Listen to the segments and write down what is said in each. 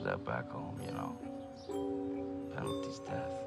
that back home, you know. Penalty's death.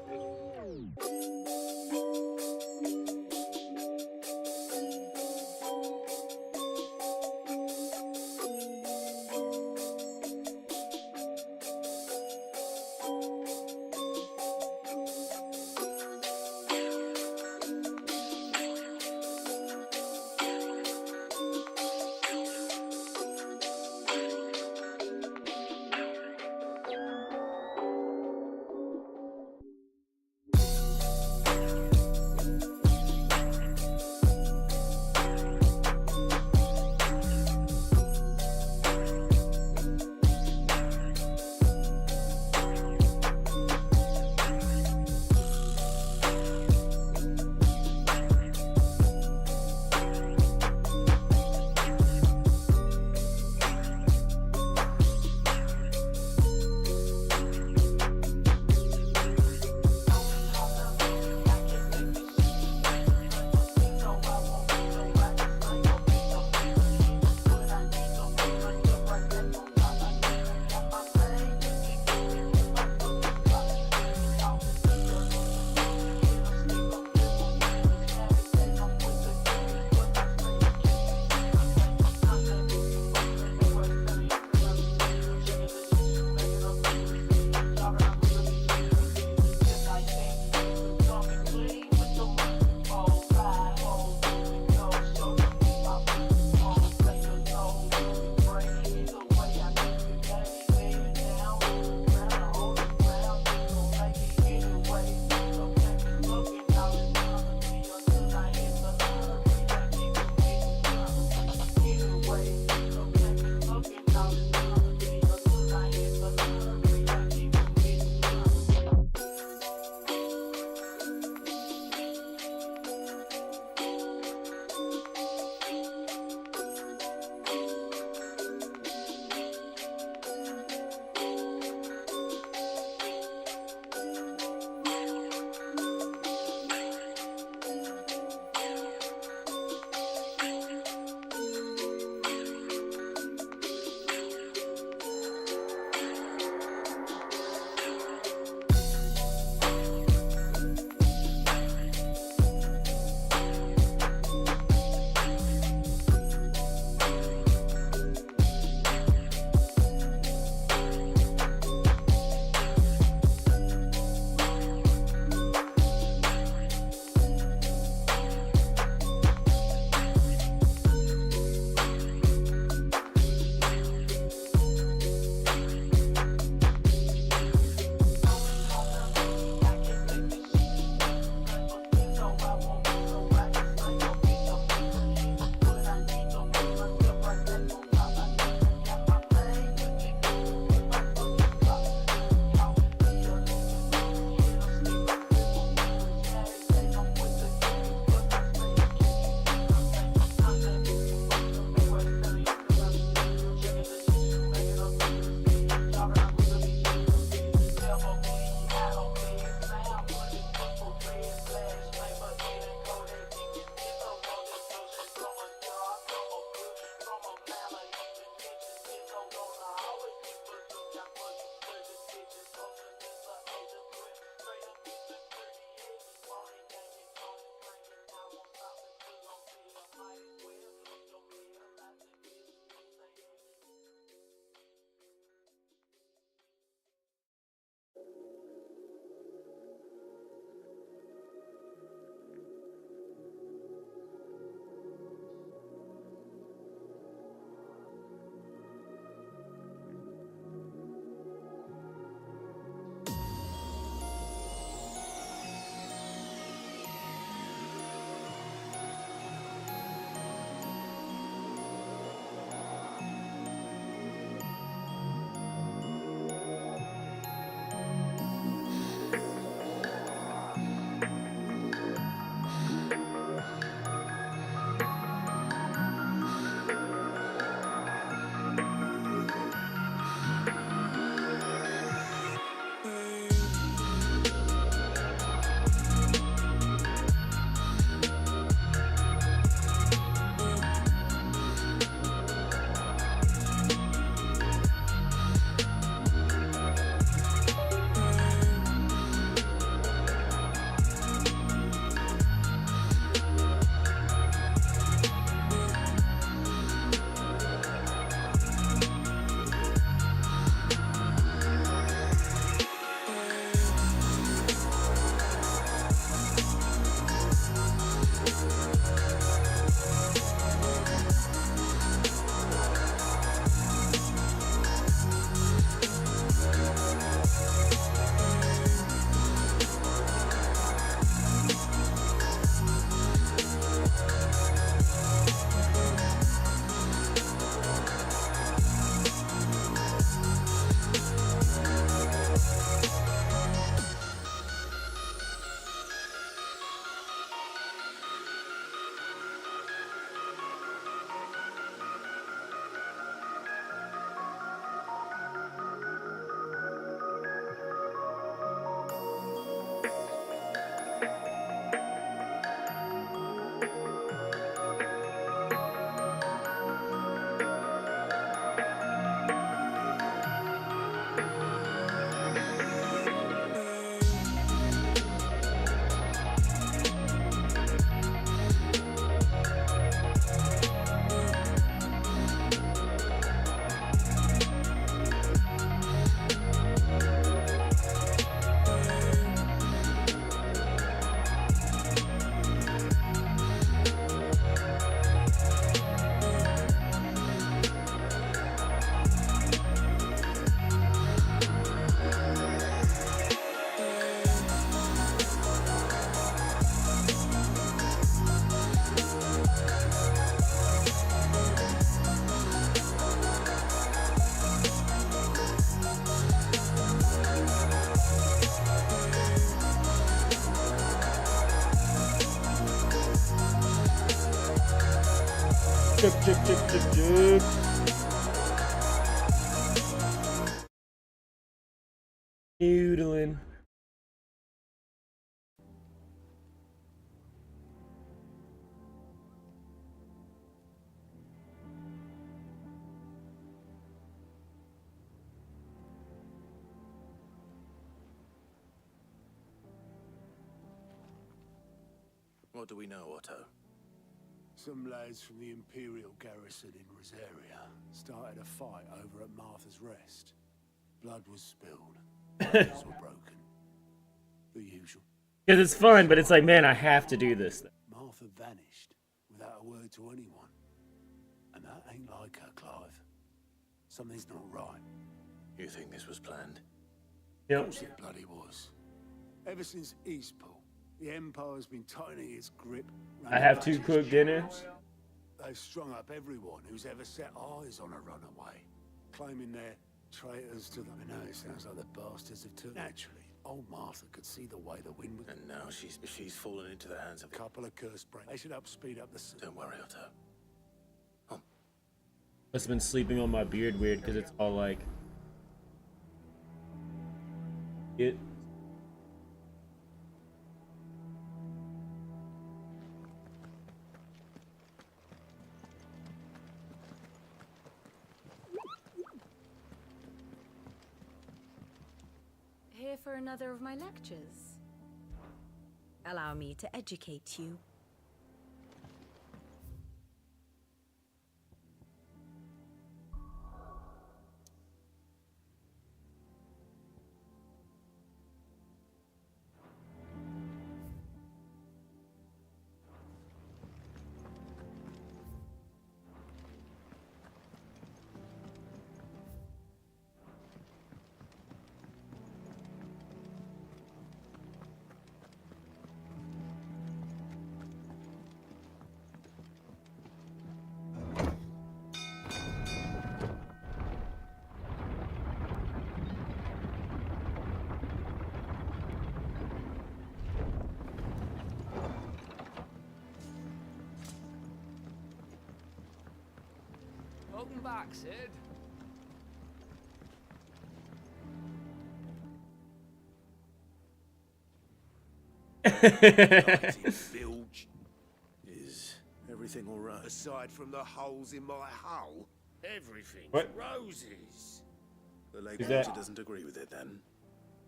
Noodling. What do we know, Otto? Some lads from the Imperial garrison in Rosaria started a fight over at Martha's Rest. Blood was spilled. Bones were broken. The usual. Because it's fun, but it's like, man, I have to do this. Martha vanished without a word to anyone. And that ain't like her, Clive. Something's not right. You think this was planned? Yep. Of course it bloody was. Ever since Eastpool, the Empire's been tightening its grip. I have to cook dinner. They've strung up everyone who's ever set eyes on a runaway, claiming they're traitors to them. I know it sounds like the bastards have took. Naturally, old Martha could see the way the wind was. And now she's fallen into the hands of A couple of cursed brains. They should speed up the. Don't worry, Otto. Must have been sleeping on my beard weird because it's all like it. Here for another of my lectures. Allow me to educate you. Welcome back, Sid. Bilge. Is everything all right? Aside from the holes in my hull, everything's What? roses. The Lake Is that- Water doesn't agree with it, then?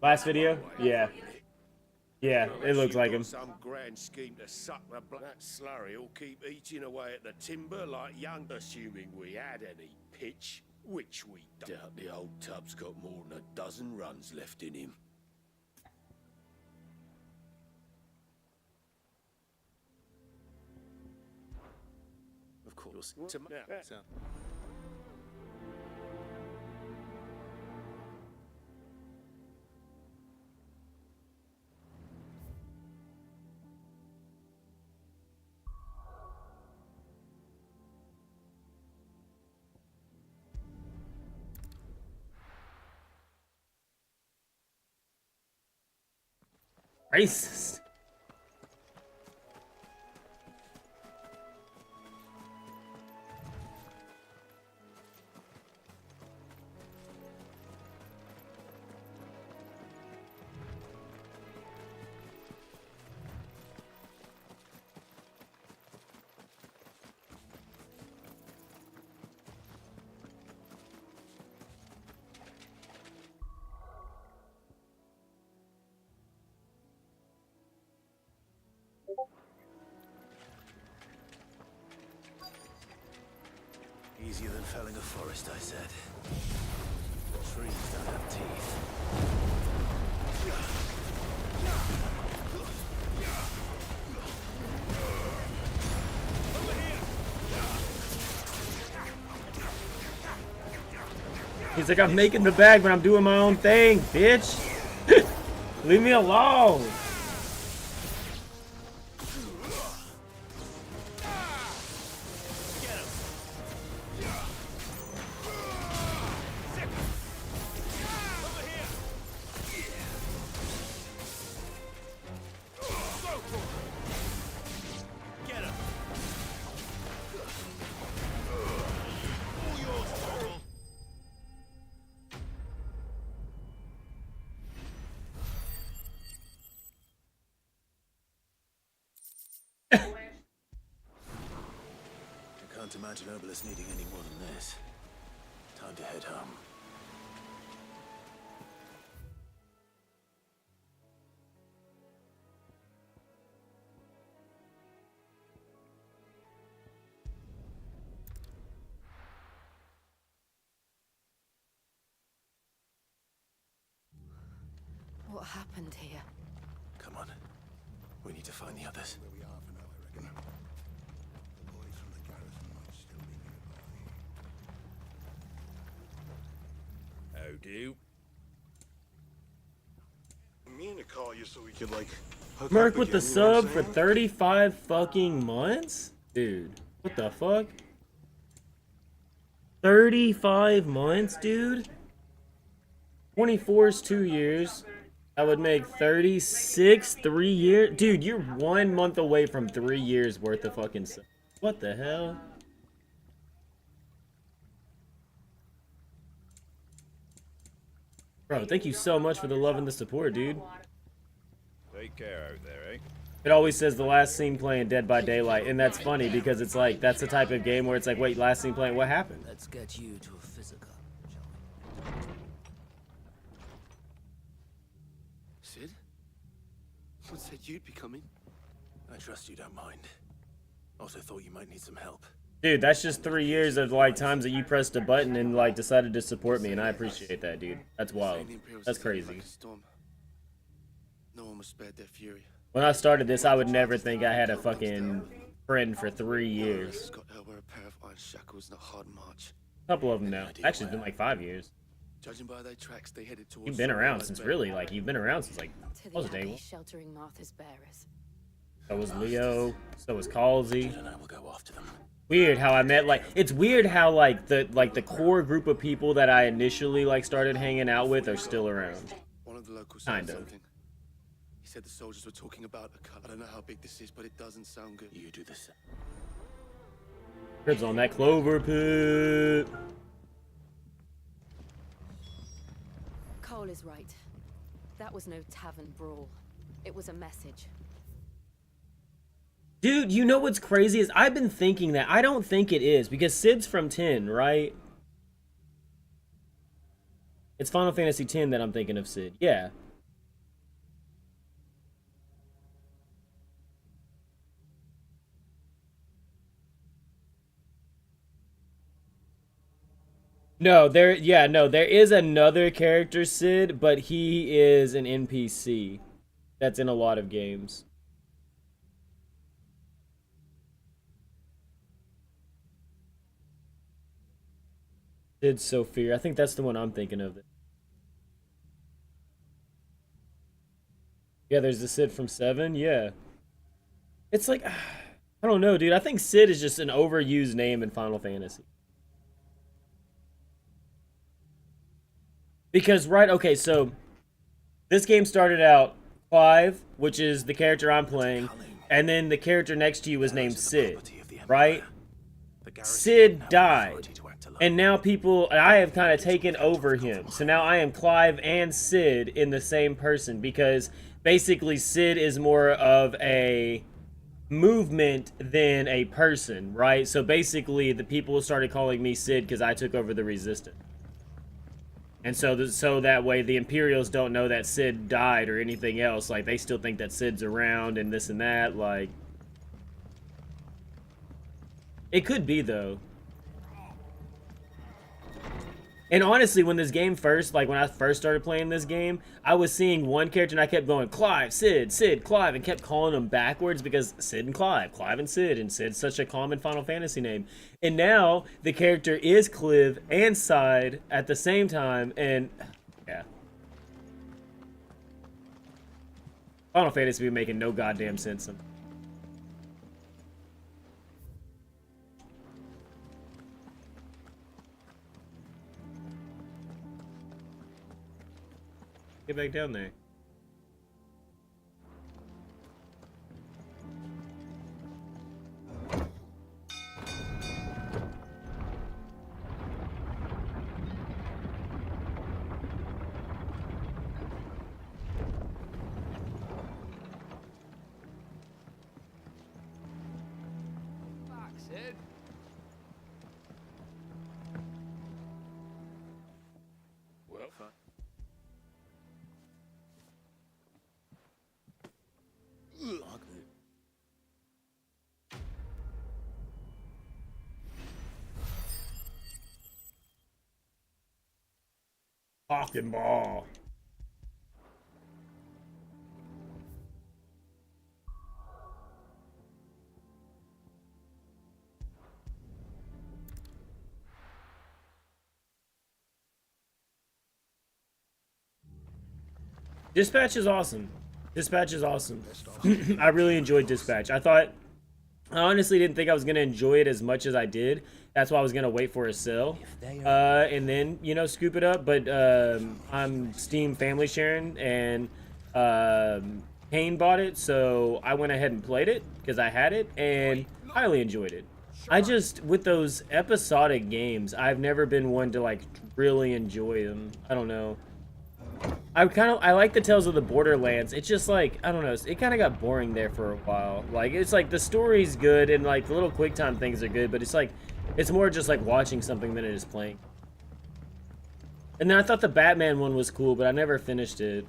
Last video? Yeah. Yeah, it looks like him. Some grand scheme to suck the that slurry will keep eating away at the timber like young, assuming we had any pitch, which we doubt. The old tub's got more than a dozen runs left in him. Of course. Now, So, Racist. easier than felling a forest, I said. Trees don't have teeth. He's like, I'm making the bag, but I'm doing my own thing, bitch. Leave me alone. Can't imagine Obelisk needing any more than this. Time to head home. What happened here? Come on. We need to find the others. Where we are for now, I reckon. The boys from the garrison might still be nearby. How do? I mean to call you so we could like hook Merc up with the again, you know what sub I'm for saying? 35 fucking months? Dude, what the fuck? 35 months, dude? 24 is 2 years. I would make 36 3 years. Dude, you're 1 month away from 3 years worth of fucking sub. What the hell? Bro, thank you so much for the love and the support, dude. Take care out there, eh? It always says the last scene playing Dead by Daylight, and that's funny because it's like, that's the type of game where it's like, wait, last scene playing, what happened? Let's get you to a physical, shall we? Sid? Someone said you'd be coming. I trust you don't mind. Also thought you might need some help. Dude, that's just 3 years of like times that you pressed a button and like decided to support me, and I appreciate that, dude. That's wild. Saying the Imperials That's attacked crazy. like a storm. No one was spared their fury. When I started this, I would never think I had a fucking friend for 3 years. Got her wear a pair of iron shackles and a hard march. A couple of them now. Actually, it's been like 5 years. Judging by their tracks, they headed towards. You've been around since really, like, you've been around since like, To what was the day abbey one? sheltering Martha's bearers. So was Leo, so was Halsey. And I will go after them. Weird how I met, like, it's weird how like the core group of people that I initially like started hanging out with are still around. One of the locals Kind said of. something. He said the soldiers were talking about a cut. I don't know how big this is, but it doesn't sound good. You do the same. Cribs on that clover pit. Cole is right. That was no tavern brawl. It was a message. Dude, you know what's crazy is I've been thinking that. I don't think it is, because Sid's from 10, right? It's Final Fantasy X that I'm thinking of Sid. Yeah. No, there is another character Sid, but he is an NPC that's in a lot of games. Sid Sophia. I think that's the one I'm thinking of. Yeah, there's the Sid from 7. Yeah. It's like, I don't know, dude. I think Sid is just an overused name in Final Fantasy. Because, right, okay, so this game started out Clive, which is the character I'm playing, and then the character next to you was named Sid, right? Sid died, and now I have kind of taken over him. So now I am Clive and Sid in the same person, because basically Sid is more of a movement than a person, right? So basically the people started calling me Sid because I took over the Resistance. And so that way the Imperials don't know that Sid died or anything else. Like, they still think that Sid's around and this and that. Like, it could be, though. And honestly, when this game first, like, when I first started playing this game, I was seeing one character and I kept going, Clive, Sid, Sid, Clive, and kept calling them backwards because Sid and Clive and Sid's such a common Final Fantasy name. And now, the character is Clive and Side at the same time, and, yeah. Final Fantasy be making no goddamn sense. Get back down there. Back, Sid. fucking ball. Dispatch is awesome. Dispatch is awesome. I really enjoyed Dispatch. I honestly didn't think I was going to enjoy it as much as I did. That's why I was going to wait for a sale. And then, you know, scoop it up. But I'm Steam family sharing, and Kane bought it. So I went ahead and played it because I had it and highly enjoyed it. I just, with those episodic games, I've never been one to, like, really enjoy them. I don't know. I like the Tales of the Borderlands. It's just like, I don't know, it kind of got boring there for a while. Like, it's like the story's good and like the little quick time things are good, but it's like, it's more just like watching something than it is playing. And then I thought the Batman one was cool, but I never finished it.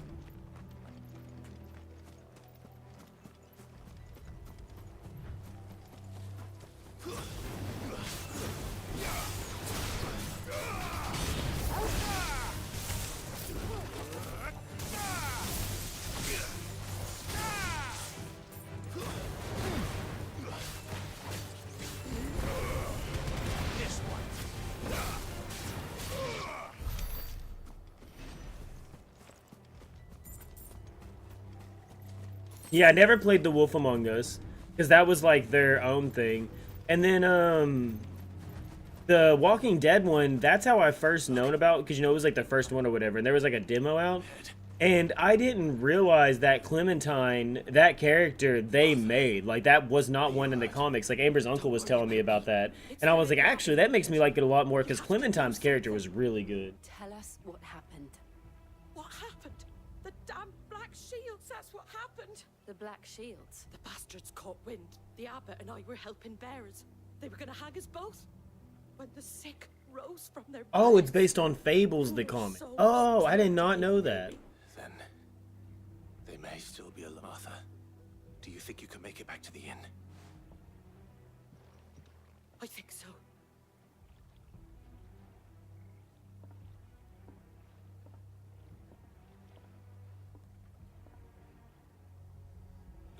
Yeah, I never played The Wolf Among Us, because that was like their own thing. And then the Walking Dead one, that's how I first known about, because you know it was like the first one or whatever, and there was like a demo out. And I didn't realize that Clementine, that character they made, like that was not one in the comics. Like Amber's uncle was telling me about that. And I was like, actually, that makes me like it a lot more, because Clementine's character was really good. Tell us what happened. What happened? The damn Black Shields, that's what happened. The Black Shields. The bastards caught wind. The abbot and I were helping bearers. They were gonna hang us both. When the sick rose from their Oh, it's beds, based on Fables, the comic. Oh, I did not know that. Then they may still be alive. Martha, do you think you can make it back to the inn? I think so.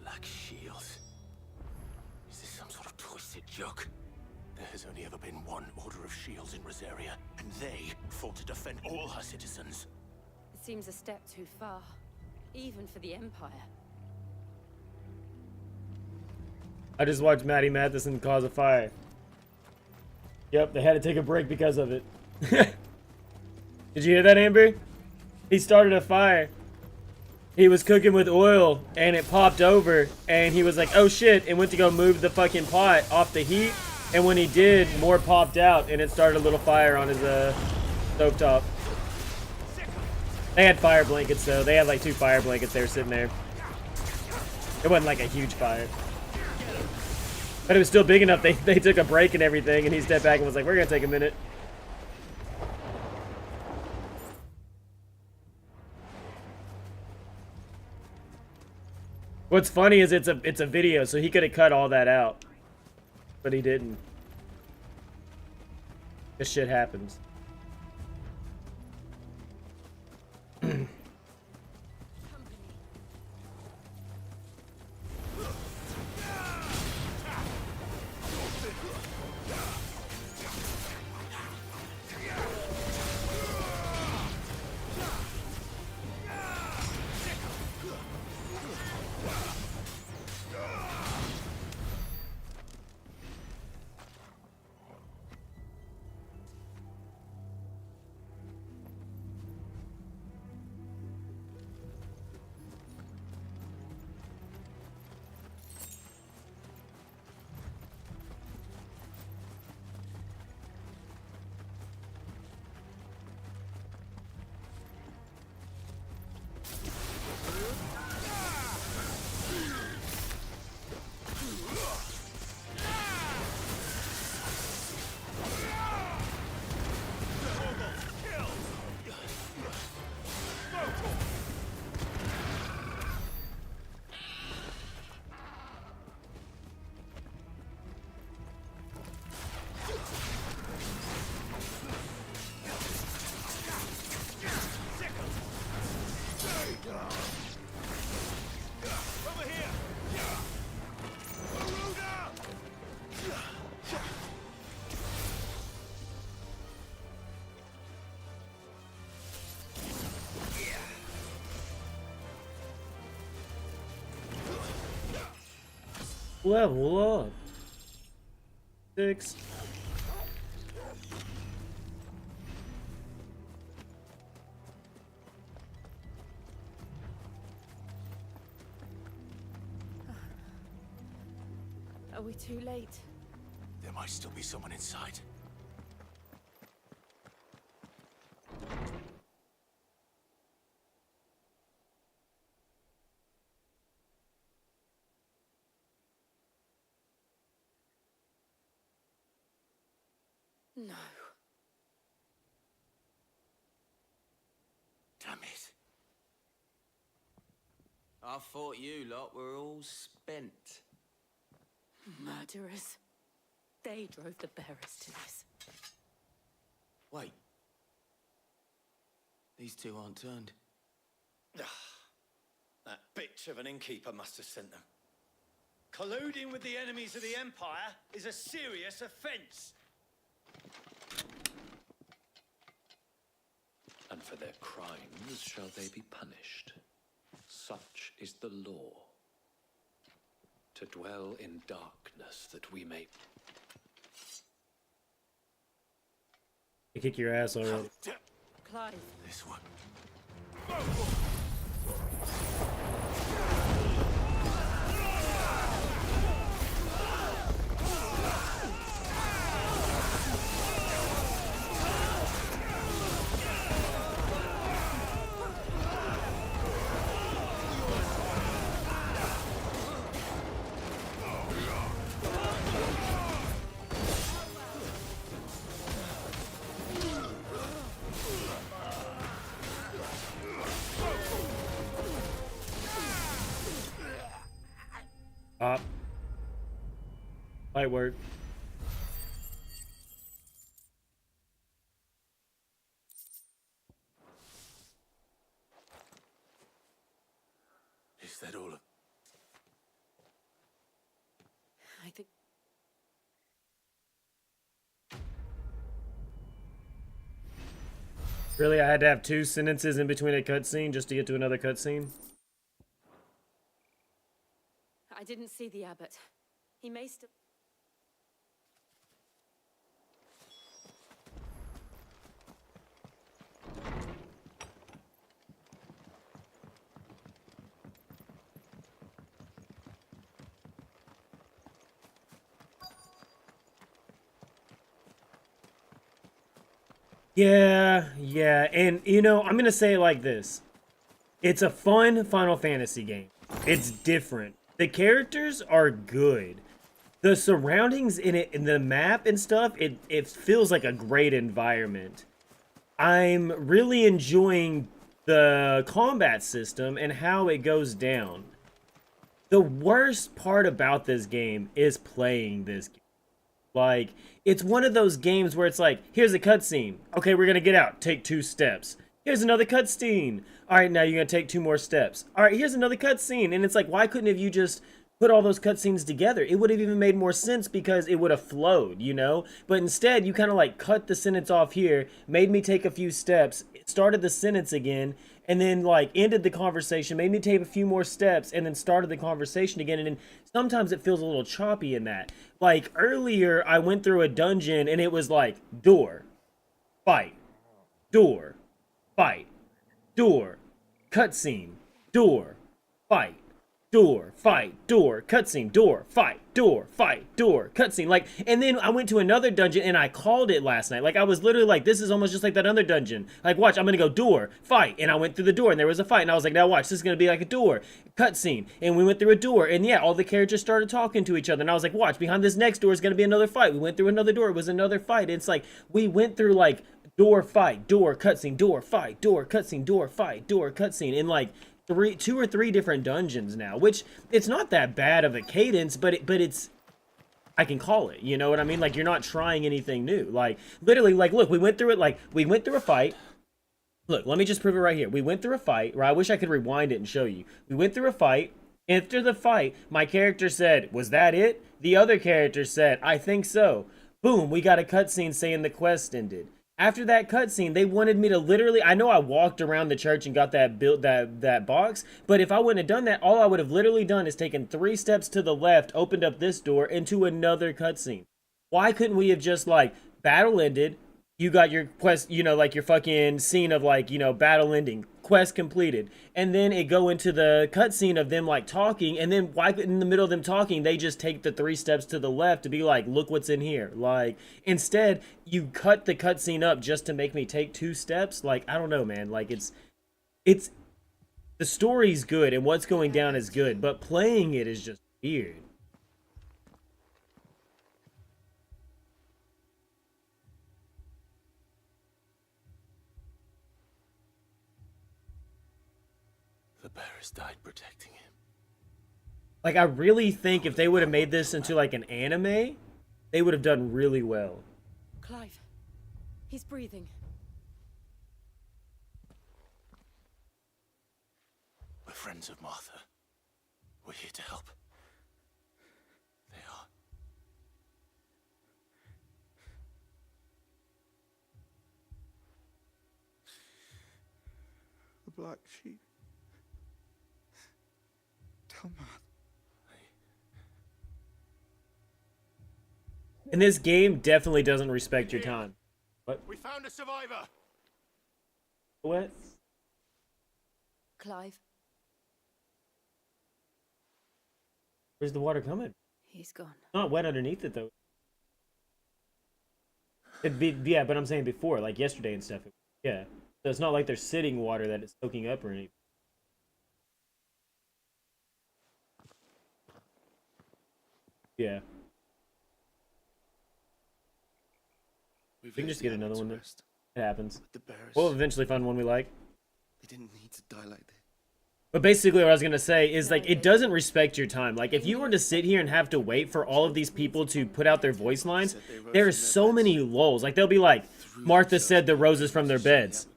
Black Shields? Is this some sort of twisted joke? There has only ever been one Order of Shields in Rosaria, and they fought to defend all her citizens. It seems a step too far, even for the Empire. I just watched Maddie Matheson cause a fire. Yep, they had to take a break because of it. Did you hear that, Amber? He started a fire. He was cooking with oil, and it popped over, and he was like, oh shit, and went to go move the fucking pot off the heat, and when he did, more popped out, and it started a little fire on his stovetop. They had fire blankets, though. They had like 2 fire blankets they were sitting there. It wasn't like a huge fire. But it was still big enough, they took a break and everything, and he stepped back and was like, we're gonna take a minute. What's funny is it's a video, so he could have cut all that out. But he didn't. This shit happens. Level up. 6. Are we too late? There might still be someone inside. No. Damn it. I thought you lot were all spent. Murderers. They drove the bearers to this. Wait. These two aren't turned. That bitch of an innkeeper must have sent them. Colluding with the enemies of the Empire is a serious offense. And for their crimes shall they be punished. Such is the law. To dwell in darkness that we may... You kick your ass already. Clive. This one. Pop. Light work. Is that all of... I think... Really, I had to have 2 sentences in between a cutscene just to get to another cutscene? I didn't see the abbot. He may still... Yeah, and you know, I'm gonna say it like this. It's a fun Final Fantasy game. It's different. The characters are good. The surroundings in it, in the map and stuff, it feels like a great environment. I'm really enjoying the combat system and how it goes down. The worst part about this game is playing this game. Like, it's one of those games where it's like, here's a cutscene. Okay, we're gonna get out. Take 2 steps. Here's another cutscene. All right, now you're gonna take 2 more steps. All right, here's another cutscene. And it's like, why couldn't have you just put all those cutscenes together? It would have even made more sense because it would have flowed, you know? But instead, you kind of like cut the sentence off here, made me take a few steps, started the sentence again, and then like ended the conversation, made me take a few more steps, and then started the conversation again. And then sometimes it feels a little choppy in that. Like earlier, I went through a dungeon and it was like door, fight, door, fight, door, cutscene, door, fight, door, fight, door, cutscene, door, fight, door, cutscene. Like, and then I went to another dungeon and I called it last night. Like, I was literally like, this is almost just like that other dungeon. Like, watch, I'm gonna go door, fight, and I went through the door and there was a fight. And I was like, now watch, this is gonna be like a door, cutscene. And we went through a door and yeah, all the characters started talking to each other. And I was like, watch, behind this next door is gonna be another fight. We went through another door, it was another fight. It's like, we went through like door, fight, door, cutscene, door, fight, door, cutscene, door, fight, door, cutscene, in like 2 or 3 different dungeons now, which it's not that bad of a cadence, but it's, I can call it, you know what I mean? Like, you're not trying anything new. Like, literally, like, look, we went through it, like, we went through a fight. Look, let me just prove it right here. We went through a fight, or I wish I could rewind it and show you. We went through a fight. After the fight, my character said, was that it? The other character said, I think so. Boom, we got a cutscene saying the quest ended. After that cutscene, they wanted me to literally, I know I walked around the church and got that box, but if I wouldn't have done that, all I would have literally done is taken 3 steps to the left, opened up this door into another cutscene. Why couldn't we have just like battle ended, you got your quest, you know, like your fucking scene of like, you know, battle ending, quest completed, and then it go into the cutscene of them like talking, and then why in the middle of them talking they just take the 3 steps to the left to be like, look what's in here? Like, instead you cut the cutscene up just to make me take 2 steps. Like, I don't know, man. Like, it's the story's good and what's going down is good, but playing it is just weird. The bearers died protecting him. Like, I really think if they would have made this into like an anime, they would have done really well. Clive, he's breathing. We're friends of Martha. We're here to help. They are. The black sheep. Tell Martha. And this game definitely doesn't respect your time. What? We found a survivor. What? Clive, Where's the water coming? he's gone. It's not wet underneath it though. It'd be, yeah, but I'm saying before, like yesterday and stuff. Yeah. So it's not like there's sitting water that it's soaking up or anything. Yeah. We can just get another one. It happens. We'll eventually find one we like. They didn't need to die like this. But basically what I was going to say is, like, it doesn't respect your time. Like, if you were to sit here and have to wait for all of these people to put out their voice lines, there are so many lulls. Like, they'll be like, Martha said the roses from their beds.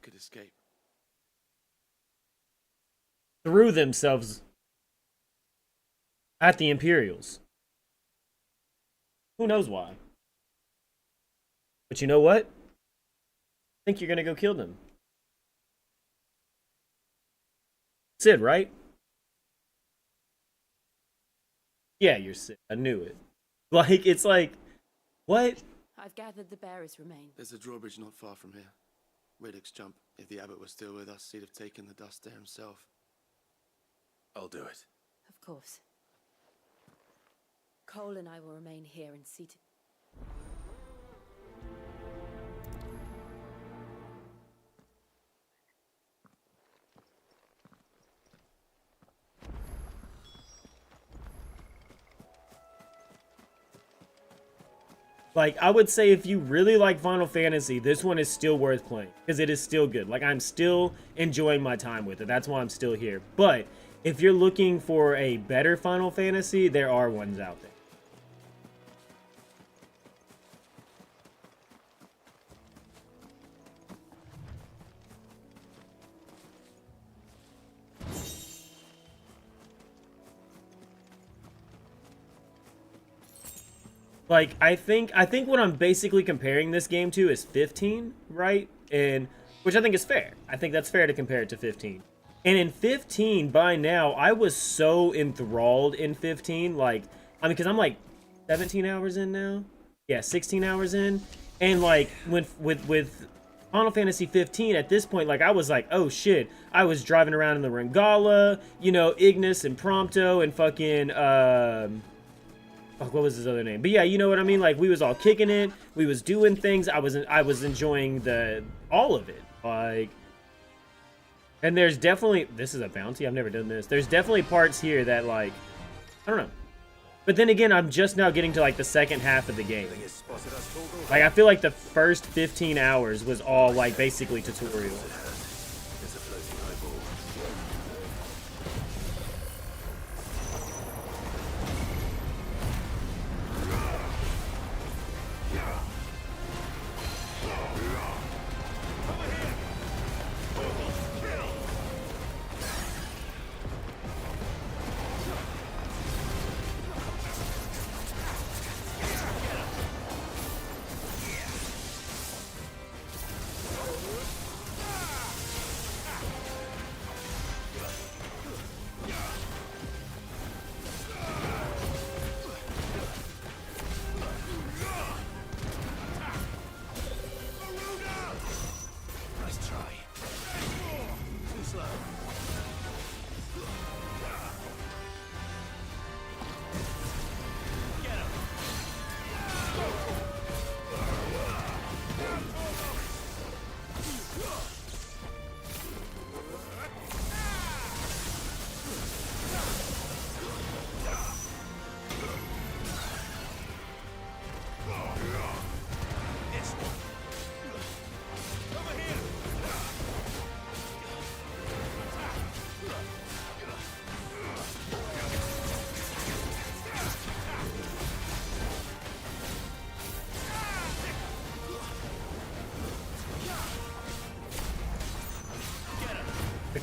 Threw themselves at the Imperials. Who knows why? But you know what? I think you're going to go kill them. Sid, right? Yeah, you're Sid. I knew it. Like, it's like, what? I've gathered the bearers' remain. There's a drawbridge not far from here. Riddick's jump. If the abbot was still with us, he'd have taken the dust there himself. I'll do it. Of course. Cole and I will remain here and see to... Like, I would say if you really like Final Fantasy, this one is still worth playing. Because it is still good. Like, I'm still enjoying my time with it. That's why I'm still here. But, if you're looking for a better Final Fantasy, there are ones out there. Like, I think what I'm basically comparing this game to is 15, right? And which I think is fair. I think that's fair to compare it to 15. And in 15, by now, I was so enthralled in 15. Like, I mean, because I'm like 17 hours in now. Yeah, 16 hours in. And like, with Final Fantasy 15, at this point, like, I was like, oh shit. I was driving around in the Rengala, you know, Ignis and Prompto and fucking, what was his other name? But yeah, you know what I mean? Like, we was all kicking it. We was doing things. I was enjoying all of it. Like, and there's definitely, this is a bounty. I've never done this. There's definitely parts here that, like, I don't know. But then again, I'm just now getting to like the second half of the game. Like, I feel like the first 15 hours was all like basically tutorial.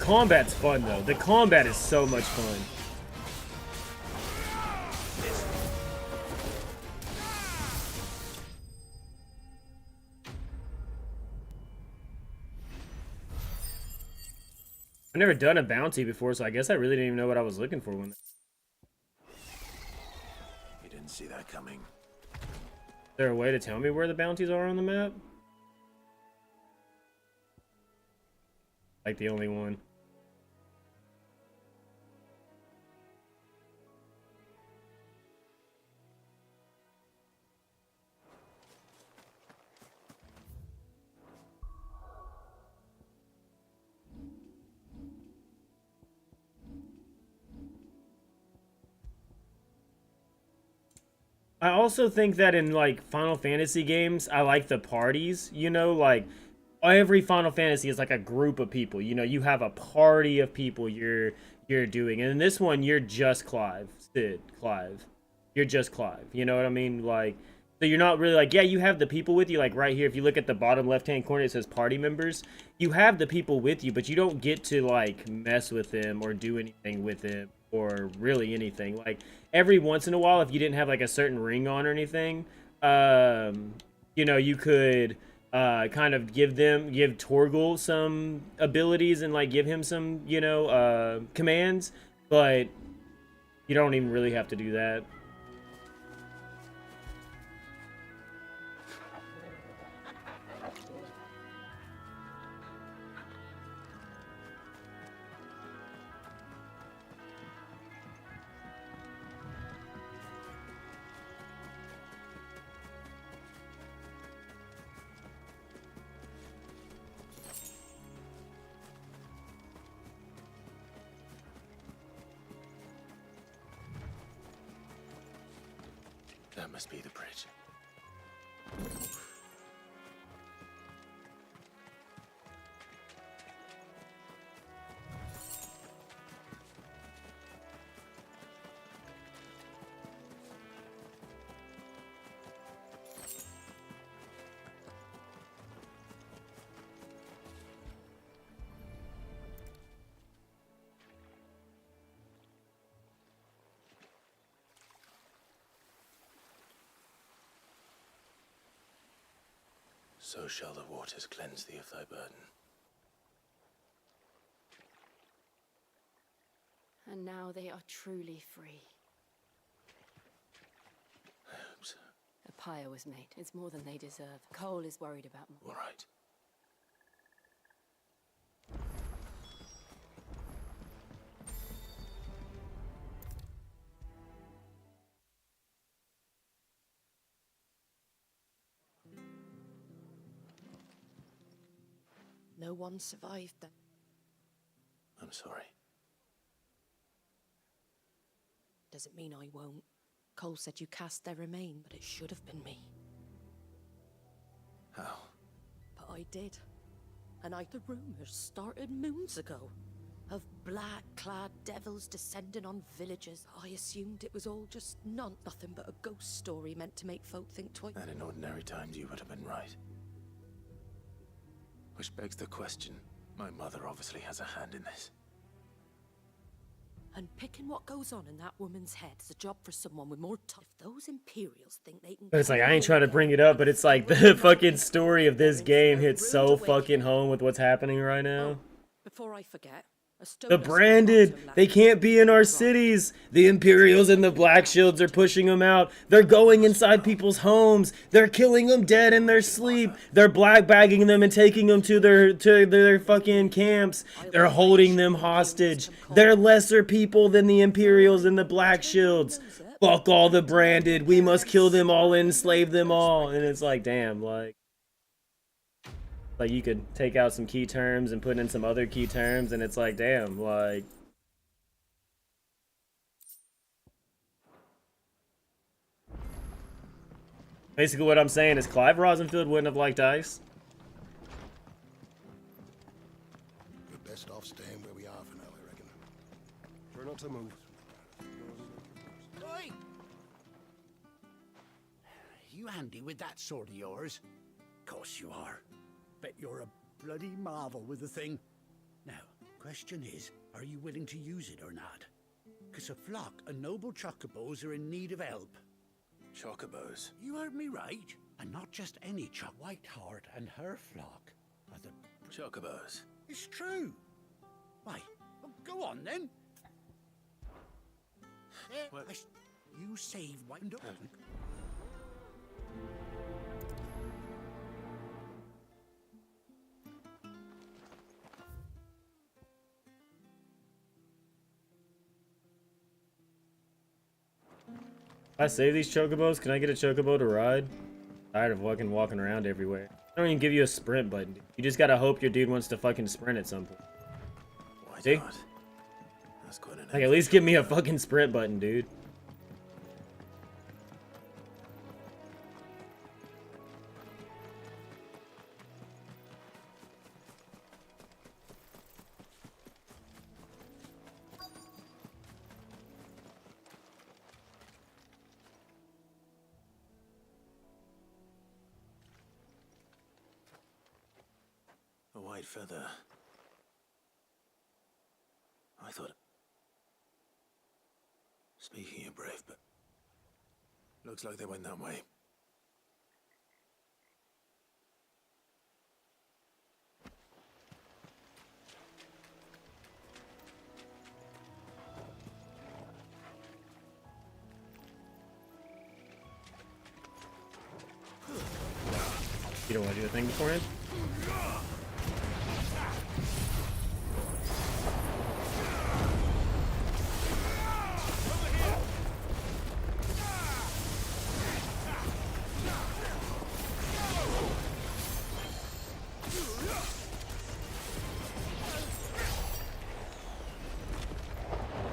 combat's fun though. The combat is so much fun. I've never done a bounty before, so I guess I really didn't even know what I was looking for when. You didn't see that coming. Is there a way to tell me where the bounties are on the map? Like the only one. I also think that in like Final Fantasy games, I like the parties, you know, like every Final Fantasy is like a group of people, you know, you have a party of people you're doing. And in this one, you're just Clive. You're just Clive. You know what I mean? Like, so you're not really like, yeah, you have the people with you, like right here, if you look at the bottom left-hand corner, it says party members. You have the people with you, but you don't get to like mess with them or do anything with them or really anything. Like every once in a while, if you didn't have like a certain ring on or anything, you know, you could kind of give Torgal some abilities and like give him some, you know, commands, but you don't even really have to do that. That must be the bridge. So shall the waters cleanse thee of thy burden. And now they are truly free. I hope so. A pyre was made. It's more than they deserve. Cole is worried about more. All right. No one survived then. I'm sorry. Doesn't mean I won't. Cole said you cast their remain, but it should have been me. How? But I did. And the rumors started moons ago. Of black-clad devils descending on villages. I assumed it was all just nothing but a ghost story meant to make folk think twice. And in ordinary times you would have been right. Which begs the question, my mother obviously has a hand in this. And picking what goes on in that woman's head is a job for someone with more time. If those Imperials think they can... But it's like, I ain't trying to bring it up, but it's like the fucking story of this game hits so fucking home with what's happening right now. Before I forget... The branded! They can't be in our cities! The Imperials and the Black Shields are pushing them out. They're going inside people's homes. They're killing them dead in their sleep. They're blackbagging them and taking them to their fucking camps. They're holding them hostage. They're lesser people than the Imperials and the Black Shields. Fuck all the branded. We must kill them all and enslave them all. And it's like, damn, like you could take out some key terms and put in some other key terms, and it's like, damn, like... Basically what I'm saying is Clive Rosenfield wouldn't have liked ice. We're best off staying where we are for now, I reckon. Try not to move. Oi! You handy with that sword of yours? Course you are. Bet you're a bloody marvel with the thing. Now, Question is, are you willing to use it or not? Because a flock of noble chocobos are in need of help. Chocobos? You heard me right. And not just any Whiteheart and her flock are the... Chocobos? It's true. Why? Well, go on then. You saved White Dog. If I save these chocobos, can I get a chocobo to ride? Tired of fucking walking around everywhere. I don't even give you a sprint button. You just gotta hope your dude wants to fucking sprint at some point. Why See? not? That's quite an Like, at least give me a fucking sprint button, dude. A white feather. I thought... Speaking of brave, but... Looks like they went that way. You don't want to do the thing beforehand?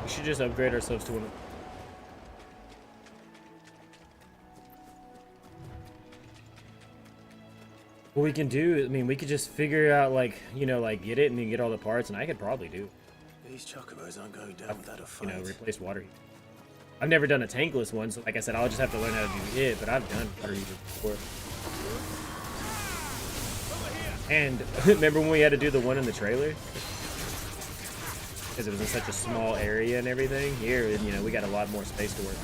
We should just upgrade ourselves to one of... What we can do, I mean, we could just figure out, like, you know, like, get it and then get all the parts, and I could probably do. These chocobos aren't going down without a fight. You know, replace water heater. I've never done a tankless one, so like I said, I'll just have to learn how to do it, but I've done water heater before. And remember when we had to do the one in the trailer? Because it was in such a small area and everything. Here, you know, we got a lot more space to work.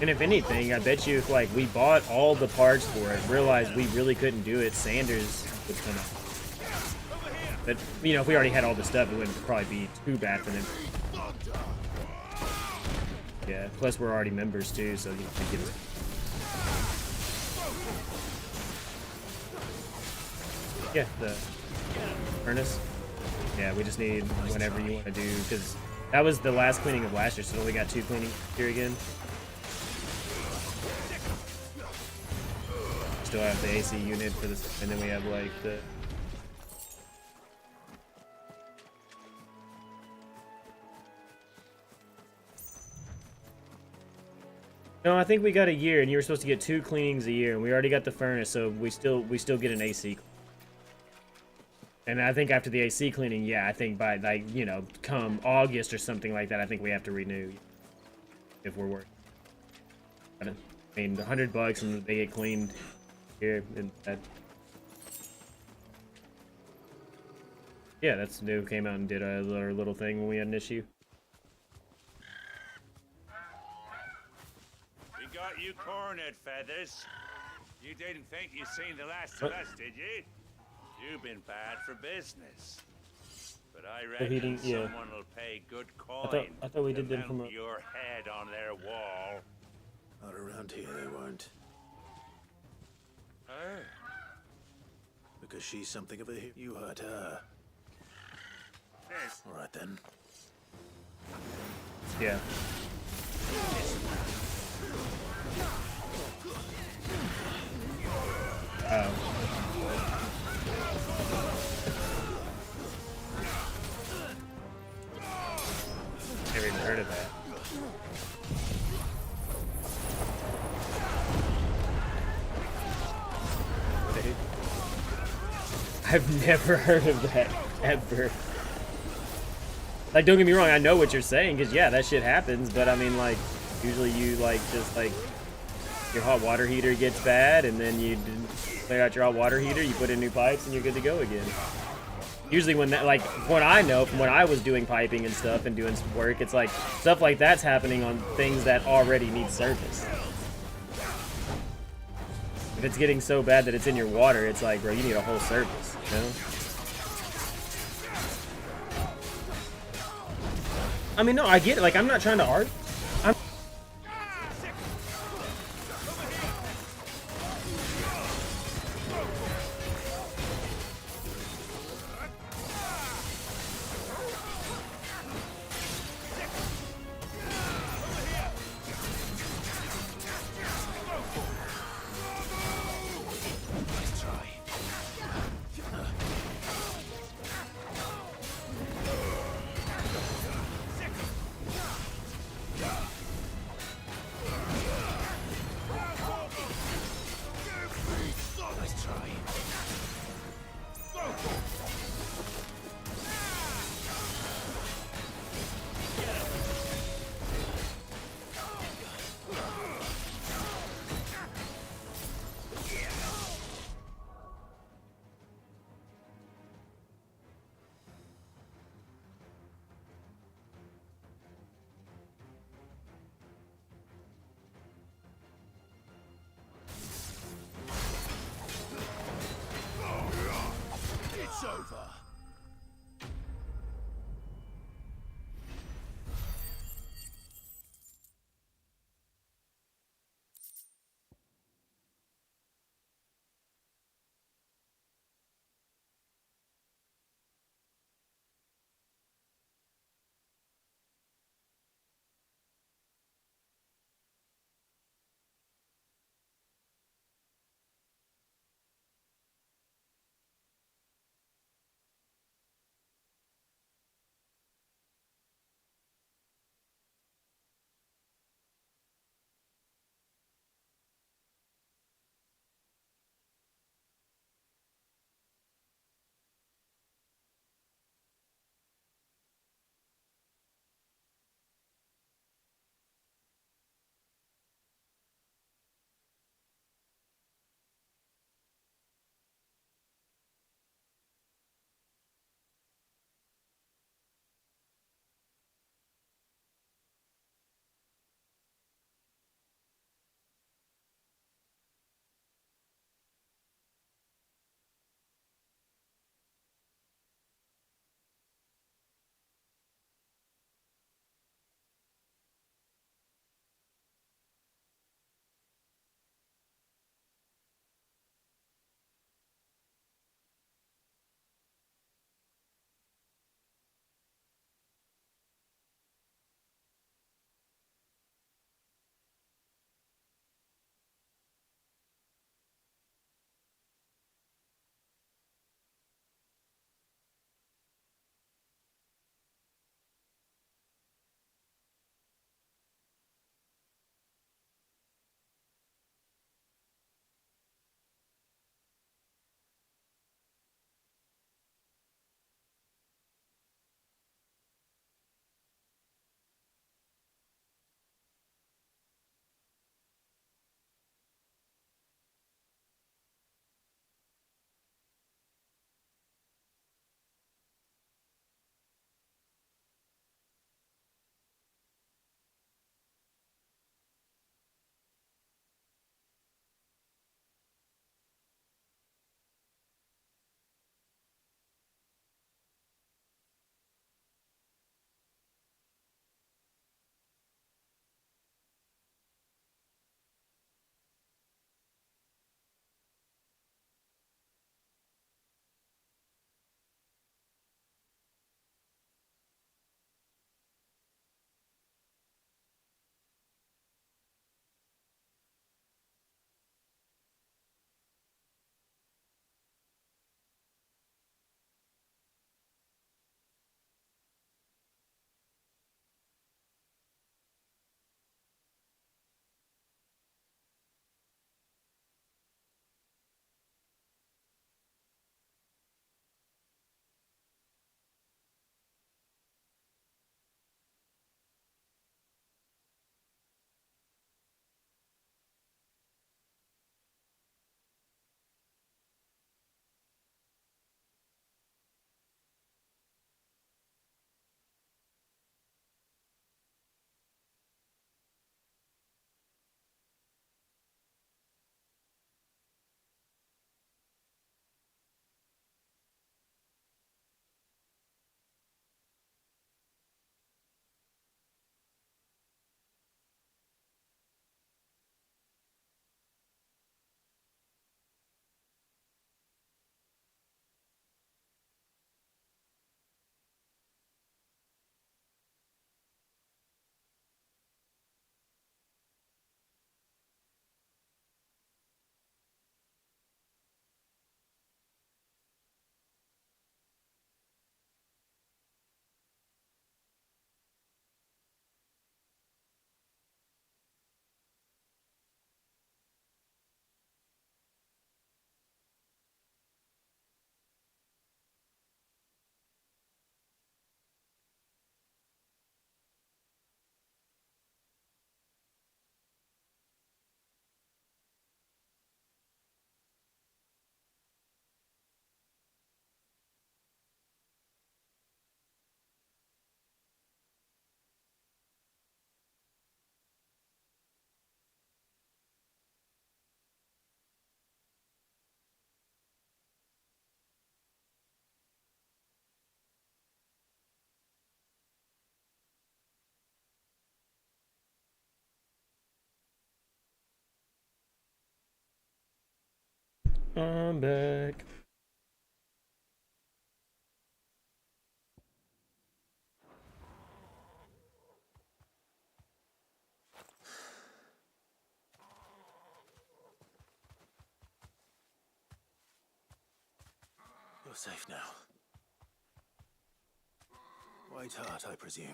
And if anything, I bet you if like we bought all the parts for it, realized we really couldn't do it, Sanders would come out. But you know, if we already had all the stuff, it wouldn't probably be too bad for them. Yeah, plus we're already members too, so you can get it. Yeah, the furnace. Yeah, we just need whenever you want to do, because that was the last cleaning of last year, so we only got 2 cleaning here again. Still have the AC unit for this, and then we have like the... No, I think we got a year, and you were supposed to get 2 cleanings a year, and we already got the furnace, so we still get an AC. And I think after the AC cleaning, yeah, I think by like, you know, come August or something like that, I think we have to renew if we're working. I mean, $100 and they get cleaned here and that. Yeah, that's new. Came out and did our little thing when we had an issue. We got you cornered, Feathers. You didn't think you'd seen the last of us, did you? You've been bad for business. But I reckon someone will pay good coin I thought we did them from mount your head on their wall. Not around here, they won't. Oh. Because she's something of a hero. You hurt her. Yes. All right then. Yeah. Never even heard of that. I've never heard of that, ever. Like, don't get me wrong, I know what you're saying, because, yeah, that shit happens, but, I mean, like, Usually you like just like your hot water heater gets bad, and then you clear out your hot water heater, you put in new pipes, and you're good to go again. Usually when that, like, what I know from when I was doing piping and stuff and doing some work, it's like stuff like that's happening on things that already need service. If it's getting so bad that it's in your water, it's like, bro, you need a whole service, you know? I mean, no, I get it. Like, I'm not trying to argue. I'm back. You're safe now. White Hart, I presume.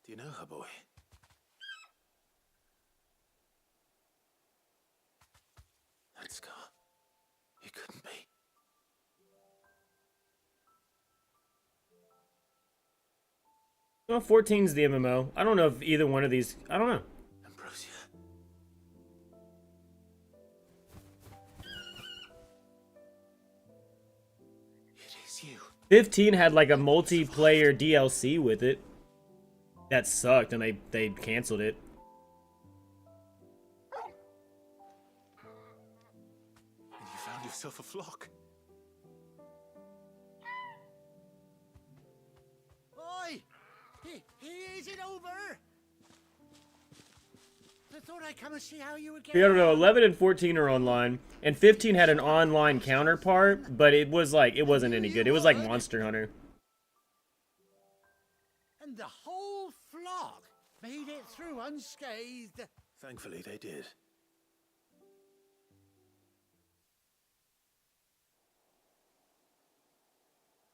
Do you know her, boy? That scar. It couldn't be. Well, 14's the MMO. I don't know if either one of these. I don't know. Ambrosia. It is you. 15 had like a multiplayer DLC with it. That sucked, and they canceled it. And you found yourself a flock. Oi! Is it over? I thought I'd come and see how you would get I don't know. 11 and 14 are online, and 15 had an online counterpart, but it was like it wasn't any good. It was like Monster Hunter. And the whole flock made it through unscathed. Thankfully, they did.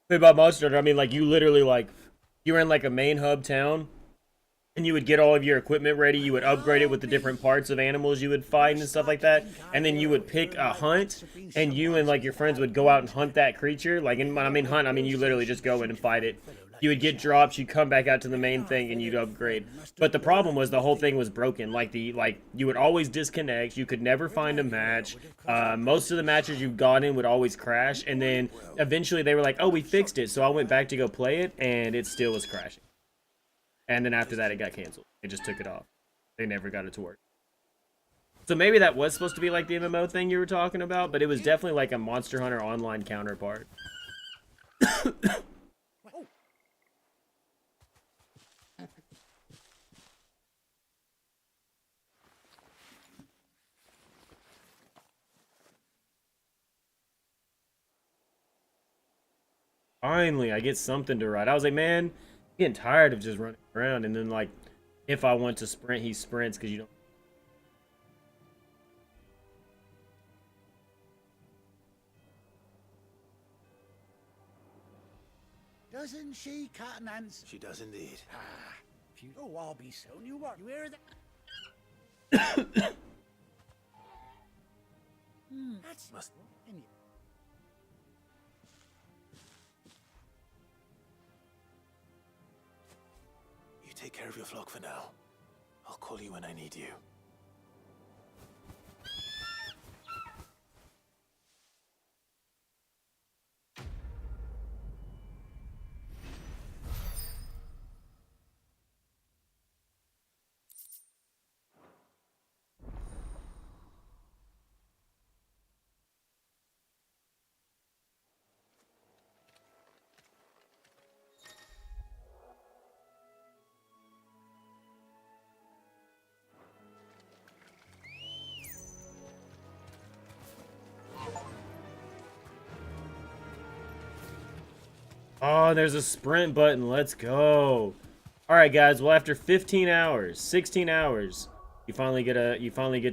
Wait, about Monster Hunter, I mean, like, you literally, like, you were in, like, a main hub town, and you would get all of your equipment ready, you would upgrade it with the different parts of animals you would fight and stuff like that, and then you would pick a hunt, and you and, like, your friends would go out and hunt that creature. Like, when I mean hunt, I mean you literally just go in and fight it. You would get drops, you'd come back out to the main thing, and you'd upgrade. But the problem was the whole thing was broken. Like, you would always disconnect, you could never find a match. Most of the matches you got in would always crash, and then eventually they were like, oh, we fixed it. So I went back to go play it, and it still was crashing. And then after that, it got canceled. They just took it off. They never got it to work. So maybe that was supposed to be like the MMO thing you were talking about, but it was definitely like a Monster Hunter online counterpart. Finally, I get something to ride. I was like, man, I'm getting tired of just running around. And then, like, if I want to sprint, he sprints because you don't. Doesn't she, Cottonance? She does indeed. Ah, if you know I'll be soon. You what? You hear that? That's Must. You take care of your flock for now. I'll call you when I need you. Oh, there's a sprint button. Let's go. All right, guys. Well, after 15 hours, 16 hours, you finally get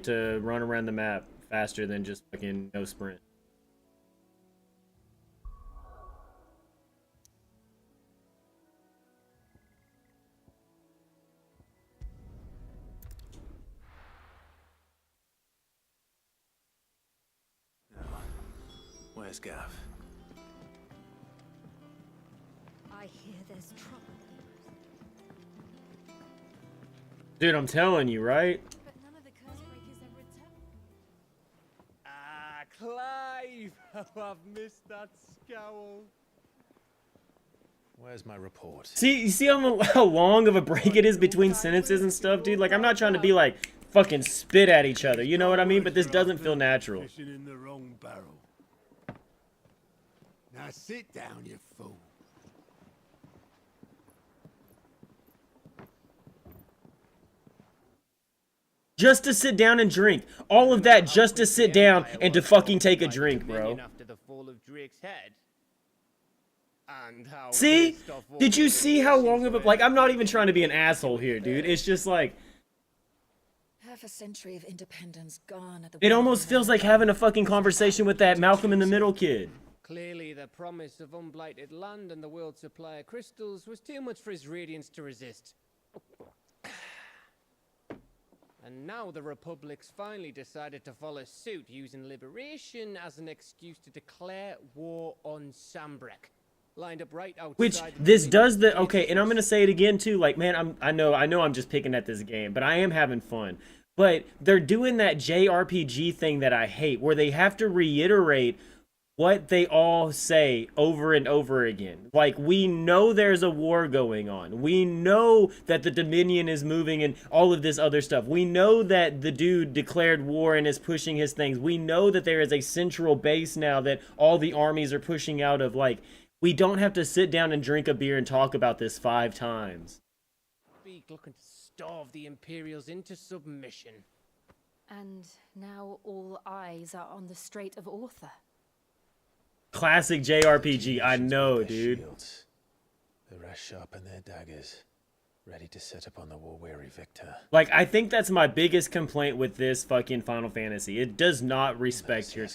to run around the map faster than just fucking no sprint. Where's Gav? I hear there's trouble. Dude, I'm telling you, right? But none of the curse breakers ever returned. Ah, Clive! Oh, I've missed that scowl. Where's my report? See, you see how long of a break it is between sentences and stuff, dude? Like, I'm not trying to be like fucking spit at each other, you know what I mean? But this doesn't feel natural. Fishing in the wrong barrel. Now sit down, you fool. Just to sit down and drink. All of that just to sit down and to fucking take a drink, bro. After the fall of Drake's head. And how See? Did you see how long of a... Like, I'm not even trying to be an asshole here, dude. It's just like... Half a century of independence gone at the... It almost feels like having a fucking conversation with that Malcolm in the Middle kid. Clearly, the promise of unblighted land and the world's supply of crystals was too much for his radiance to resist. And now the Republic's finally decided to follow suit, using liberation as an excuse to declare war on Sambrek. Lined up right outside. Which this does the... Okay, and I'm gonna say it again too. Like, man, I know I'm just picking at this game, but I am having fun. But they're doing that JRPG thing that I hate, where they have to reiterate what they all say over and over again. Like, we know there's a war going on. We know that the Dominion is moving and all of this other stuff. We know that the dude declared war and is pushing his things. We know that there is a central base now that all the armies are pushing out of. Like, we don't have to sit down and drink a beer and talk about this 5 times. Speak looking to starve the Imperials into submission. And now all eyes are on the Strait of Author. Classic JRPG, I know, dude. Shields. The rest sharpen their daggers, ready to set upon the war-weary victor. Like, I think that's my biggest complaint with this fucking Final Fantasy. It does not respect your...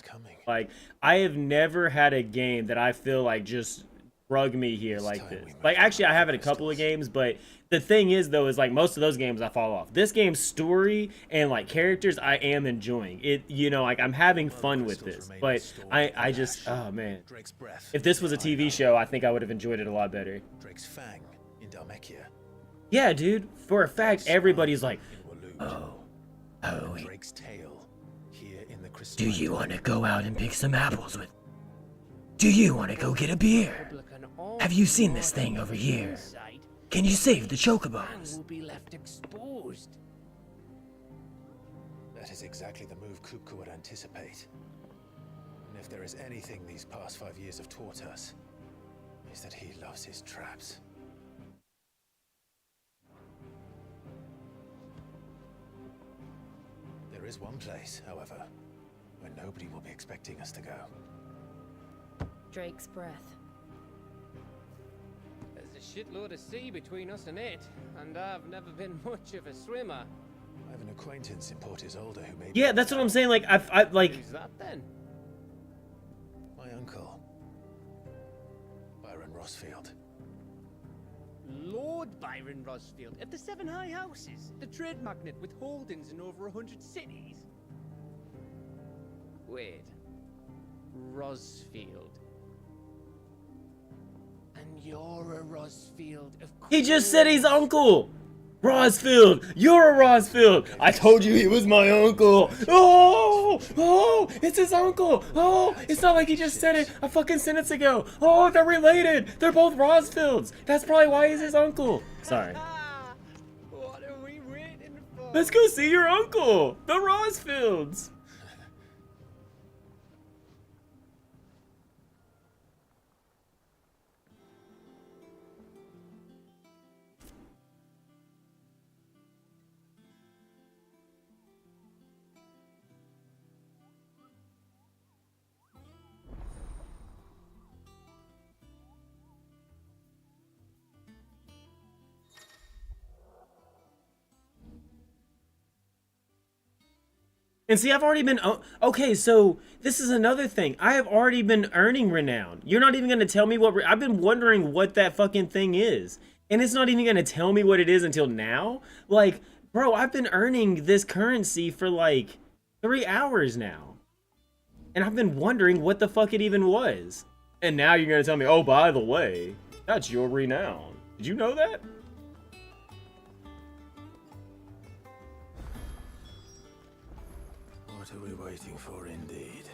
Like, I have never had a game that I feel like just drug me here like this. Like, actually, I have it a couple of games, but the thing is, though, is like most of those games I fall off. This game's story and like characters, I am enjoying it. You know, like I'm having fun with this, but I just, oh man, if this was a TV show, I think I would have enjoyed it a lot better. Drake's fang in Dalmekia. Yeah, dude. For a fact, everybody's like, Drake's tail here in the crystal. do you want to go out and pick some apples with? Do you want to go get a beer? Have you seen this thing over here? Can you save the chocobos? Will be left exposed. That is exactly the move Kupka would anticipate. And if there is anything these past 5 years have taught us, is that he loves his traps. There is one place, however, where nobody will be expecting us to go. Drake's breath. There's a shitload of sea between us and it, and I've never been much of a swimmer. I have an acquaintance in Port Isolde who may... Yeah, that's what I'm saying. Like, I like... Who's that then? My uncle, Byron Rossfield. Lord Byron Rossfield of the 7 High Houses, the trade magnate with holdings in over 100 cities. Wait, Rossfield. And you're a Rossfield, of course. He just said he's uncle. Rossfield, you're a Rossfield. I told you he was my uncle. Oh, it's his uncle. Oh, it's not like he just said it a fucking sentence ago. Oh, they're related. They're both Rossfields. That's probably why he's his uncle. Sorry. What are we waiting for? Let's go see your uncle, the Rossfields. And see, I've already been... okay, so this is another thing. I have already been earning renown. You're not even going to tell me what... I've been wondering what that fucking thing is. And it's not even going to tell me what it is until now? Like, bro, I've been earning this currency for like 3 hours now. And I've been wondering what the fuck it even was. And now you're going to tell me, oh, by the way, that's your renown. Did you know that? What are we waiting for, indeed?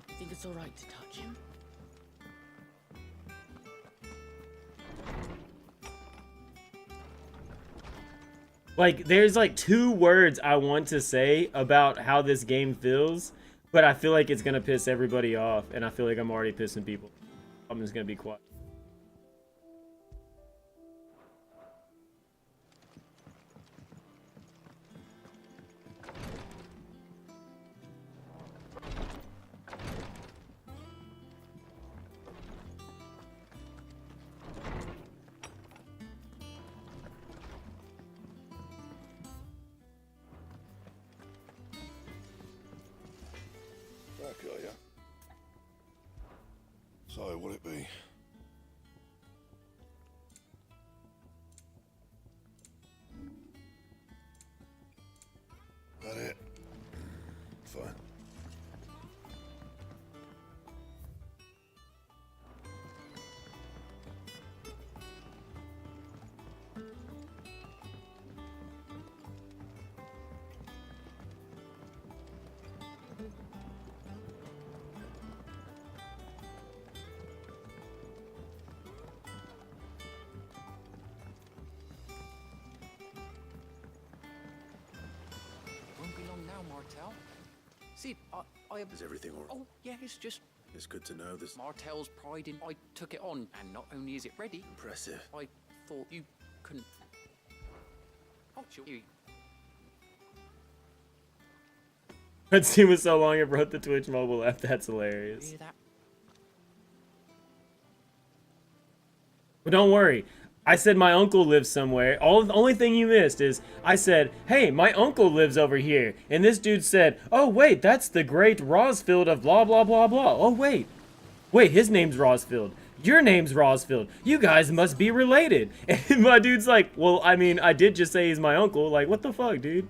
You think it's all right to touch him? Like, there's like 2 words I want to say about how this game feels. But I feel like it's gonna piss everybody off, and I feel like I'm already pissing people. I'm just gonna be quiet. Back, are ya? So, what'll it be? That it? Fine. Won't be long now, Martel. Sid, I have... Is everything all right? Oh, yeah, it's just... It's good to know this. Martel's pride in... I took it on, and not only is it ready... Impressive. I thought you couldn't... Oh, you... That scene was so long it broke the Twitch mobile app. That's hilarious. Hear that? But don't worry. I said my uncle lives somewhere. The only thing you missed is I said, hey, my uncle lives over here. And this dude said, oh, wait, that's the great Rosfield of blah, blah, blah, blah. Oh, wait. Wait, his name's Rosfield. Your name's Rosfield. You guys must be related. And my dude's like, well, I mean, I did just say he's my uncle. Like, what the fuck, dude?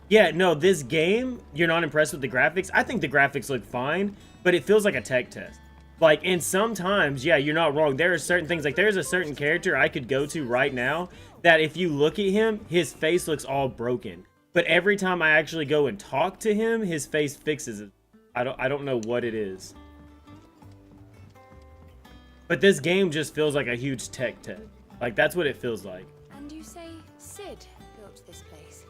Yeah, no, this game, you're not impressed with the graphics? I think the graphics look fine, but it feels like a tech test. Like, and sometimes, yeah, you're not wrong. There are certain things, like there's a certain character I could go to right now that if you look at him, his face looks all broken. But every time I actually go and talk to him, his face fixes it. I don't know what it is. But this game just feels like a huge tech test. Like, that's what it feels like. And you say Sid built this place?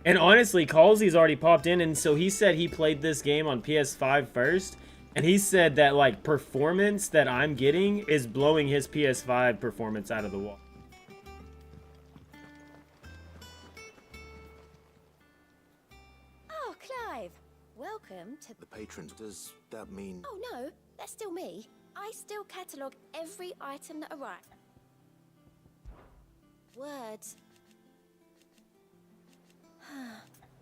And honestly, Calsey's already popped in, and so he said he played this game on PS5 first, and he said that, like, performance that I'm getting is blowing his PS5 performance out of the wall. Oh, Clive. Welcome to... The patrons, does that mean... Oh, no. That's still me. I still catalogue every item that arrives. Words.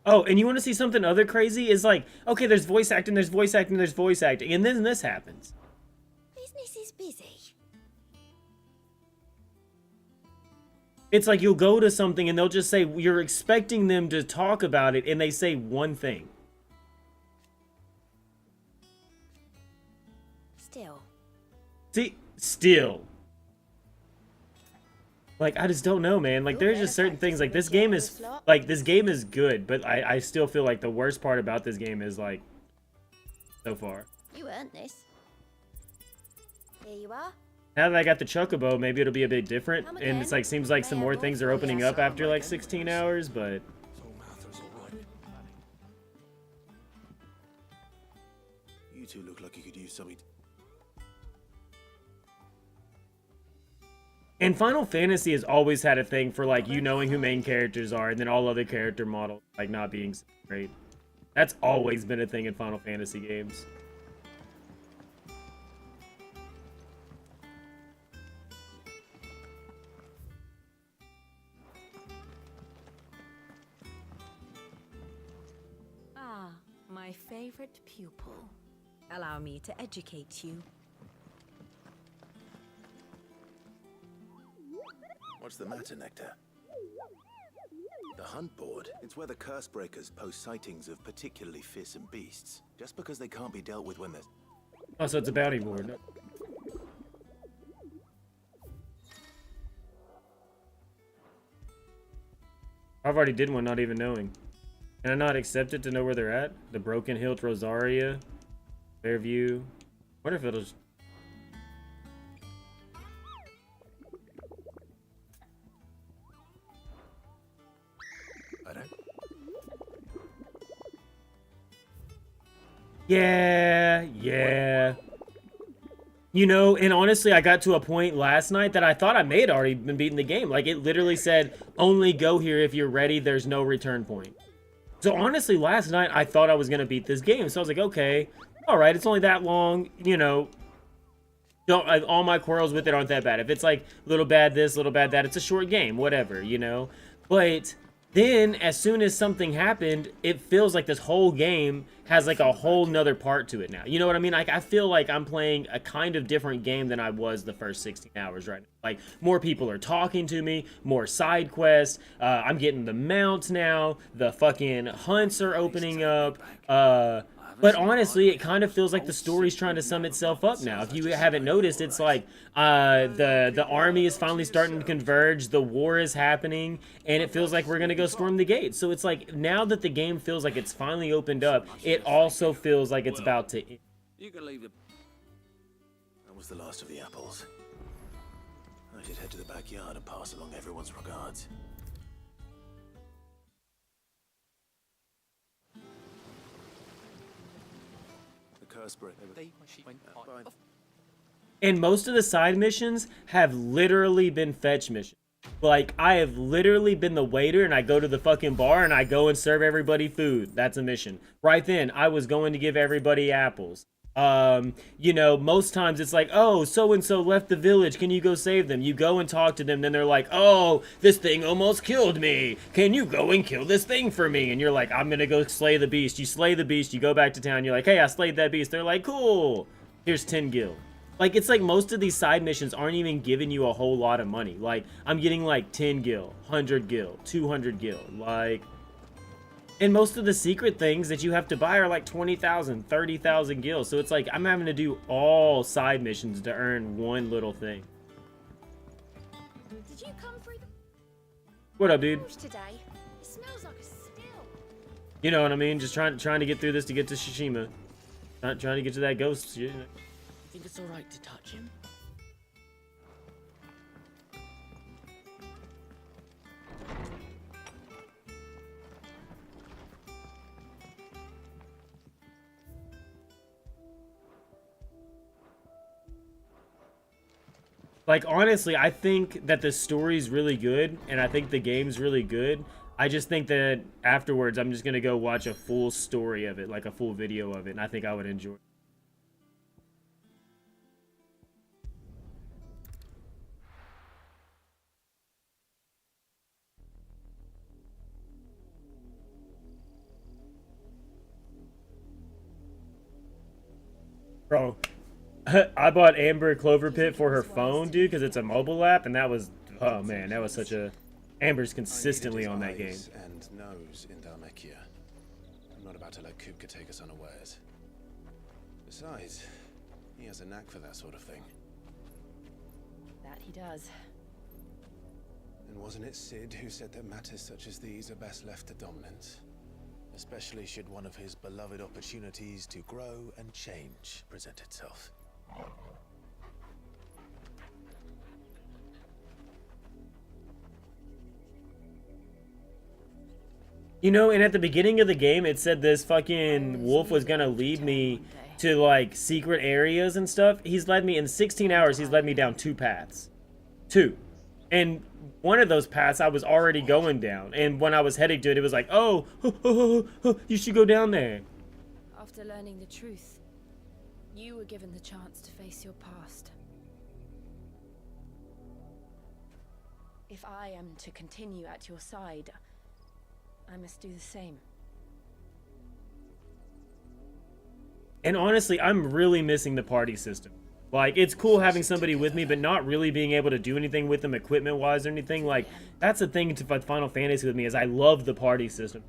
Oh, and you want to see something other crazy? Is like, okay, there's voice acting, there's voice acting, there's voice acting, and then this happens. Business is busy. It's like you'll go to something and they'll just say, you're expecting them to talk about it, and they say one thing. Still. See? Still. Like, I just don't know, man. Like, there's just certain things. Like, this game is... Like, this game is good, but I still feel like the worst part about this game is, like... So far. You earned this. Here you are. Now that I got the Chocobo, maybe it'll be a bit different. And it's like, seems like some more things are opening up after, like, 16 hours, but... You two look like you could use something... And Final Fantasy has always had a thing for, like, you knowing who main characters are, and then all other character models, like, not being great. That's always been a thing in Final Fantasy games. Ah, my favorite pupil. Allow me to educate you. What's the matter, Nectar? The hunt board. It's where the curse breakers post sightings of particularly fearsome beasts. Just because they can't be dealt with when they're... Oh, so it's a bounty board. I've already did one, not even knowing. Can I not accept it to know where they're at? The Broken Hilt, Rosaria, Fairview. I wonder if it'll... Yeah. You know, and honestly, I got to a point last night that I thought I may have already been beating the game. Like, it literally said, only go here if you're ready, there's no return point. So honestly, last night, I thought I was going to beat this game. So I was like, okay, all right, it's only that long, you know. All my quarrels with it aren't that bad. If it's like, little bad this, little bad that, it's a short game, whatever, you know. But then, as soon as something happened, it feels like this whole game has like a whole nother part to it now. You know what I mean? Like, I feel like I'm playing a kind of different game than I was the first 16 hours right now. Like, more people are talking to me, more side quests, I'm getting the mounts now, the fucking hunts are opening up, but honestly, it kind of feels like the story's trying to sum itself up now. If you haven't noticed, it's like the army is finally starting to converge, the war is happening, and it feels like we're gonna go storm the gates. So it's like, now that the game feels like it's finally opened up, it also feels like it's about to end. You can leave the... That was the last of the apples. I should head to the backyard and pass along everyone's regards. And most of the side missions have literally been fetch missions. Like, I have literally been the waiter and I go to the fucking bar and I go and serve everybody food. That's a mission. Right then, I was going to give everybody apples. You know, most times it's like, oh, so-and-so left the village, can you go save them? You go and talk to them, then they're like, oh, this thing almost killed me. Can you go and kill this thing for me? And you're like, I'm gonna go slay the beast. You slay the beast, you go back to town, you're like, hey, I slayed that beast. They're like, cool. Here's 10 gil. Like, it's like most of these side missions aren't even giving you a whole lot of money. Like, I'm getting like 10 gil, 100 gil, 200 gil, like... And most of the secret things that you have to buy are like 20,000, 30,000 gil. So it's like, I'm having to do all side missions to earn one little thing. Did you come through the... What up, dude? Today? It smells like a still. You know what I mean? Just trying to get through this to get to Tsushima. Not trying to get to that ghost shit. You think it's alright to touch him? Like, honestly, I think that the story's really good, and I think the game's really good. I just think that afterwards, I'm just gonna go watch a full story of it, like a full video of it, and I think I would enjoy it. Bro, I bought Amber Clover Pit for her phone, dude, because it's a mobile app, and that was, oh man, that was such a... Amber's consistently on that game. And nose in Dhalmekia. I'm not about to let Kupka take us unawares. Besides, he has a knack for that sort of thing. That he does. And wasn't it Sid who said that matters such as these are best left to dominance? Especially should one of his beloved opportunities to grow and change present itself. You know, and at the beginning of the game, it said this fucking wolf was gonna lead me to, like, secret areas and stuff. He's led me, in 16 hours, he's led me down 2 paths. 2. And one of those paths I was already going down. And when I was heading to it, it was like, oh, you should go down there. After learning the truth, you were given the chance to face your past. If I am to continue at your side, I must do the same. And honestly, I'm really missing the party system. Like, it's cool having somebody with me, but not really being able to do anything with them equipment-wise or anything. Like, that's the thing to Final Fantasy with me, is I love the party system.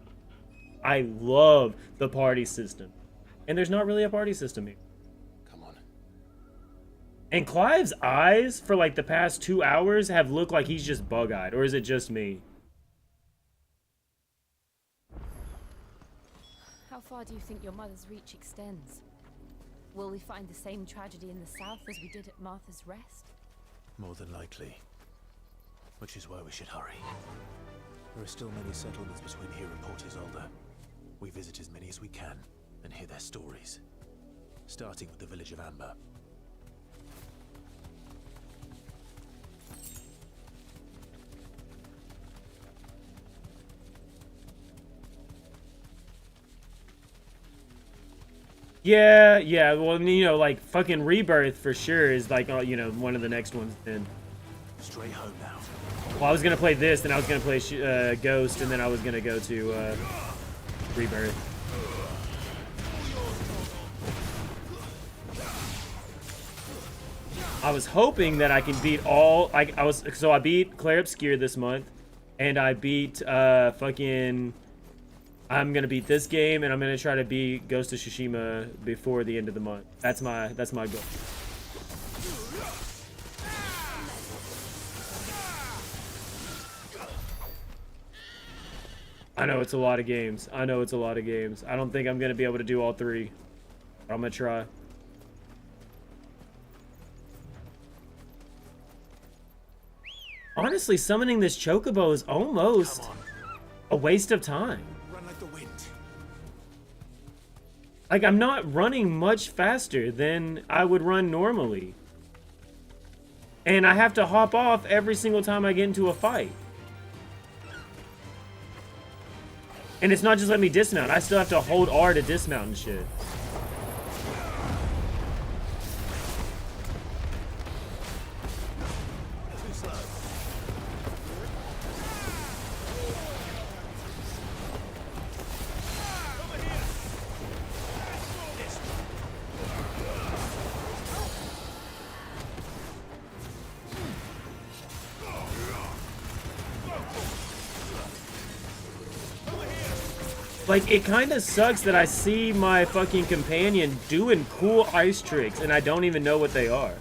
I love the party system. And there's not really a party system here. Come on. And Clive's eyes, for like the past 2 hours, have looked like he's just bug-eyed. Or is it just me? How far do you think your mother's reach extends? Will we find the same tragedy in the south as we did at Martha's Rest? More than likely. Which is why we should hurry. There are still many settlements between here and Port Isolde. We visit as many as we can and hear their stories. starting with the village of Amber. Yeah, well, you know, like, fucking Rebirth for sure is, like, you know, one of the next ones then. Straight home now. Well, I was gonna play this, then I was gonna play Ghost, and then I was gonna go to, Rebirth. I was hoping that I can beat all, I beat Claire Obscure this month, and I beat, fucking... I'm gonna beat this game, and I'm gonna try to beat Ghost of Tsushima before the end of the month. That's my goal. I know it's a lot of games. I don't think I'm gonna be able to do all three, but I'm gonna try. Honestly, summoning this Chocobo is almost a waste of time. Like, I'm not running much faster than I would run normally. And I have to hop off every single time I get into a fight. And it's not just letting me dismount. I still have to hold R to dismount and shit. Like, it kind of sucks that I see my fucking companion doing cool ice tricks and I don't even know what they are.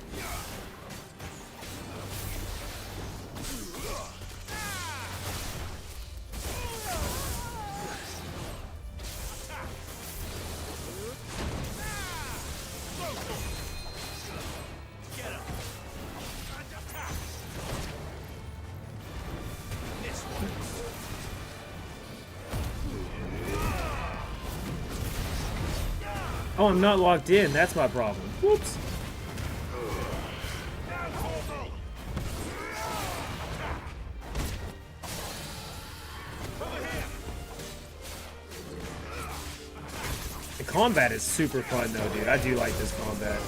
Oh, I'm not locked in. That's my problem. Whoops. The combat is super fun, though, dude. I do like this combat.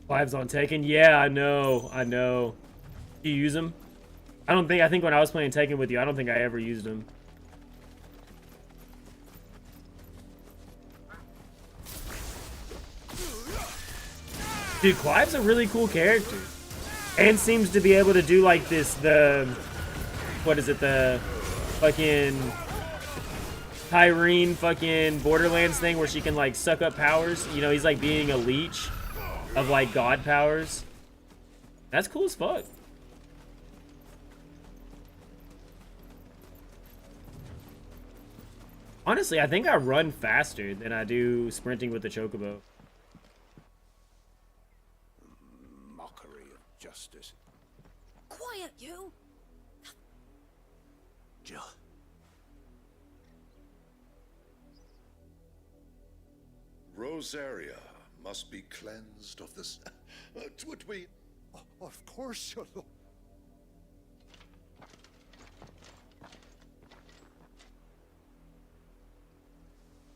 Lives on Tekken? Yeah, I know. You use them? I think when I was playing Tekken with you, I don't think I ever used them. Dude, Clive's a really cool character. And seems to be able to do like this, what is it, the fucking Tyrene fucking Borderlands thing where she can like suck up powers. You know, he's like being a leech of like god powers. That's cool as fuck. Honestly, I think I run faster than I do sprinting with the Chocobo. Mockery of justice. Quiet, you! Jill. Rosaria must be cleansed of this. Would we? Of course, your lord.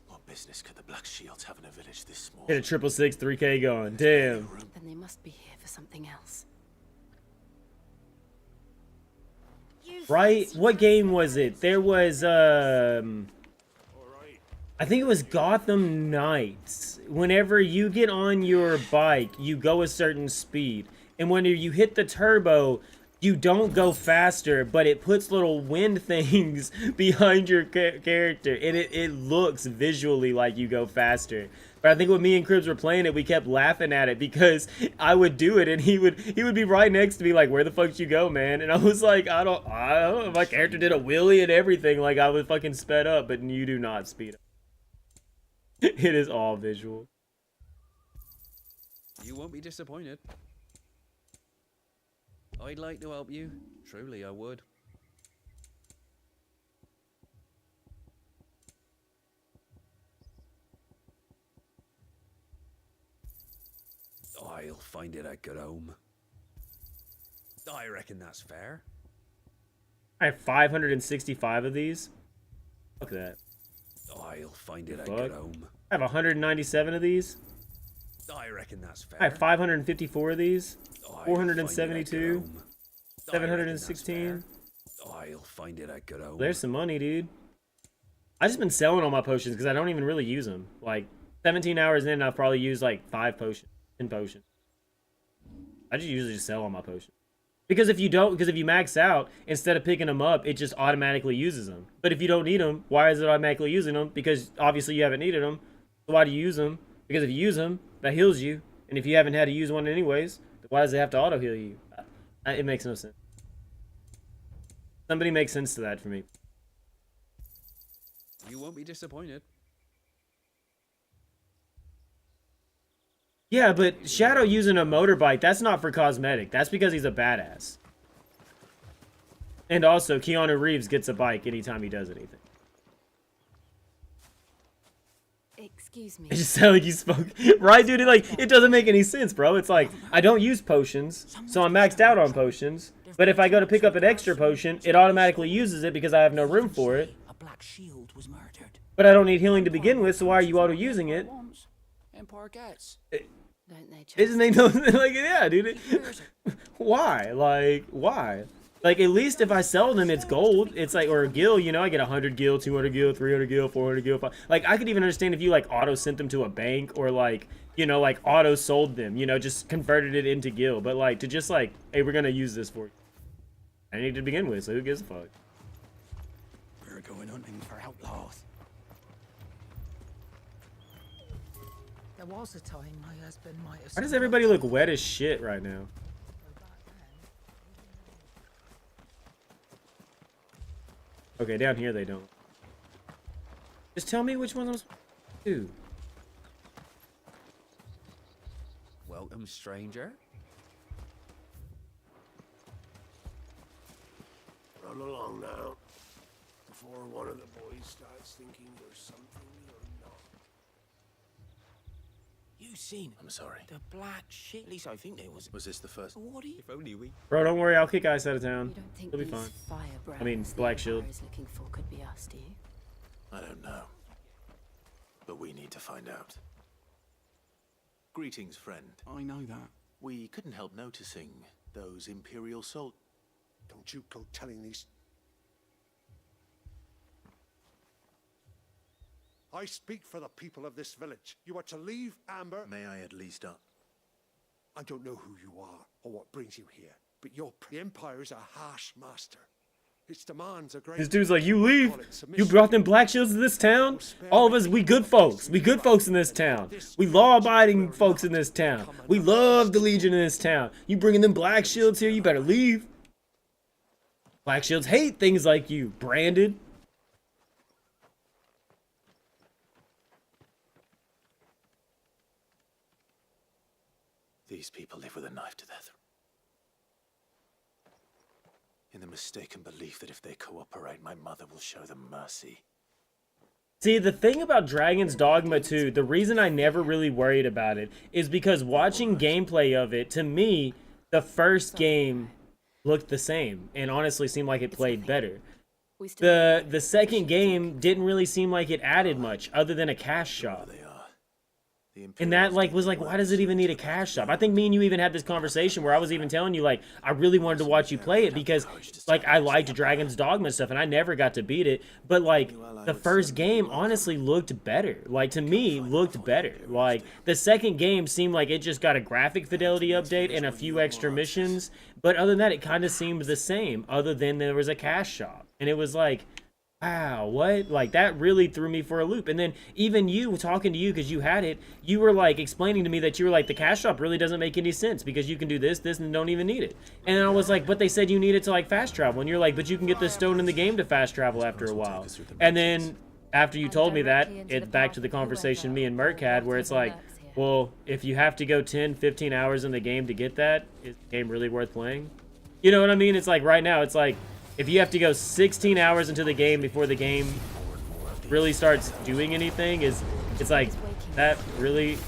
What business could the Black Shields have in a village this small? Hit a 666 3K going. Damn. Then they must be here for something else. Right? What game was it? There was, I think it was Gotham Knights. Whenever you get on your bike, you go a certain speed. And when you hit the turbo, you don't go faster, but it puts little wind things behind your character. And it looks visually like you go faster. But I think when me and Cribs were playing it, we kept laughing at it because I would do it and he would be right next to me like, where the fuck did you go, man? And I was like, I don't know. My character did a wheelie and everything. Like, I was fucking sped up, but you do not speed up. It is all visual. You won't be disappointed. I'd like to help you. Truly, I would. I'll find it a good home. I reckon that's fair. I have 565 of these. Look at that. I'll find it a good home. I have 197 of these. I reckon that's fair. I have 554 of these. 472. 716. I'll find it a good home. There's some money, dude. I just been selling all my potions because I don't even really use them. Like 17 hours in, I've probably used like 5 potions, 10 potions. I just usually just sell all my potions. Because if you max out, instead of picking them up, it just automatically uses them. But if you don't need them, why is it automatically using them? Because obviously you haven't needed them. So why do you use them? Because if you use them, that heals you. And if you haven't had to use one anyways, why does it have to auto heal you? It makes no sense. Somebody make sense to that for me. You won't be disappointed. Yeah, but Shadow using a motorbike, that's not for cosmetic. That's because he's a badass. And also, Keanu Reeves gets a bike anytime he does anything. Excuse me. It just sounded like you spoke. Right, dude? It doesn't make any sense, bro. It's like, I don't use potions, so I'm maxed out on potions. But if I go to pick up an extra potion, it automatically uses it because I have no room for it. A black shield was murdered. But I don't need healing to begin with, so why are you auto-using it? Empire gets. Don't they? It doesn't make no like, yeah, dude. Why? Like, why? Like, at least if I sell them, it's gold. It's like, or a gil, you know, I get 100 gil, 200 gil, 300 gil, 400 gil. Like, I could even understand if you, like, auto sent them to a bank or, like, you know, like, auto sold them, you know, just converted it into gil. But, like, to just, like, hey, we're going to use this for you. I need to begin with, so who gives a fuck? We're going hunting for outlaws. There was a time my husband might have... Why does everybody look wet as shit right now? Okay, down here they don't. Just tell me which one I'm supposed to do. Welcome, stranger. Run along now, before one of the boys starts thinking there's something you're not. You seen? I'm sorry. The black shit. At least I think there was. Was this the first? What are you? If only we. Bro, don't worry, I'll kick ice out of town. You don't think It'll be these fine. firebrands I mean, Black Shield. the Empire is looking for could be us, do you? I don't know. But we need to find out. Greetings, friend. I know that. We couldn't help noticing those Imperial soldiers. Don't you go telling these... I speak for the people of this village. You are to leave Amber... May I at least I don't know who you are or what brings you here, but the Empire is a harsh master. Its demands are great. This dude's like, you leave? You brought them black shields to this town? All of us, we good folks. We good folks in this town. We law-abiding folks in this town. We love the Legion in this town. You bringing them black shields here? You better leave. Black shields hate things like you, branded. These people live with a knife to their throat. In the mistaken belief that if they cooperate, my mother will show them mercy. See, the thing about Dragon's Dogma 2, the reason I never really worried about it is because watching gameplay of it, to me, the first game looked the same and honestly seemed like it played better. The second game didn't really seem like it added much other than a cash shop. And that was like, why does it even need a cash shop? I think me and you even had this conversation where I was even telling you, like, I really wanted to watch you play it because, like, I liked Dragon's Dogma stuff and I never got to beat it. But, like, the first game honestly looked better. Like, to me, looked better. Like, the second game seemed like it just got a graphic fidelity update and a few extra missions. But other than that, it kind of seemed the same, other than there was a cash shop. And it was like, wow, what? Like, that really threw me for a loop. And then even you, talking to you, because you had it, you were, like, explaining to me that you were like, the cash shop really doesn't make any sense because you can do this, and don't even need it. And I was like, but they said you need it to, like, fast travel. And you're like, but you can get the stone in the game to fast travel after a while. And then after you told me that, it's back to the conversation me and Merc had where it's like, well, if you have to go 10, 15 hours in the game to get that, is the game really worth playing? You know what I mean? It's like right now, it's like if you have to go 16 hours into the game before the game really starts doing anything, it's like that really,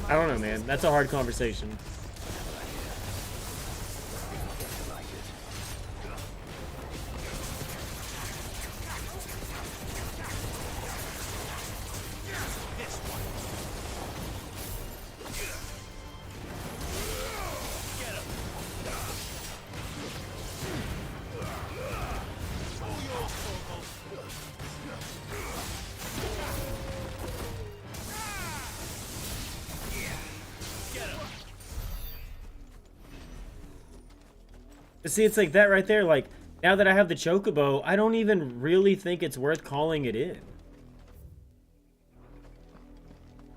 I don't know, man. That's a hard conversation. But see, it's like that right there. Like, now that I have the Chocobo, I don't even really think it's worth calling it in.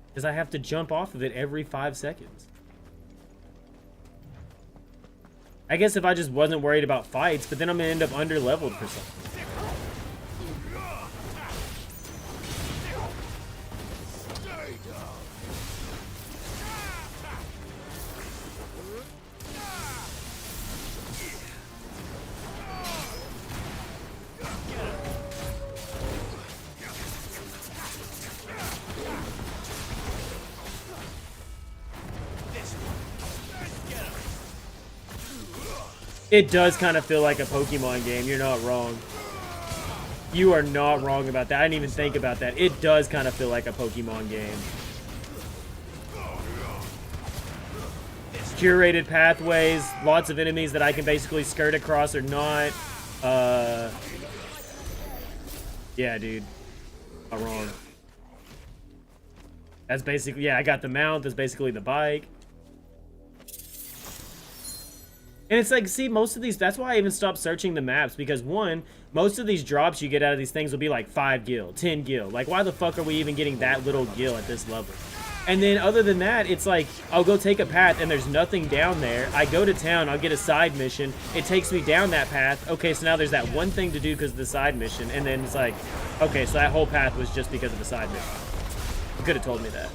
Because I have to jump off of it every 5 seconds. I guess if I just wasn't worried about fights, but then I'm going to end up under-leveled for something. It does kind of feel like a Pokemon game. You're not wrong. You are not wrong about that. I didn't even think about that. It does kind of feel like a Pokemon game. Curated pathways, lots of enemies that I can basically skirt across or not. Yeah, dude. Not wrong. That's basically, yeah, I got the mount. That's basically the bike. And it's like, see, most of these, that's why I even stopped searching the maps, because one, most of these drops you get out of these things will be like 5 gil, 10 gil. Like, why the fuck are we even getting that little gil at this level? And then other than that, it's like, I'll go take a path and there's nothing down there. I go to town, I'll get a side mission. It takes me down that path. Okay, so now there's that one thing to do because of the side mission. And then it's like, okay, so that whole path was just because of the side mission. You could have told me that.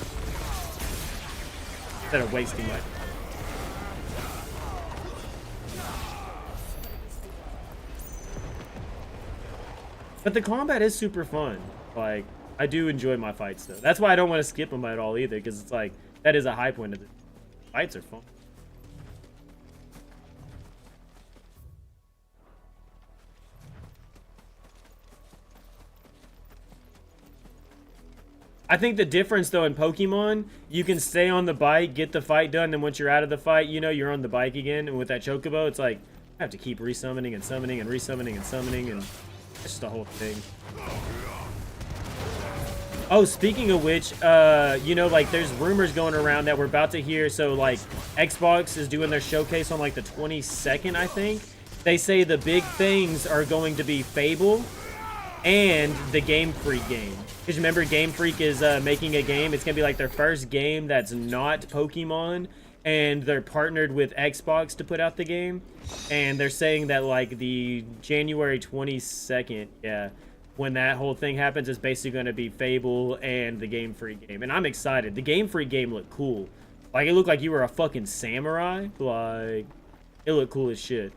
Instead of wasting my... But the combat is super fun. Like, I do enjoy my fights, though. That's why I don't want to skip them at all, either, because it's like, that is a high point of it. Fights are fun. I think the difference, though, in Pokemon, you can stay on the bike, get the fight done, and once you're out of the fight, you know, you're on the bike again. And with that Chocobo, it's like, I have to keep resummoning and summoning and resummoning and summoning, and it's just a whole thing. Oh, speaking of which, you know, like, there's rumors going around that we're about to hear, so, like, Xbox is doing their showcase on, like, the 22nd, I think. They say the big things are going to be Fable and the Game Freak game. Because remember, Game Freak is making a game. It's going to be, like, their first game that's not Pokemon, and they're partnered with Xbox to put out the game. And they're saying that, like, the January 22nd, yeah, when that whole thing happens, it's basically going to be Fable and the Game Freak game. And I'm excited. The Game Freak game looked cool. Like, it looked like you were a fucking samurai. Like, it looked cool as shit.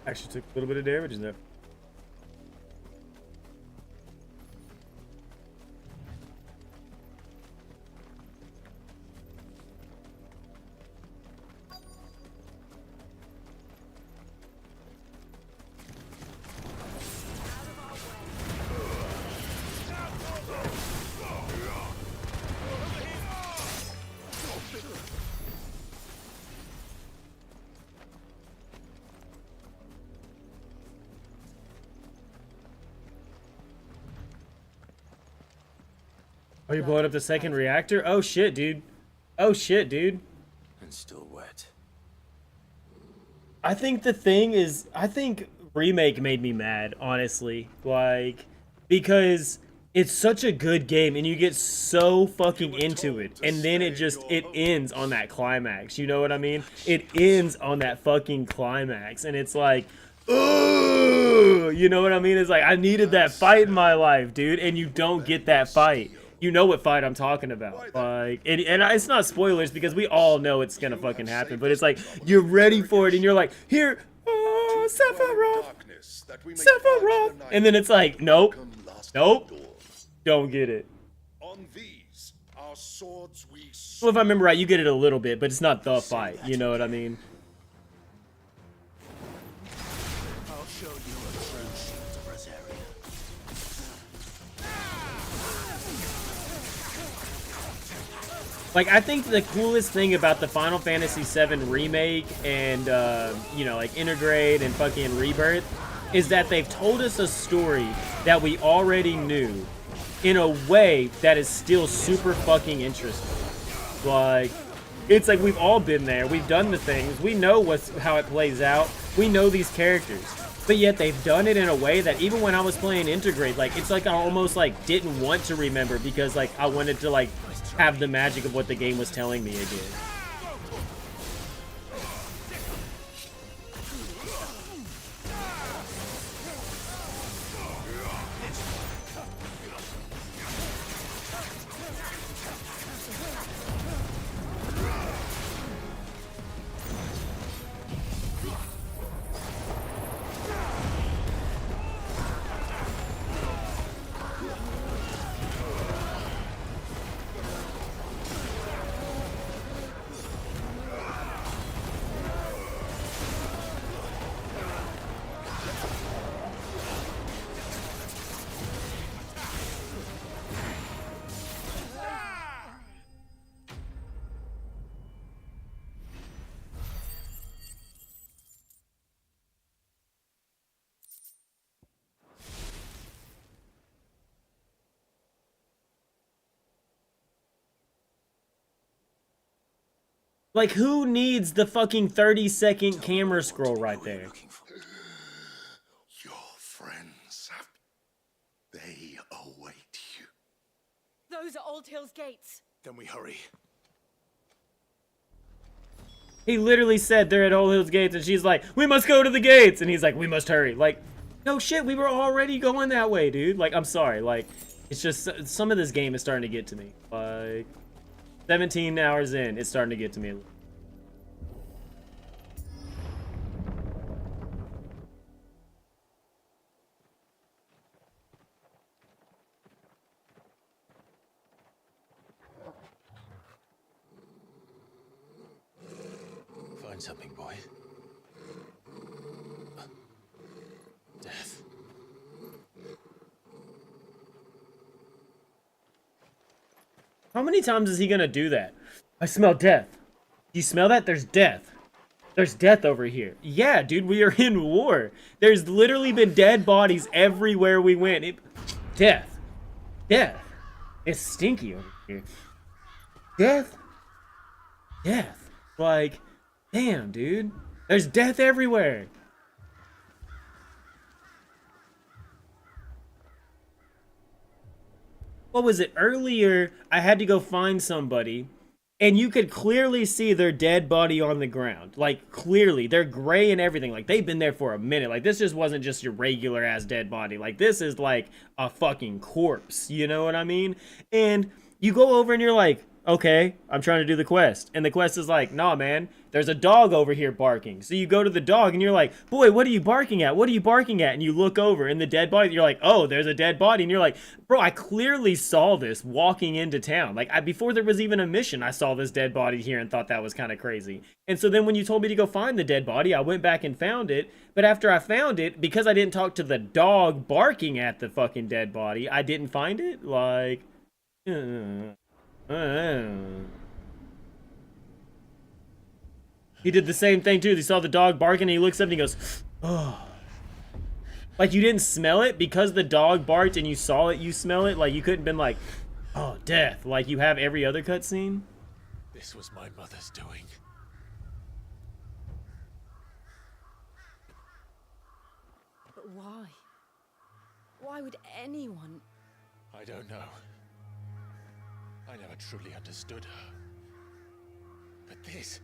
Actually took a little bit of damage in there. Oh, you blowing up the second reactor? Oh shit, dude. Oh shit, dude. And still wet. I think the thing is, I think Remake made me mad, honestly. Like, because it's such a good game and you get so fucking into it. And then it ends on that climax. You know what I mean? It ends on that fucking climax. And it's like, ugh, you know what I mean? It's like, I needed that fight in my life, dude. And you don't get that fight. You know what fight I'm talking about. Like, and it's not spoilers because we all know it's gonna fucking happen. But it's like, you're ready for it and you're like, here, Sephiroth. Sephiroth. And then it's like, nope. Nope. Don't get it. On these, our swords we Well, if I remember right, you get it a little bit, but it's not the fight. You know what I mean? I'll show you a true shield of Rosaria. Like, I think the coolest thing about the Final Fantasy VII Remake and, you know, like, Integrate and fucking Rebirth is that they've told us a story that we already knew in a way that is still super fucking interesting. Like, it's like we've all been there. We've done the things. We know how it plays out. We know these characters. But yet they've done it in a way that even when I was playing Integrate, like, it's like I almost, like, didn't want to remember because, like, I wanted to, like, have the magic of what the game was telling me again. Like, who needs the fucking 30-second camera scroll right there? Your friends have... They await you. Those are Old Hill's gates. Then we hurry. He literally said they're at Old Hill's gates, and she's like, we must go to the gates! And he's like, we must hurry. Like, no shit, we were already going that way, dude. Like, I'm sorry. Like, it's just, some of this game is starting to get to me. Like, 17 hours in, it's starting to get to me. Find something, boy. Death. How many times is he gonna do that? I smell death. You smell that? There's death. There's death over here. Yeah, dude, we are in war. There's literally been dead bodies everywhere we went. Death. Death. It's stinky over here. Death. Death. Like, damn, dude. There's death everywhere. What was it? Earlier, I had to go find somebody, and you could clearly see their dead body on the ground. Like, clearly. They're gray and everything. Like, they've been there for a minute. Like, this just wasn't just your regular-ass dead body. Like, this is, like, a fucking corpse. You know what I mean? And you go over and you're like, okay, I'm trying to do the quest. And the quest is like, nah, man, there's a dog over here barking. So you go to the dog and you're like, boy, what are you barking at? What are you barking at? And you look over and the dead body, you're like, oh, there's a dead body. And you're like, bro, I clearly saw this walking into town. Like, before there was even a mission, I saw this dead body here and thought that was kind of crazy. And so then when you told me to go find the dead body, I went back and found it. But after I found it, because I didn't talk to the dog barking at the fucking dead body, I didn't find it. Like, he did the same thing too. He saw the dog barking and he looks up and he goes, oh. Like, you didn't smell it because the dog barked and you saw it, you smell it. Like, you couldn't been like, Oh, death. Like you have every other cutscene? This was my mother's doing. But why? Why would anyone? I don't know. I never truly understood her. But this...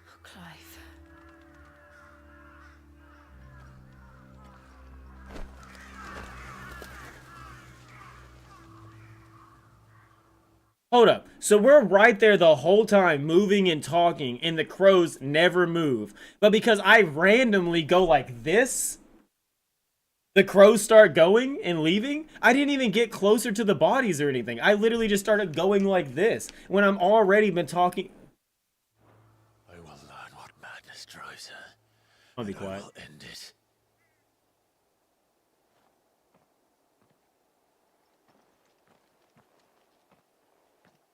Oh, Clive. Hold up. So we're right there the whole time, moving and talking, and the crows never move. But because I randomly go like this, the crows start going and leaving? I didn't even get closer to the bodies or anything. I literally just started going like this when I'm already been talking. I will learn what madness drives her. I'll be quiet. I will end it.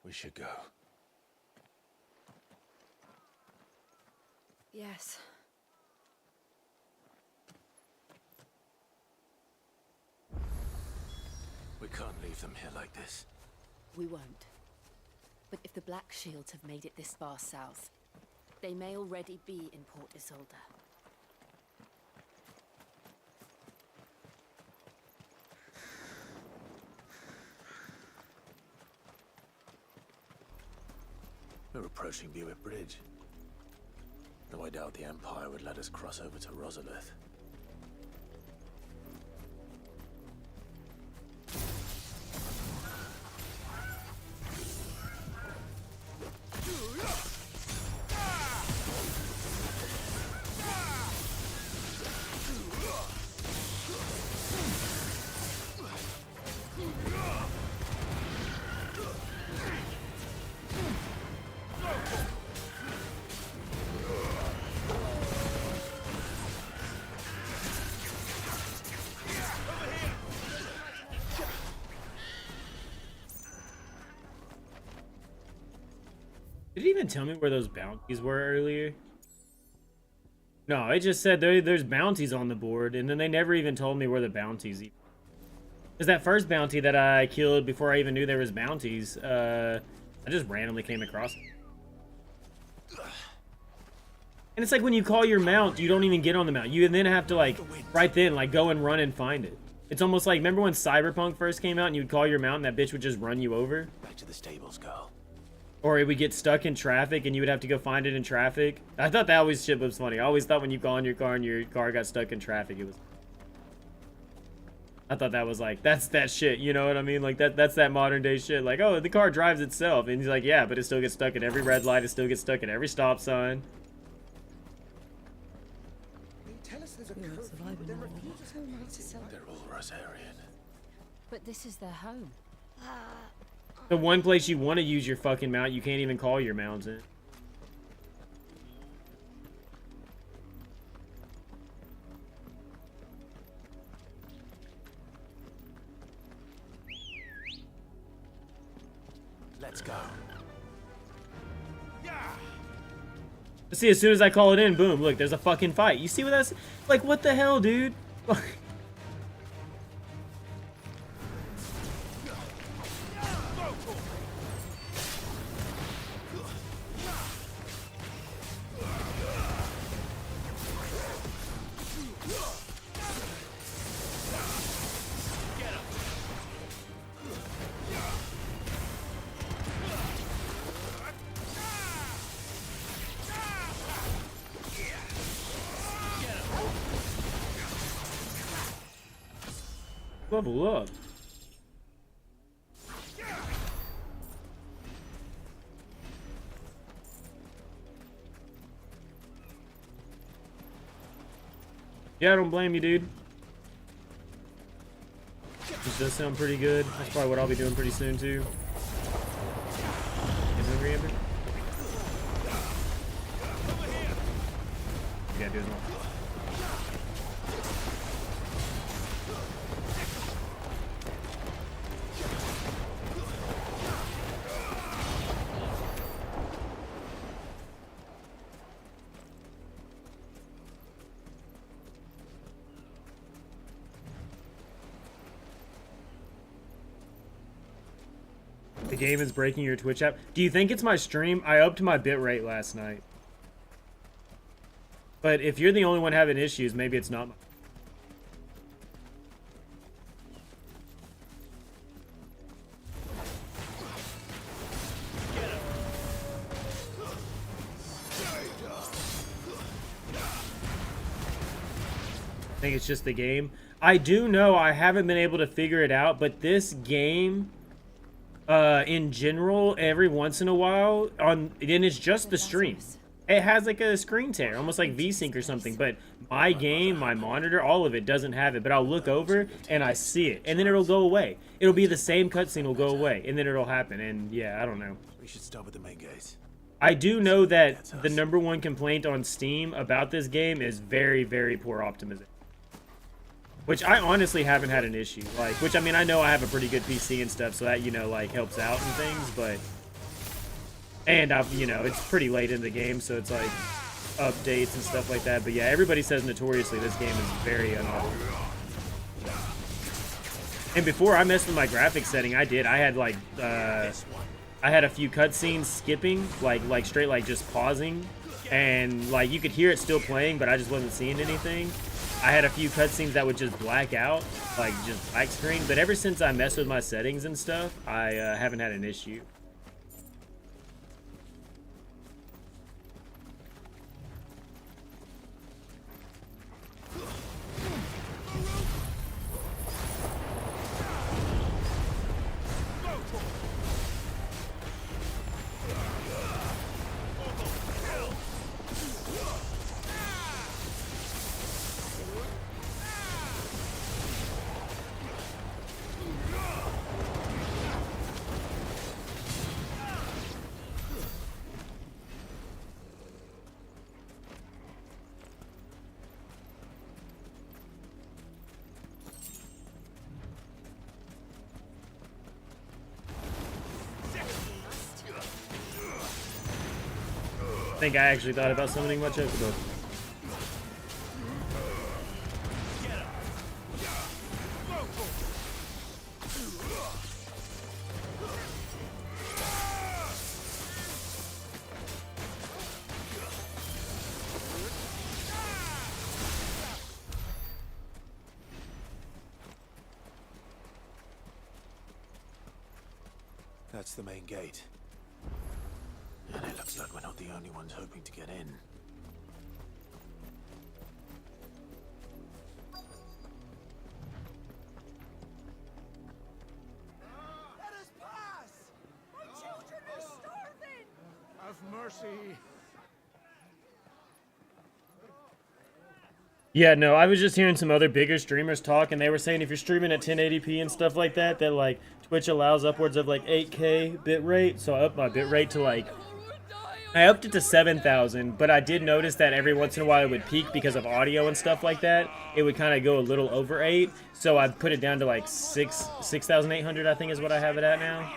We should go. Yes. We can't leave them here like this. We won't. But if the Black Shields have made it this far south, they may already be in Port Isolde. We're approaching Buick Bridge. Though I doubt the Empire would let us cross over to Rosalith. Did it even tell me where those bounties were earlier? No, it just said there's bounties on the board, and then they never even told me where the bounties. Because that first bounty that I killed before I even knew there was bounties, I just randomly came across. And it's like when you call your mount, you don't even get on the mount. You then have to like right then like go and run and find it. It's almost like, remember when Cyberpunk first came out and you'd call your mount and that bitch would just run you over? Back to the stables, girl. Or it would get stuck in traffic and you would have to go find it in traffic. I thought that always shit was funny. I always thought when you call in your car and your car got stuck in traffic, it was... I thought that was like, that's that shit, you know what I mean? Like that's that modern day shit. Like, oh, the car drives itself. And he's like, yeah, but it still gets stuck at every red light. It still gets stuck at every stop sign. They're all Rosarian. But this is their home. The one place you want to use your fucking mount, you can't even call your mounts in. Let's go. See, as soon as I call it in, boom, look, there's a fucking fight. You see what that's... Like, what the hell, dude? Level up. Yeah, I don't blame you, dude. This does sound pretty good. That's probably what I'll be doing pretty soon, too. You hungry, Amber? You gotta do as well. The game is breaking your Twitch app. Do you think it's my stream? I upped my bitrate last night. But if you're the only one having issues, maybe it's not. I think it's just the game. I do know I haven't been able to figure it out, but this game, in general, every once in a while, and it's just the stream. It has like a screen tear, almost like VSync or something, but my game, my monitor, all of it doesn't have it, but I'll look over and I see it, and then it'll go away. It'll be the same cutscene will go away, and then it'll happen, and yeah, I don't know. We should start with the main gate. I do know that the #1 complaint on Steam about this game is very, very poor optimization. Which I honestly haven't had an issue. Like, which, I mean, I know I have a pretty good PC and stuff, so that, you know, like, helps out and things, but... And, you know, it's pretty late in the game, so it's, like, updates and stuff like that. But, yeah, everybody says notoriously this game is very unoptimized. And before I messed with my graphics setting, I did. I had, like, I had a few cutscenes skipping, like, straight, like, just pausing. And, like, you could hear it still playing, but I just wasn't seeing anything. I had a few cutscenes that would just black out, like just black screen, but ever since I messed with my settings and stuff, I haven't had an issue. I think I actually thought about summoning my chocobo. That's the main gate. And it looks like we're not the only ones hoping to get in. Let us pass! My children are starving! Have mercy. Yeah, no, I was just hearing some other bigger streamers talk, and they were saying if you're streaming at 1080p and stuff like that, that like Twitch allows upwards of like 8K bitrate. So I upped my bitrate to like, I upped it to 7,000, but I did notice that every once in a while it would peak because of audio and stuff like that. It would kind of go a little over 8, so I put it down to like 6,800, I think is what I have it at now.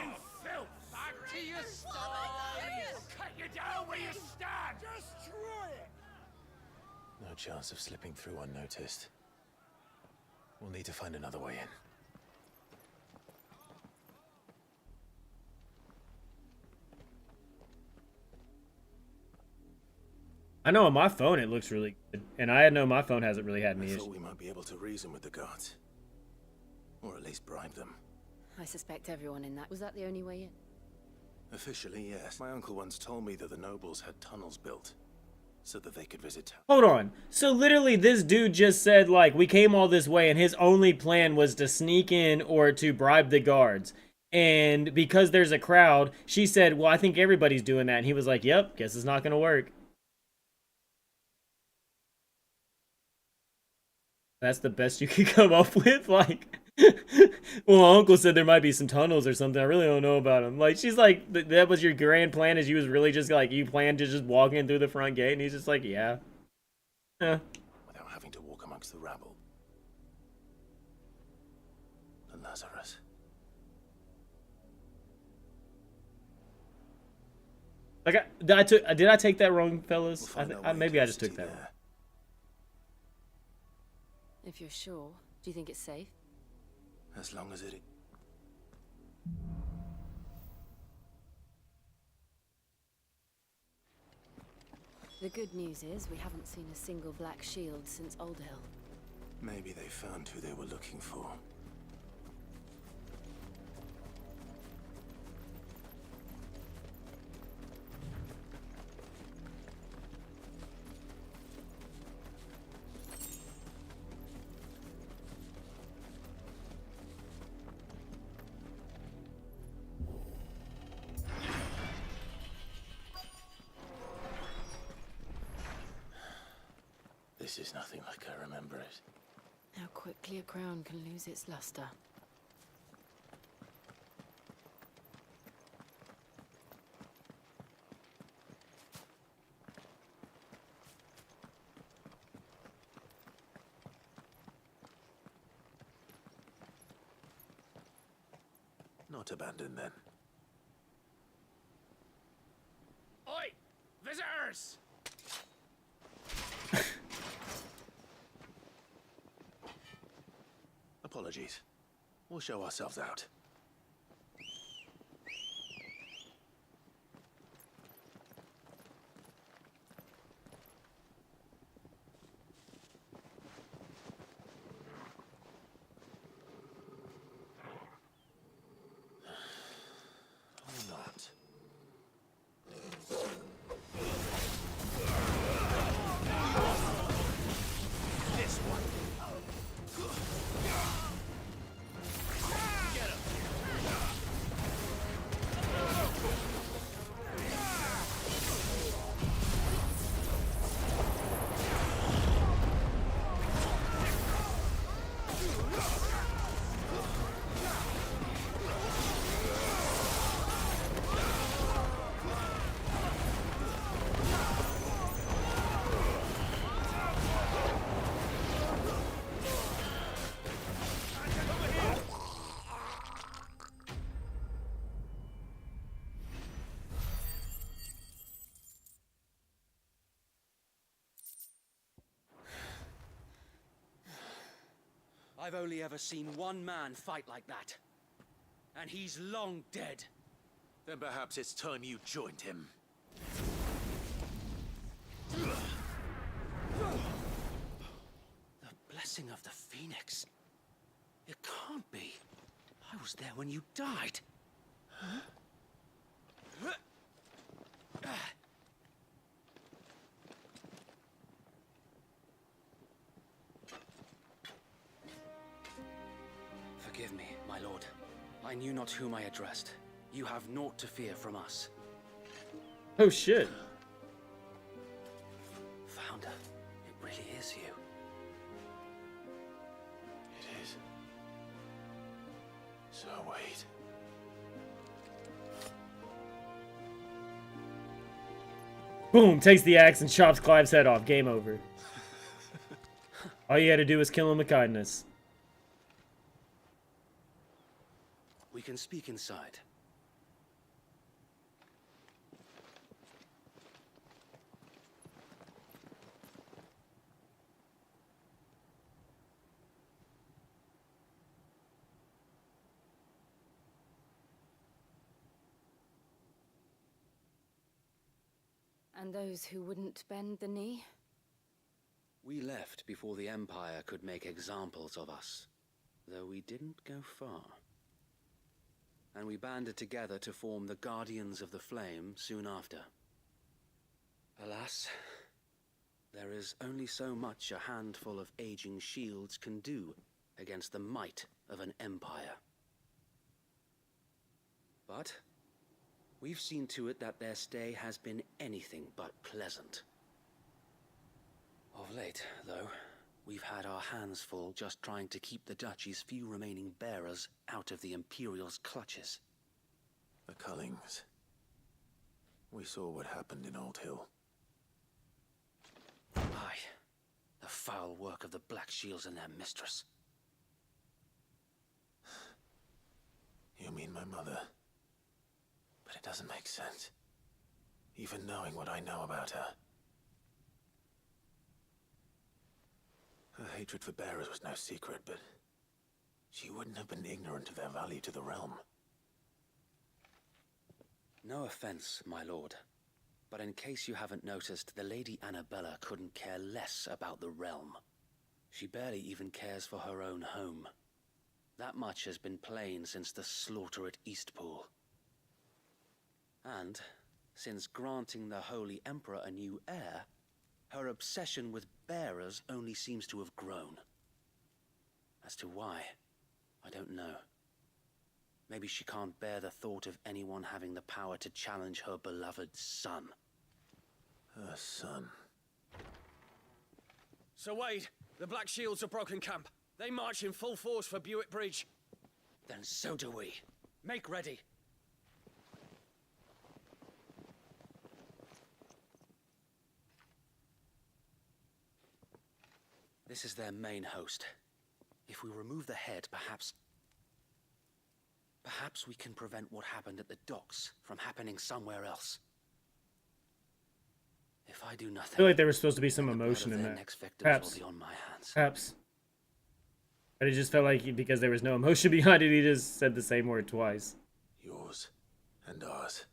No chance of slipping through unnoticed. We'll need to find another way in. I know on my phone it looks really good, and I know my phone hasn't really had any I issues. thought we might be able to reason with the guards. Or at least bribe them. I suspect everyone in that. Was that the only way in? Officially, yes. My uncle once told me that the nobles had tunnels built so that they could visit town. Hold on. So literally this dude just said, like, we came all this way and his only plan was to sneak in or to bribe the guards. And because there's a crowd, she said, well, I think everybody's doing that. And he was like, yep, guess it's not going to work. That's the best you could come up with? Like, well, my uncle said there might be some tunnels or something. I really don't know about them. Like, she's like, that was your grand plan, is you was really just like, you planned to just walk in through the front gate? And he's just like, yeah. Yeah. Without having to walk amongst the rabble. The Lazarus. Like, did I take that wrong, fellas? Maybe I just took that wrong. If you're sure, do you think it's safe? As long as it... The good news is we haven't seen a single black shield since Old Hill. Maybe they found who they were looking for. This is nothing like I remember it. How quickly a crown can lose its luster. Not abandoned then. Oi! Visitors! Apologies. We'll show ourselves out. Or not. This one. I've only ever seen one man fight like that. And he's long dead. Then perhaps it's time you joined him. The blessing of the Phoenix. It can't be. I was there when you died. Huh? Forgive me, my lord. I knew not whom I addressed. You have naught to fear from us. Oh shit. Founder, it really is you. It is. So wait. Boom! Takes the axe and chops Clive's head off. Game over. All you had to do was kill him with kindness. We can speak inside. And those who wouldn't bend the knee? We left before the Empire could make examples of us, though we didn't go far. And we banded together to form the Guardians of the Flame soon after. Alas, there is only so much a handful of aging shields can do against the might of an empire. But we've seen to it that their stay has been anything but pleasant. Of late, though, we've had our hands full just trying to keep the Duchy's few remaining bearers out of the Imperial's clutches. The Cullings. We saw what happened in Old Hill. Aye, the foul work of the Black Shields and their mistress. You mean my mother? But it doesn't make sense. Even knowing what I know about her. Her hatred for bearers was no secret, but she wouldn't have been ignorant of their value to the realm. No offense, my lord, But in case you haven't noticed, the Lady Annabella couldn't care less about the realm. She barely even cares for her own home. That much has been plain since the slaughter at Eastpool. And, since granting the Holy Emperor a new heir, her obsession with bearers only seems to have grown. As to why, I don't know. Maybe she can't bear the thought of anyone having the power to challenge her beloved son. Her son. Sir Wade, the Black Shields have broken camp. They march in full force for Buick Bridge. Then so do we. Make ready. This is their main host. If we remove the head, perhaps we can prevent what happened at the docks from happening somewhere else. If I do nothing, I feel like there was supposed to be some emotion in that. Perhaps. Perhaps. But it just felt like because there was no emotion behind it, he just said the same word twice. Yours and ours.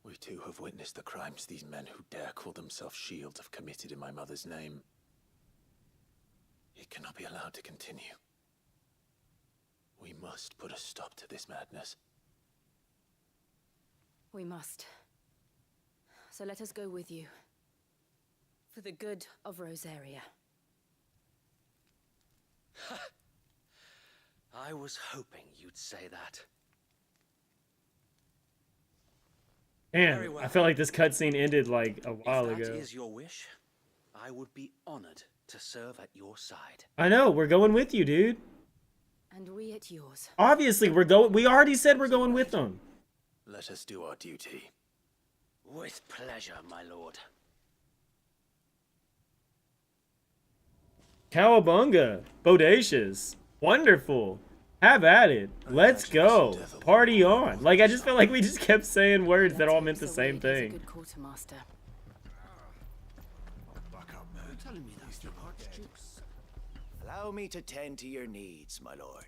We too have witnessed the crimes these men who dare call themselves shields have committed in my mother's name. It cannot be allowed to continue. We must put a stop to this madness. We must. So let us go with you. For the good of Rosaria. I was hoping you'd say that. Damn, I felt like this cutscene ended like a while ago. If that is your wish, I would be honored to serve at your side. I know, we're going with you, dude. And we at yours. Obviously, we're going. We already said we're going with them. Let us do our duty. With pleasure, my lord. Cowabunga. Bodacious. Wonderful. Have at it. Let's go. Party on. Like, I just felt like we just kept saying words that all meant the same thing. Good quartermaster. Allow me to tend to your needs, my lord.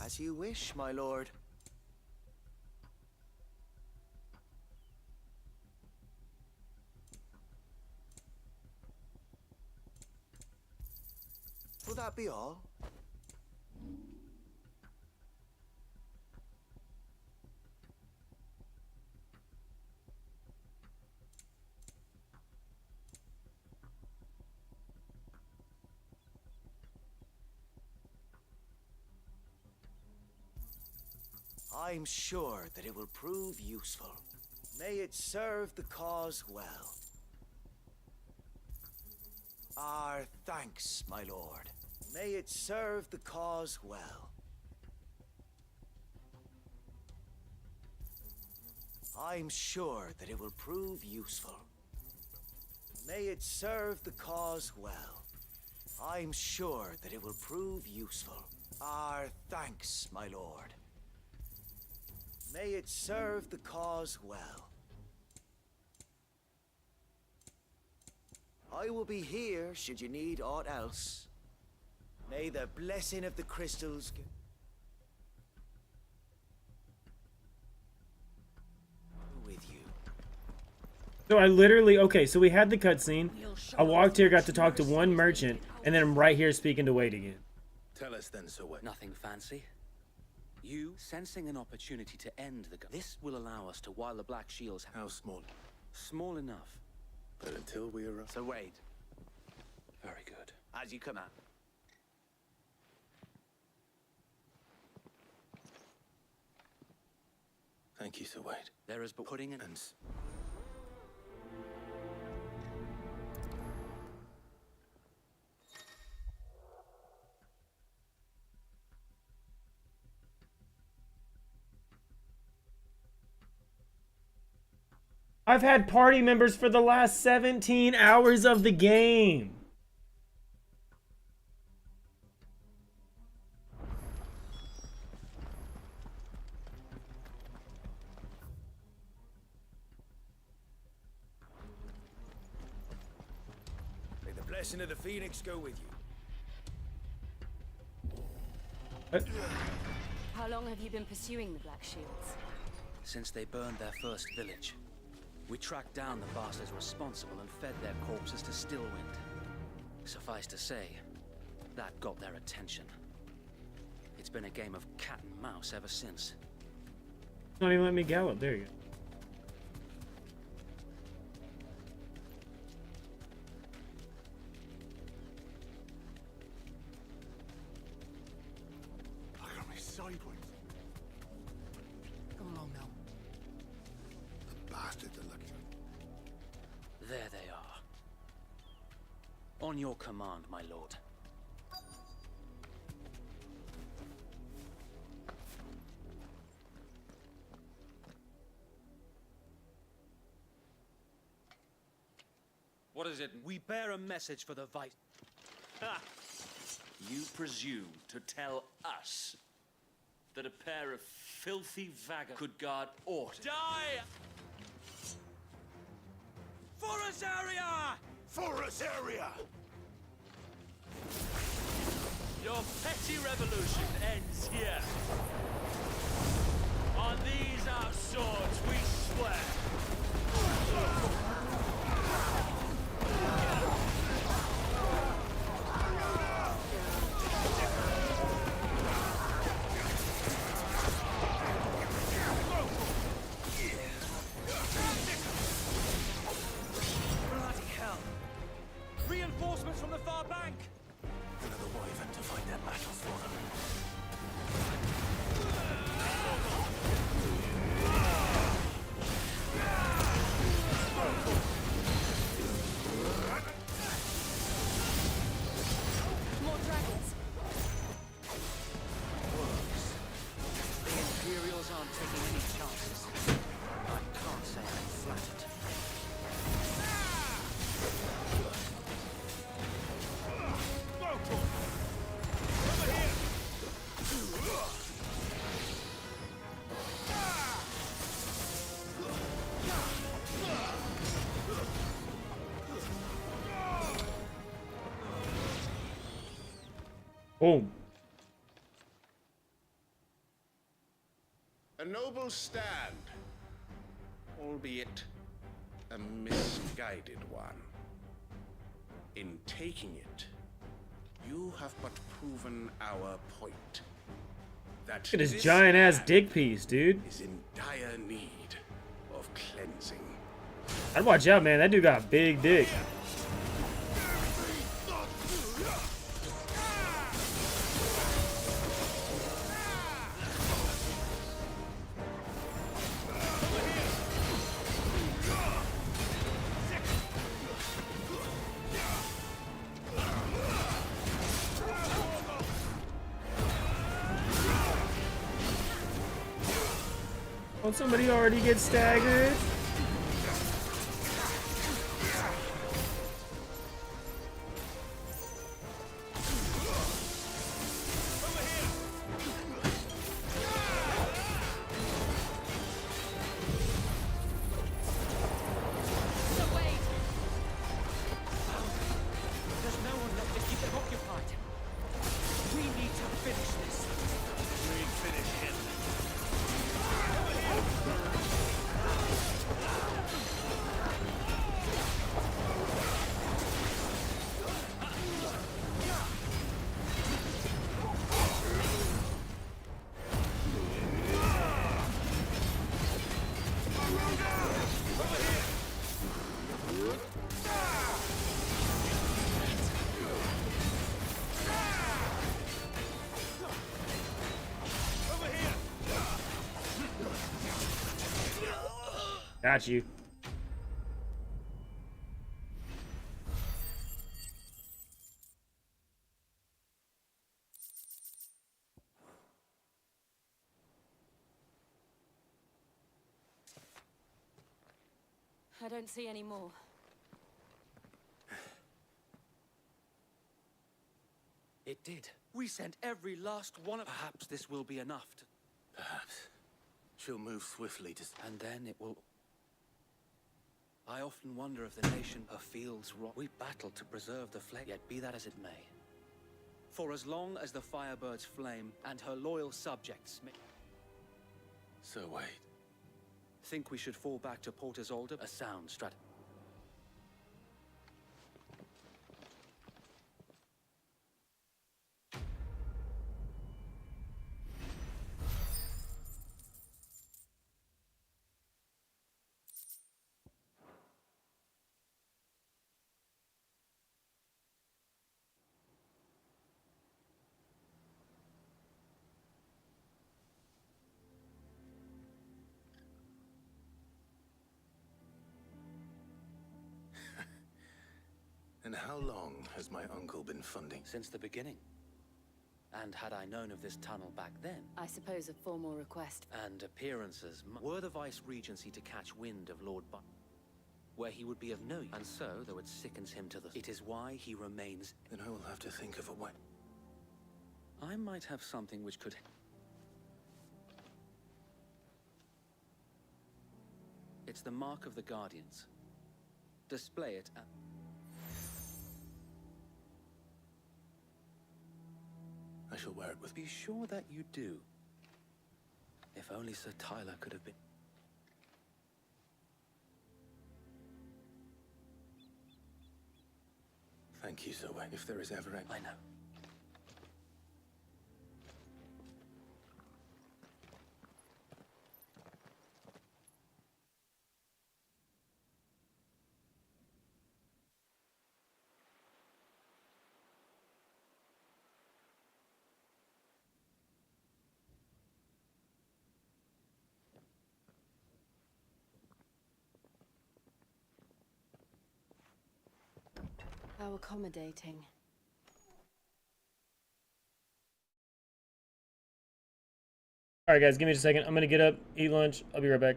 As you wish, my lord. Will that be all? I'm sure that it will prove useful. May it serve the cause well. Our thanks, my lord. May it serve the cause well. I'm sure that it will prove useful. May it serve the cause well. I'm sure that it will prove useful. Our thanks, my lord. May it serve the cause well. I will be here should you need aught else. May the blessing of the crystals go with you. So I literally, okay, so we had the cutscene. I walked here, got to talk to one merchant, and then I'm right here speaking to Wade again. Tell us then, Sir Wade. Nothing fancy. You sensing an opportunity to end the... This will allow us to while the Black Shields... How small? Small enough. But until we arrive... So Wade. Very good. As you come out. Thank you, Sir Wade. There is but putting in... And... I've had party members for the last 17 hours of the game. May the blessing of the Phoenix go with you. How long have you been pursuing the Black Shields? Since they burned their first village. We tracked down the bastards responsible and fed their corpses to Stillwind. Suffice to say, that got their attention. It's been a game of cat and mouse ever since. Not even let me gallop. There you go. Look at me sideways. Come along now. The bastards are looking. There they are. On your command, my lord. What is it? We bear a message for the Vice. Ha! You presume to tell us that a pair of filthy vagabonds could guard aught? Die! Forest area! Forest area! Your petty revolution ends here. On these our swords we swear. Bloody hell! Reinforcements from the far bank! Another wyvern to fight their battle for them. More dragons! Works. The Imperials aren't taking any chances. I can't say I'm flattered. Boom. A noble stand, albeit a misguided one. In taking it, you have but proven our point. That Look at his this giant ass land dick piece, dude. is in dire need of cleansing. I'd watch out, man. That dude got a big dick. Won't somebody already get staggered? There's no one left to keep them occupied. We need to finish this. We finish him. Got you. I don't see any more. It did. We sent every last one of... Perhaps this will be enough to... Perhaps. She'll move swiftly to... And then it will... I often wonder if the nation of fields rot. We battled to preserve the flame, yet be that as it may. For as long as the Firebird's flame and her loyal subjects may... So wait. Think we should fall back to Port Isolde? A sound strategy. And how long has my uncle been funding? Since the beginning. And had I known of this tunnel back then... I suppose a formal request. And appearances... Were the Vice-Regency to catch wind of Lord where he would be of no use. And so, though it sickens him to the... It is why he remains... Then I will have to think of a way. I might have something which could... It's the mark of the Guardians. Display it at... I shall wear it with... Be sure that you do. If only Sir Tyler could have been... Thank you, Zoe. If there is ever a... I know. How accommodating. All right, guys, give me just a second. I'm gonna get up, eat lunch. I'll be right back.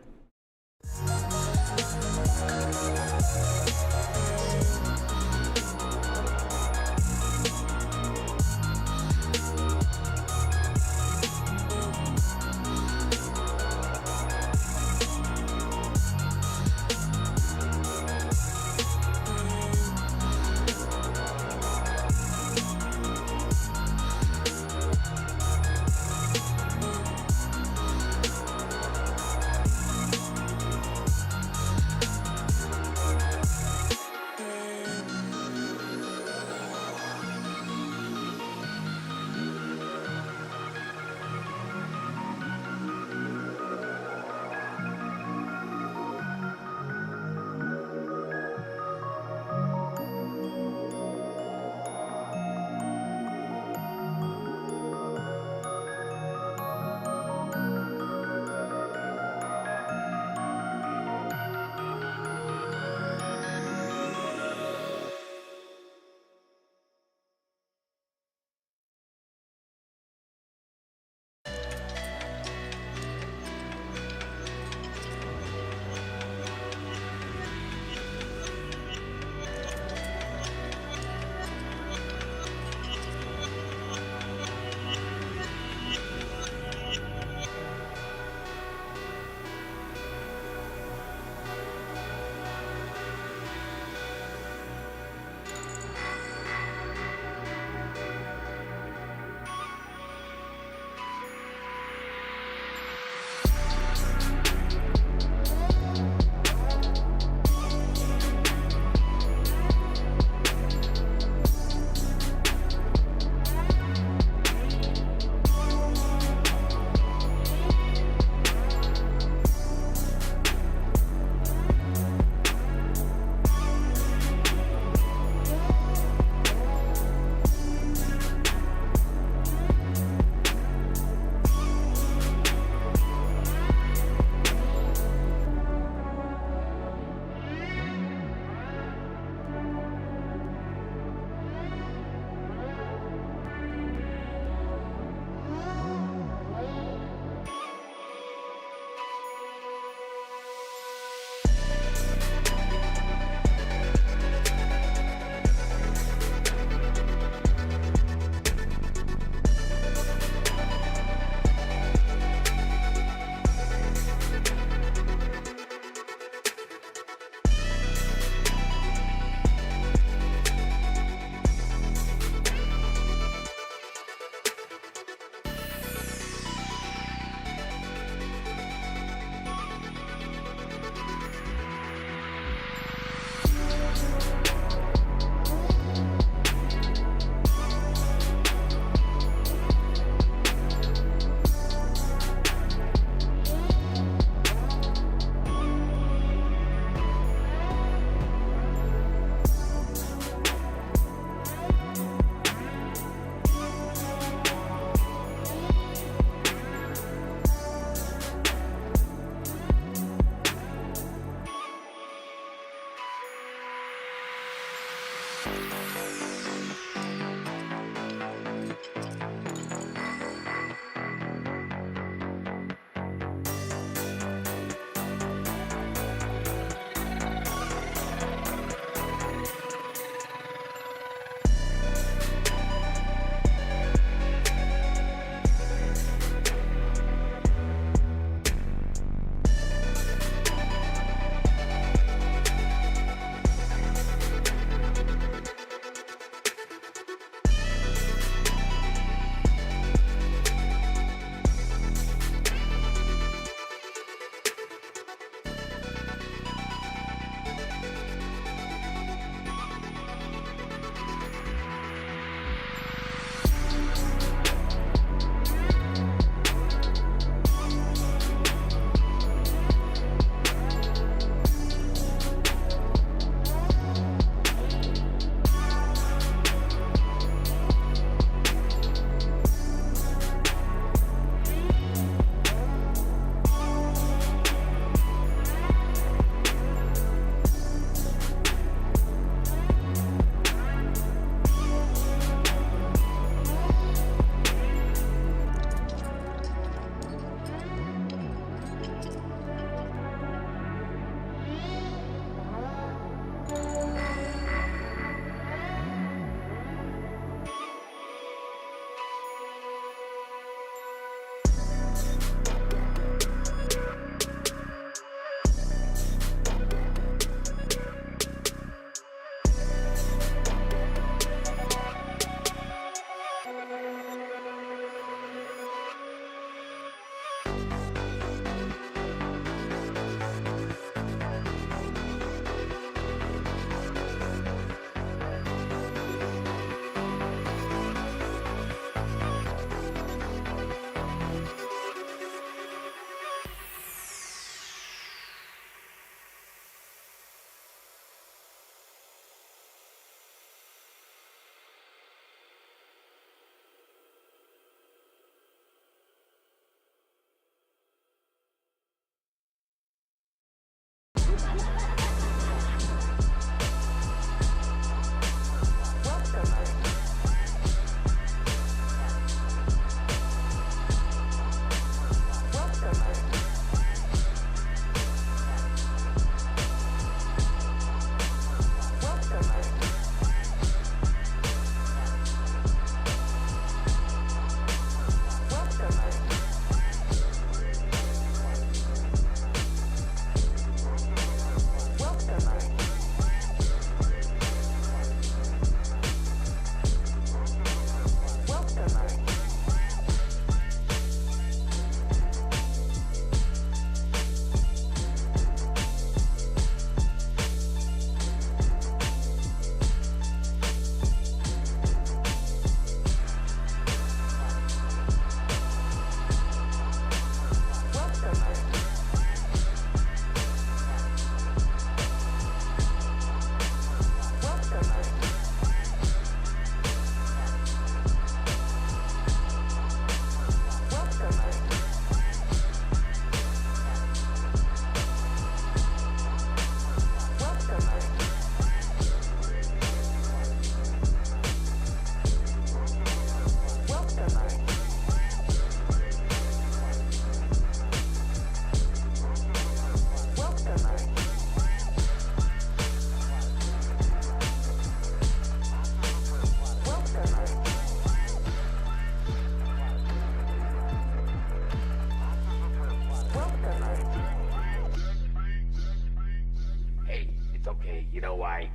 You know why?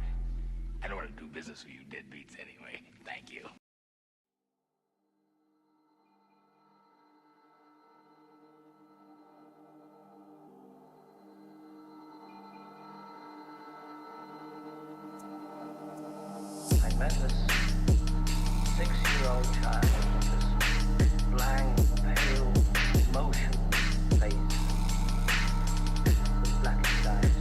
I don't want to do business with you deadbeats anyway. Thank you. I met this 6-year-old child with this blank, pale, emotionless face with blackish eyes.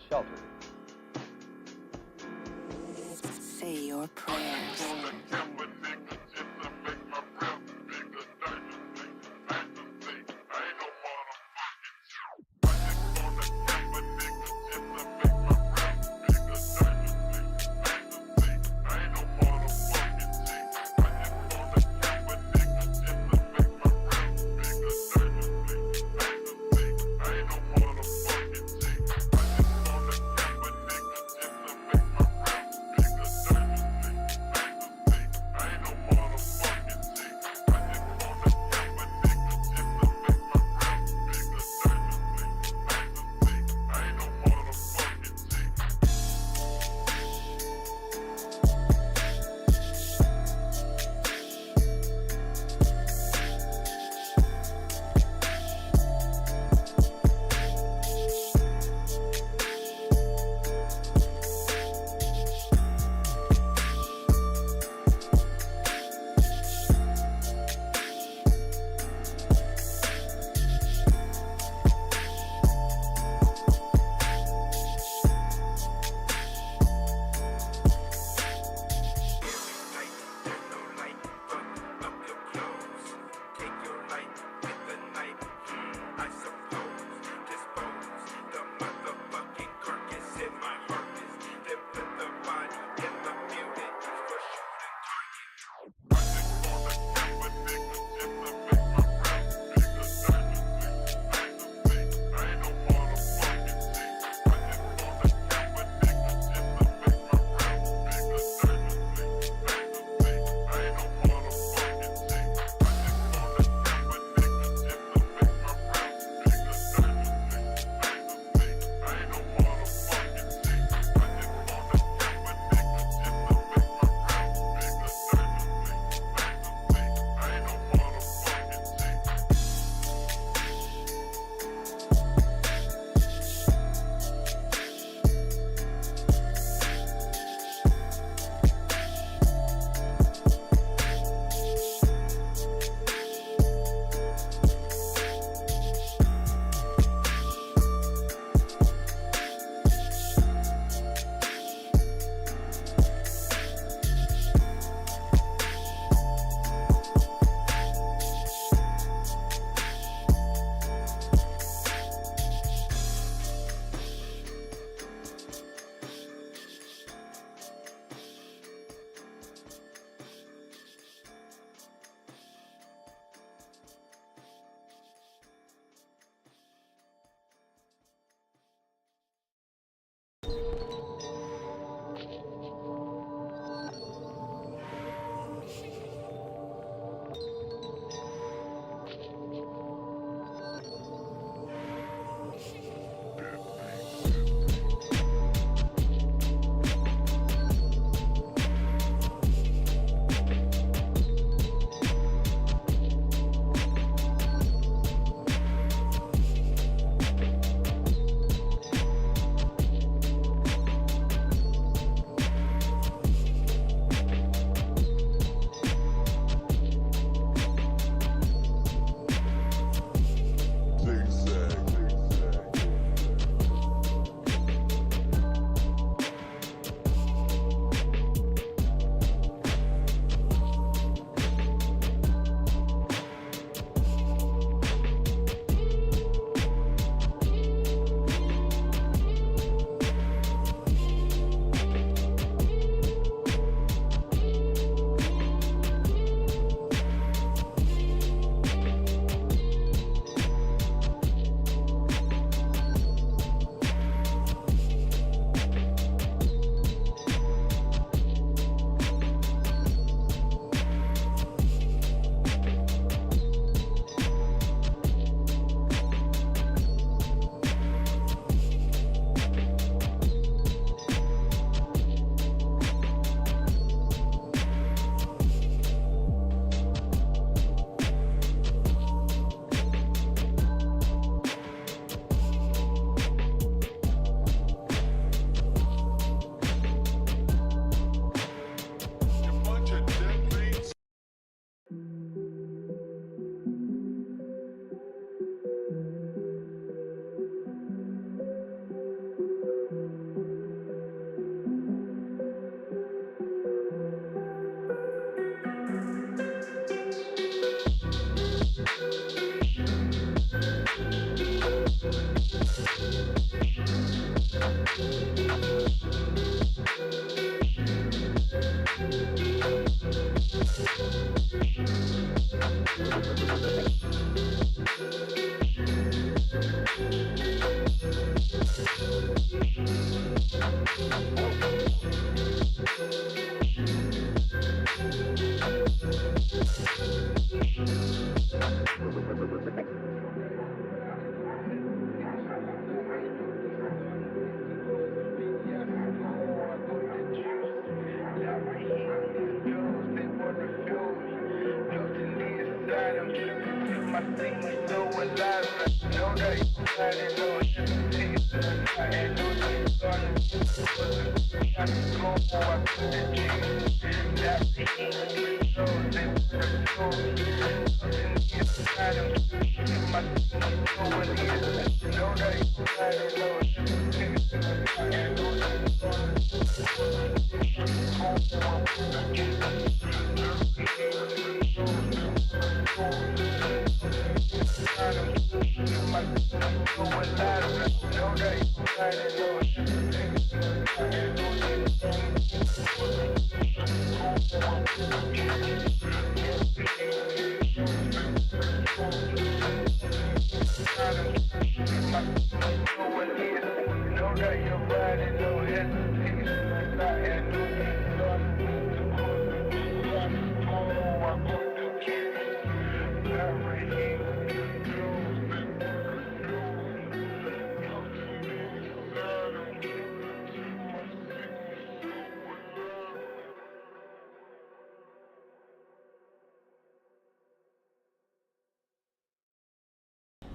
shelter. Say your prayers.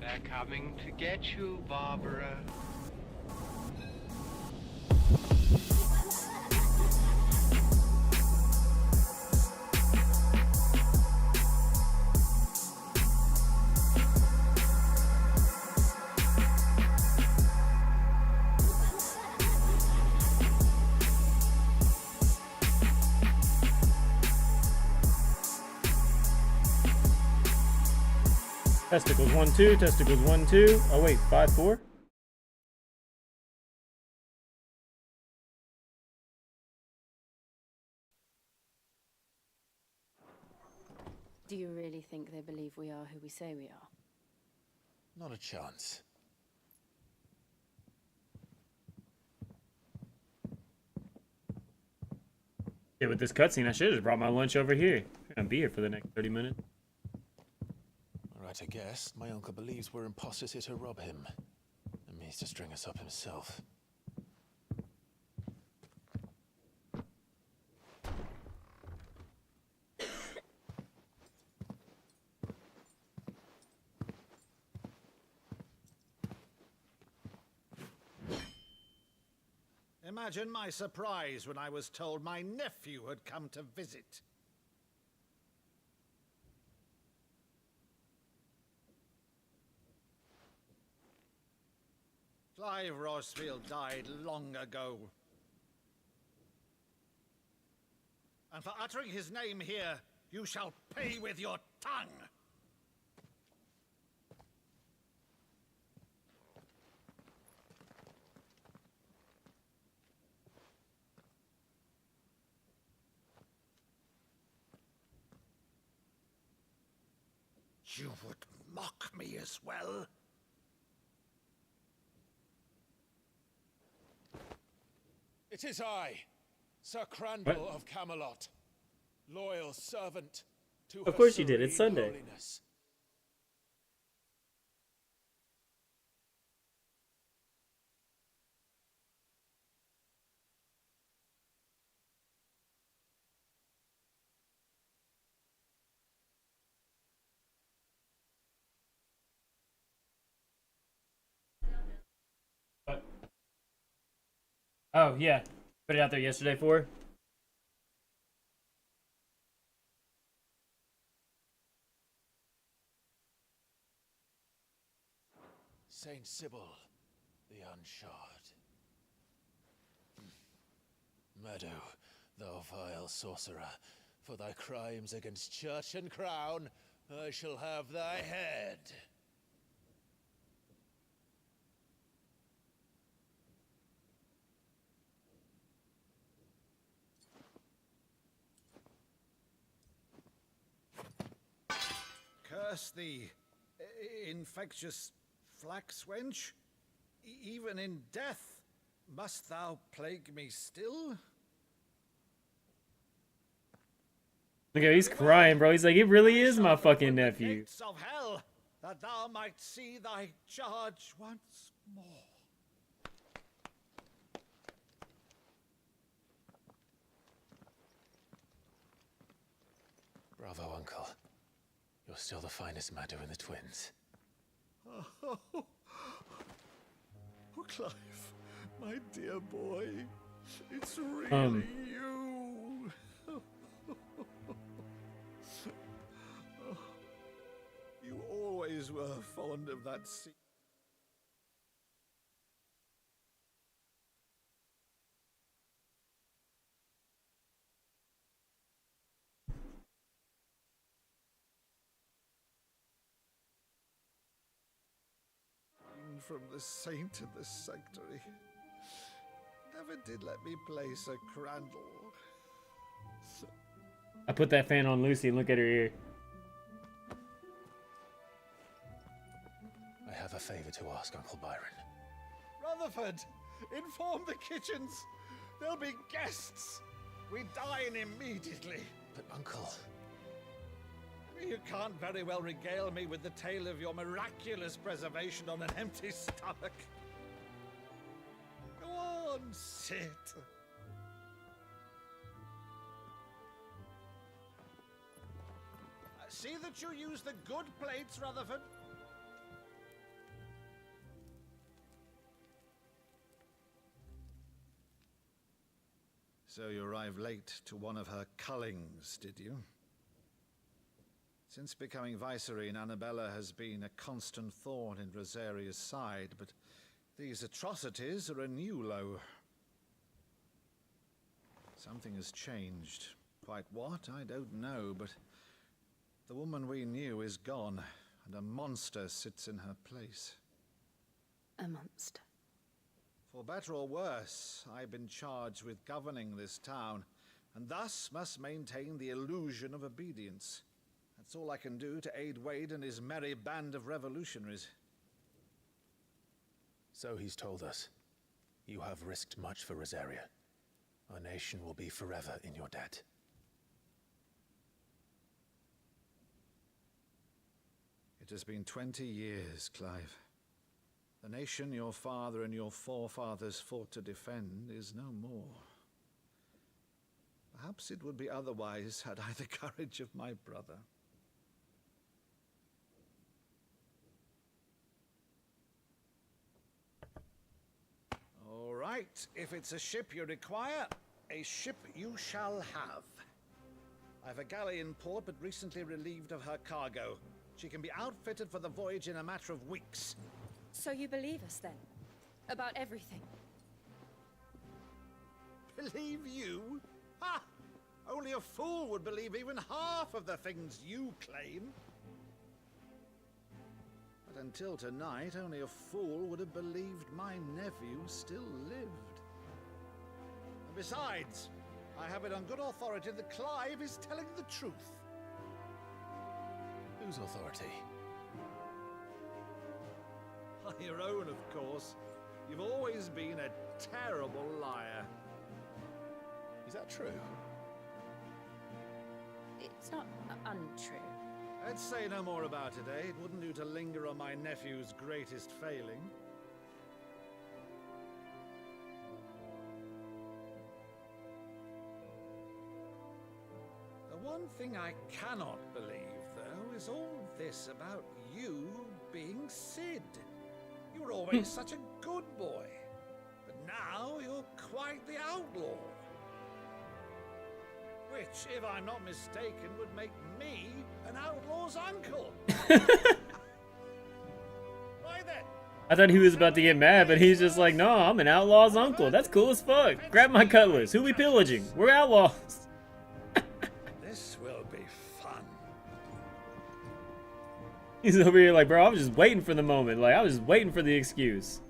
They're coming to get you, Barbara. Testicles 1, 2, testicles 1, 2. Oh wait, 5, 4. Do you really think they believe we are who we say we are? Not a chance. Yeah, with this cutscene, I should have just brought my lunch over here. I'm gonna be here for the next 30 minutes. Right, I guess. My uncle believes we're imposters here to rob him. And means to string us up himself. Imagine my surprise when I was told my nephew had come to visit. Clive Rosfield died long ago. And for uttering his name here, you shall pay with your tongue! You would mock me as well? It is I, Sir Crandall of Camelot, loyal servant to Of course you did. It's Sunday. Holiness. Oh, yeah. Put it out there yesterday for her. Saint Sybil, the Unshod. Meadow, thou vile sorcerer, for thy crimes against church and crown, I shall have thy head. Curse thee, infectious flax wench. Even in death, must thou plague me still? Look at he's crying, bro. He's like, it really is my fucking nephew. Gates of hell, that thou might see thy charge once more. Bravo, uncle. You're still the finest Maddo in the twins. Oh, Clive, my dear boy, it's really you. You always were fond of that sea. From the saint in the sanctuary. Never did let me place a crandle. I put that fan on Lucy and look at her ear. I have a favor to ask, Uncle Byron. Rutherford, inform the kitchens. There'll be guests. We dine immediately. But, Uncle... You can't very well regale me with the tale of your miraculous preservation on an empty stomach. Go on, sit. See that you use the good plates, Rutherford. So you arrived late to one of her cullings, did you? Since becoming Vicereine, Annabella has been a constant thorn in Rosaria's side, but these atrocities are a new low. Something has changed. Quite what, I don't know, but the woman we knew is gone, and a monster sits in her place. A monster. For better or worse, I've been charged with governing this town, and thus must maintain the illusion of obedience. That's all I can do to aid Wade and his merry band of revolutionaries. So he's told us. You have risked much for Rosaria. Our nation will be forever in your debt. It has been 20 years, Clive. The nation your father and your forefathers fought to defend is no more. Perhaps it would be otherwise had I the courage of my brother. All right, if it's a ship you require, a ship you shall have. I've a galley in port, but recently relieved of her cargo. She can be outfitted for the voyage in a matter of weeks. So you believe us then? About everything? Believe you? Ha! Only a fool would believe even half of the things you claim. But until tonight, only a fool would have believed my nephew still lived. And besides, I have it on good authority that Clive is telling the truth. Whose authority? Your own, of course. You've always been a terrible liar. Is that true? It's not untrue. Let's say no more about it, eh? It wouldn't do to linger on my nephew's greatest failing. The one thing I cannot believe, though, is all this about you being Sid. You were always such a good boy, but now you're quite the outlaw. Which, if I'm not mistaken, would make me an outlaw's uncle. Why then? I thought he was about to get mad, but he's just like, no, I'm an outlaw's uncle. That's cool as fuck. Grab my cutlass. Who we pillaging? We're outlaws. This will be fun. He's over here like, bro, I was just waiting for the moment. Like, I was just waiting for the excuse.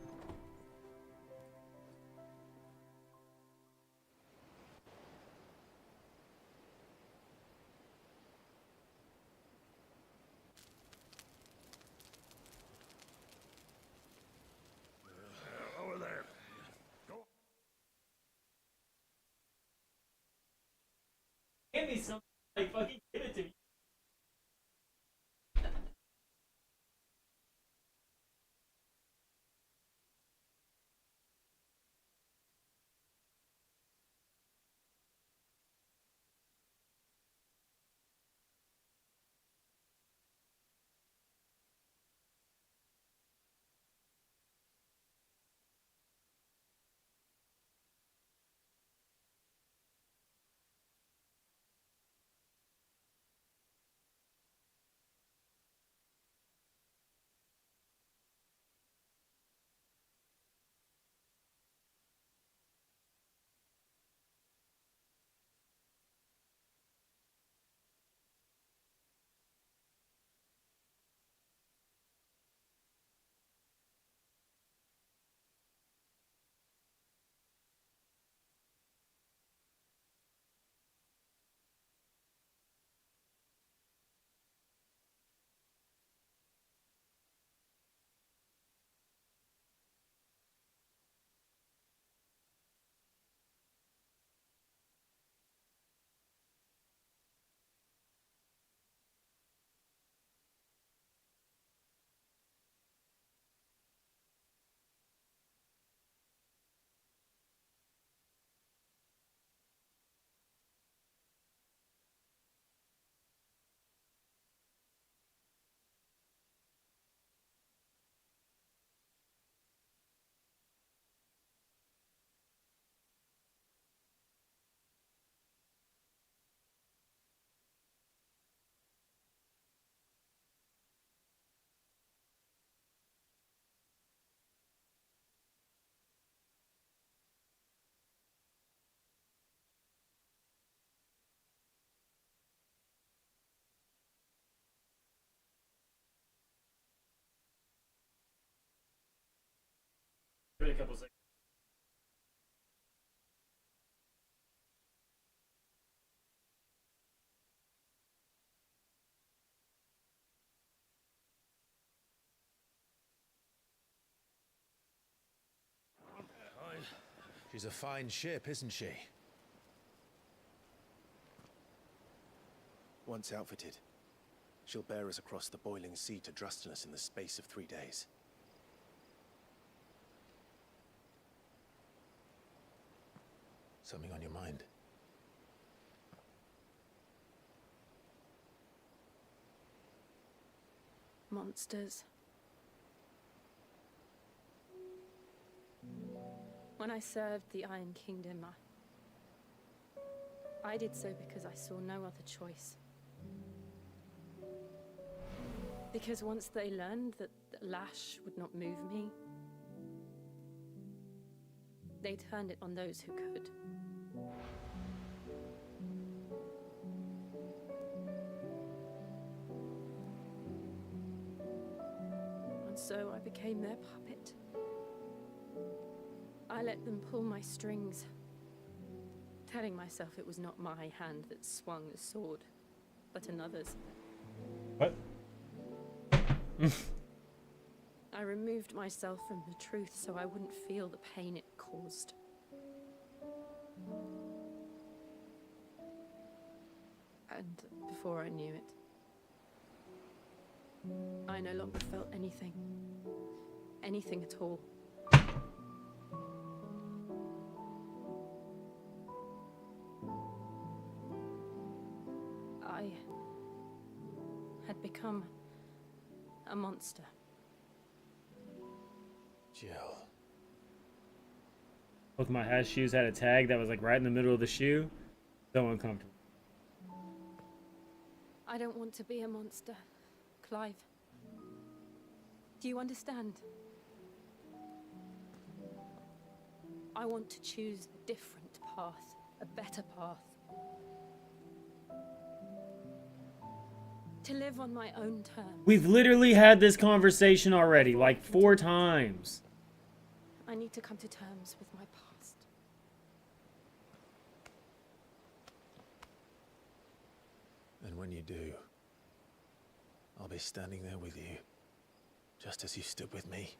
Over there. Go. Give me something. Like, fucking give it to me. Wait a couple seconds. She's a fine ship, isn't she? Once outfitted, she'll bear us across the boiling sea to Drustinus in the space of 3 days. Something on your mind? Monsters. When I served the Iron Kingdom, I did so because I saw no other choice. Because once they learned that the lash would not move me, they turned it on those who could. And so I became their puppet. I let them pull my strings, telling myself it was not my hand that swung the sword, but another's. What? I removed myself from the truth so I wouldn't feel the pain it caused. And before I knew it, I no longer felt anything. Anything at all. I had become a monster. Jill. Both my hat shoes had a tag that was like right in the middle of the shoe. So uncomfortable. I don't want to be a monster, Clive. Do you understand? I want to choose a different path, a better path. To live on my own terms. We've literally had this conversation already, like 4 times. I need to come to terms with my past. And when you do, I'll be standing there with you, just as you stood with me.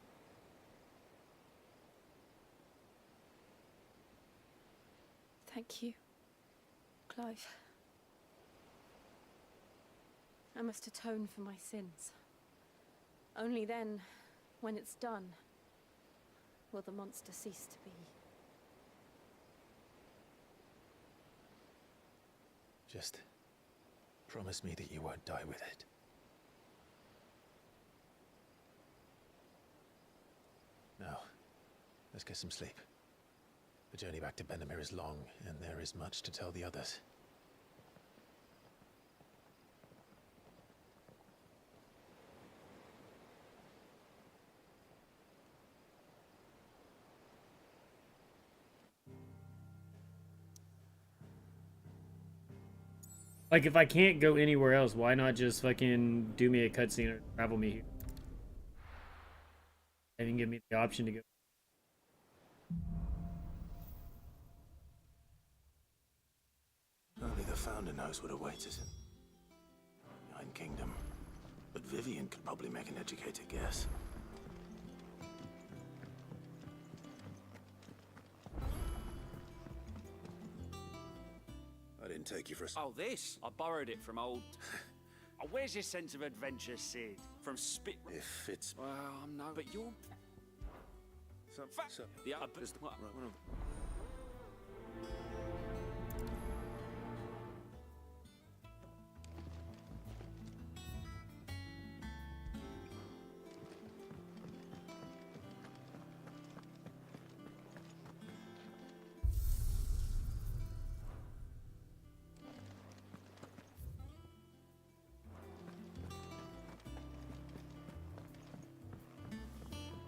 Thank you, Clive. I must atone for my sins. Only then, when it's done, will the monster cease to be. Just promise me that you won't die with it. Now, let's get some sleep. The journey back to Benamir is long, and there is much to tell the others. Like, if I can't go anywhere else, why not just fucking do me a cutscene or travel me here? And then give me the option to go. Only the Founder knows what awaits us in the Iron Kingdom. But Vivian could probably make an educated guess. I didn't take you for a... Oh, this? I borrowed it from old... Oh, where's your sense of adventure, Sid? From Spit... If it's... Well, I'm no... But you're... Yeah, but...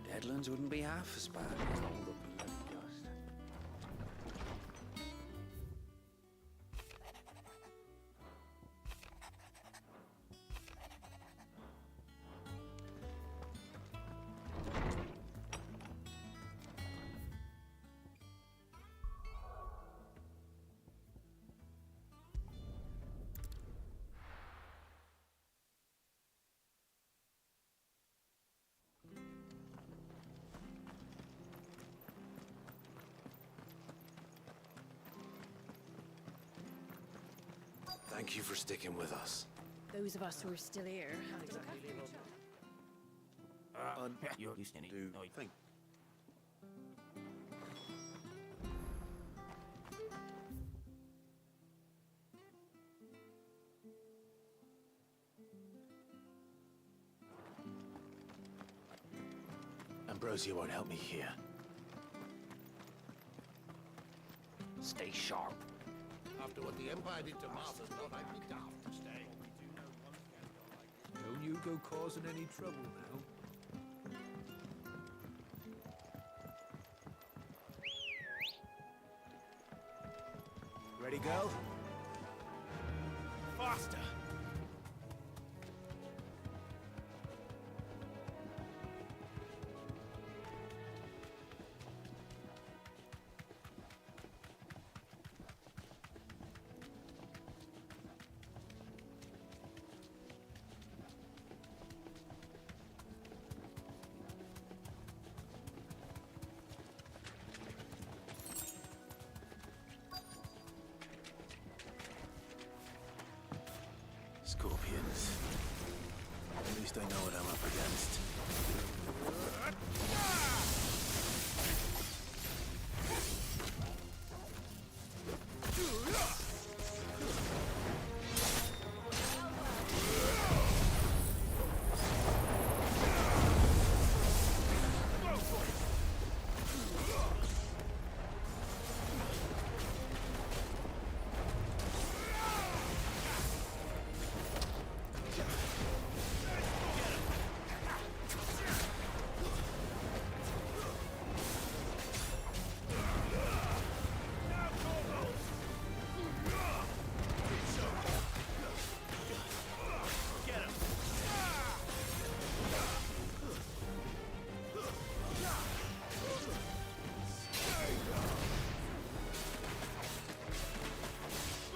Deadlands wouldn't be half as bad as all the bloody dust. Thank you for sticking with us. Those of us who are still here. You skinny. No, Thank. Ambrosia won't help me here. Stay sharp. After what the Empire did to Martha's not, I'd be daft to stay. Don't you go causing any trouble now. Ready, go? Faster! Scorpions. At least I know what I'm up against.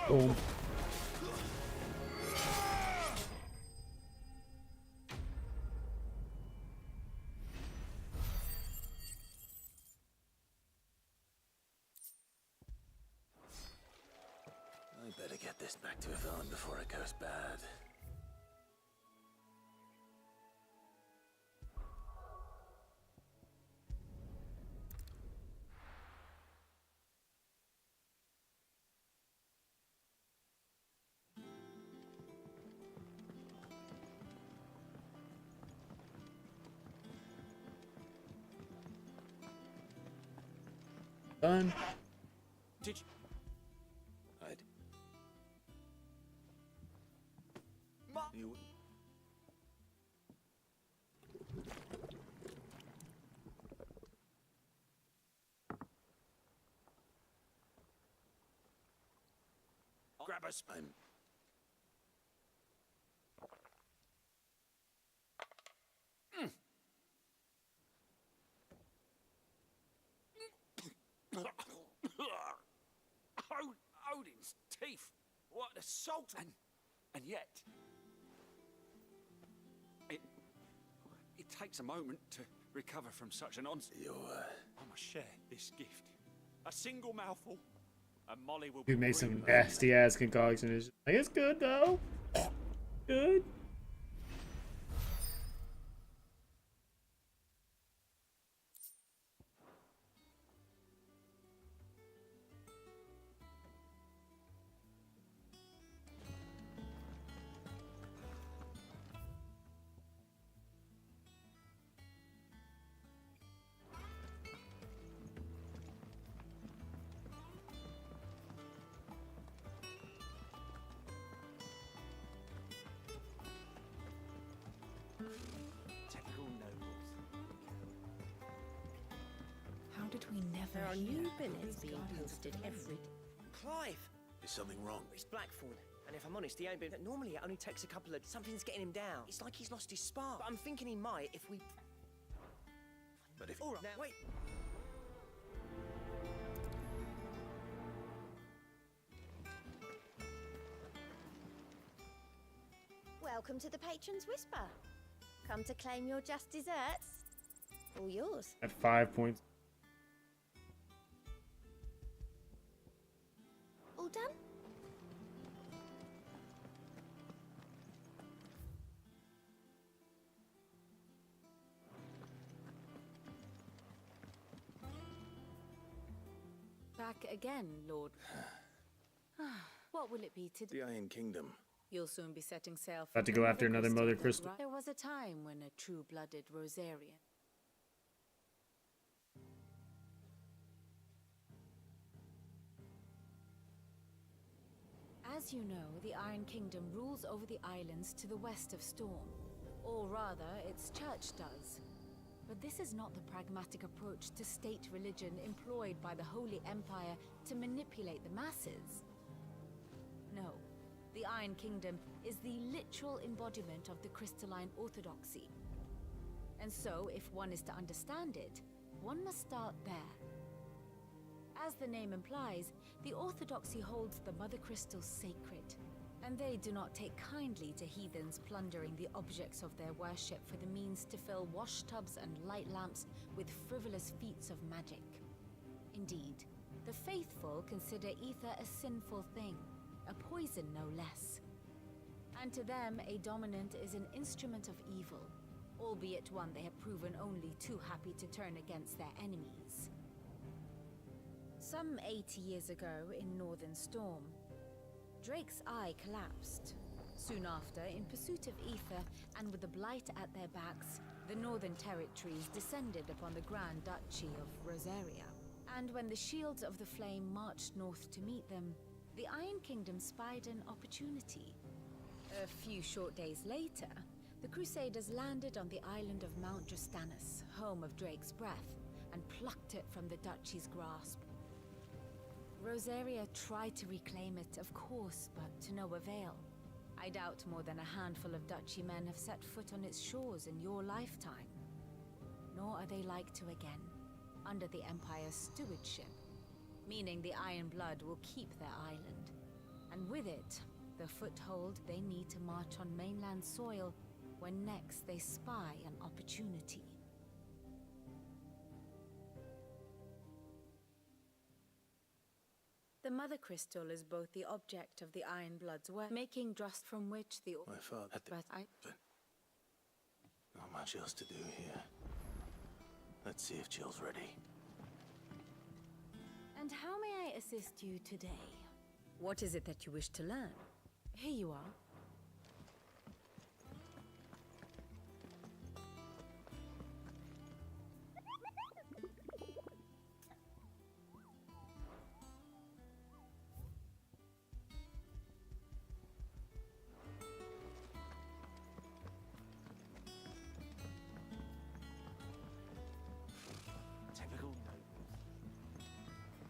Boom. I better get this back to Yvonne before it goes bad. Done. Did you? I'd... You... Grab us. I'm... Odin's teeth. What assault! And yet, it takes a moment to recover from such an onslaught. I must share this gift. A single mouthful, and Molly will. Dude made some nasty ass concoctions. Like, it's good though. Good. How did we never There are hear? new billets being posted every... Clive! Is something wrong? It's Blackthorn. And if I'm honest, he ain't been... Normally it only takes a couple of... Something's getting him down. It's like he's lost his spark. But I'm thinking he might if we... But if... All right, now, wait. Welcome to the Patron's Whisper. Come to claim your just desserts. All yours. At 5 points. All done? back again, Lord. What will it be today? The Iron Kingdom. You'll soon be setting sail for About to go after another Mother Crystal. There was a time when a true-blooded Rosarian. As you know, the Iron Kingdom rules over the islands to the west of Storm. Or rather, its church does. But this is not the pragmatic approach to state religion employed by the Holy Empire to manipulate the masses. No, the Iron Kingdom is the literal embodiment of the crystalline orthodoxy. And so, if one is to understand it, one must start there. As the name implies, the orthodoxy holds the Mother Crystals sacred, and they do not take kindly to heathens plundering the objects of their worship for the means to fill washtubs and light lamps with frivolous feats of magic. Indeed, the faithful consider ether a sinful thing, a poison no less. And to them, a dominant is an instrument of evil, albeit one they have proven only too happy to turn against their enemies. Some 80 years ago in Northern Storm, Drake's eye collapsed. Soon after, in pursuit of ether and with the blight at their backs, the Northern Territories descended upon the Grand Duchy of Rosaria. And when the Shields of the Flame marched north to meet them, the Iron Kingdom spied an opportunity. A few short days later, the Crusaders landed on the island of Mount Justanus, home of Drake's breath, and plucked it from the duchy's grasp. Rosaria tried to reclaim it, of course, but to no avail. I doubt more than a handful of duchy men have set foot on its shores in your lifetime. Nor are they like to again, under the Empire's stewardship, meaning the Iron Blood will keep their island, and with it, the foothold they need to march on mainland soil when next they spy an opportunity. The Mother Crystal is both the object of the Iron Blood's work, making dust from which the... My father had But not much else to do here. Let's see if Jill's ready. And how may I assist you today? What is it that you wish to learn? Here you are. Typical.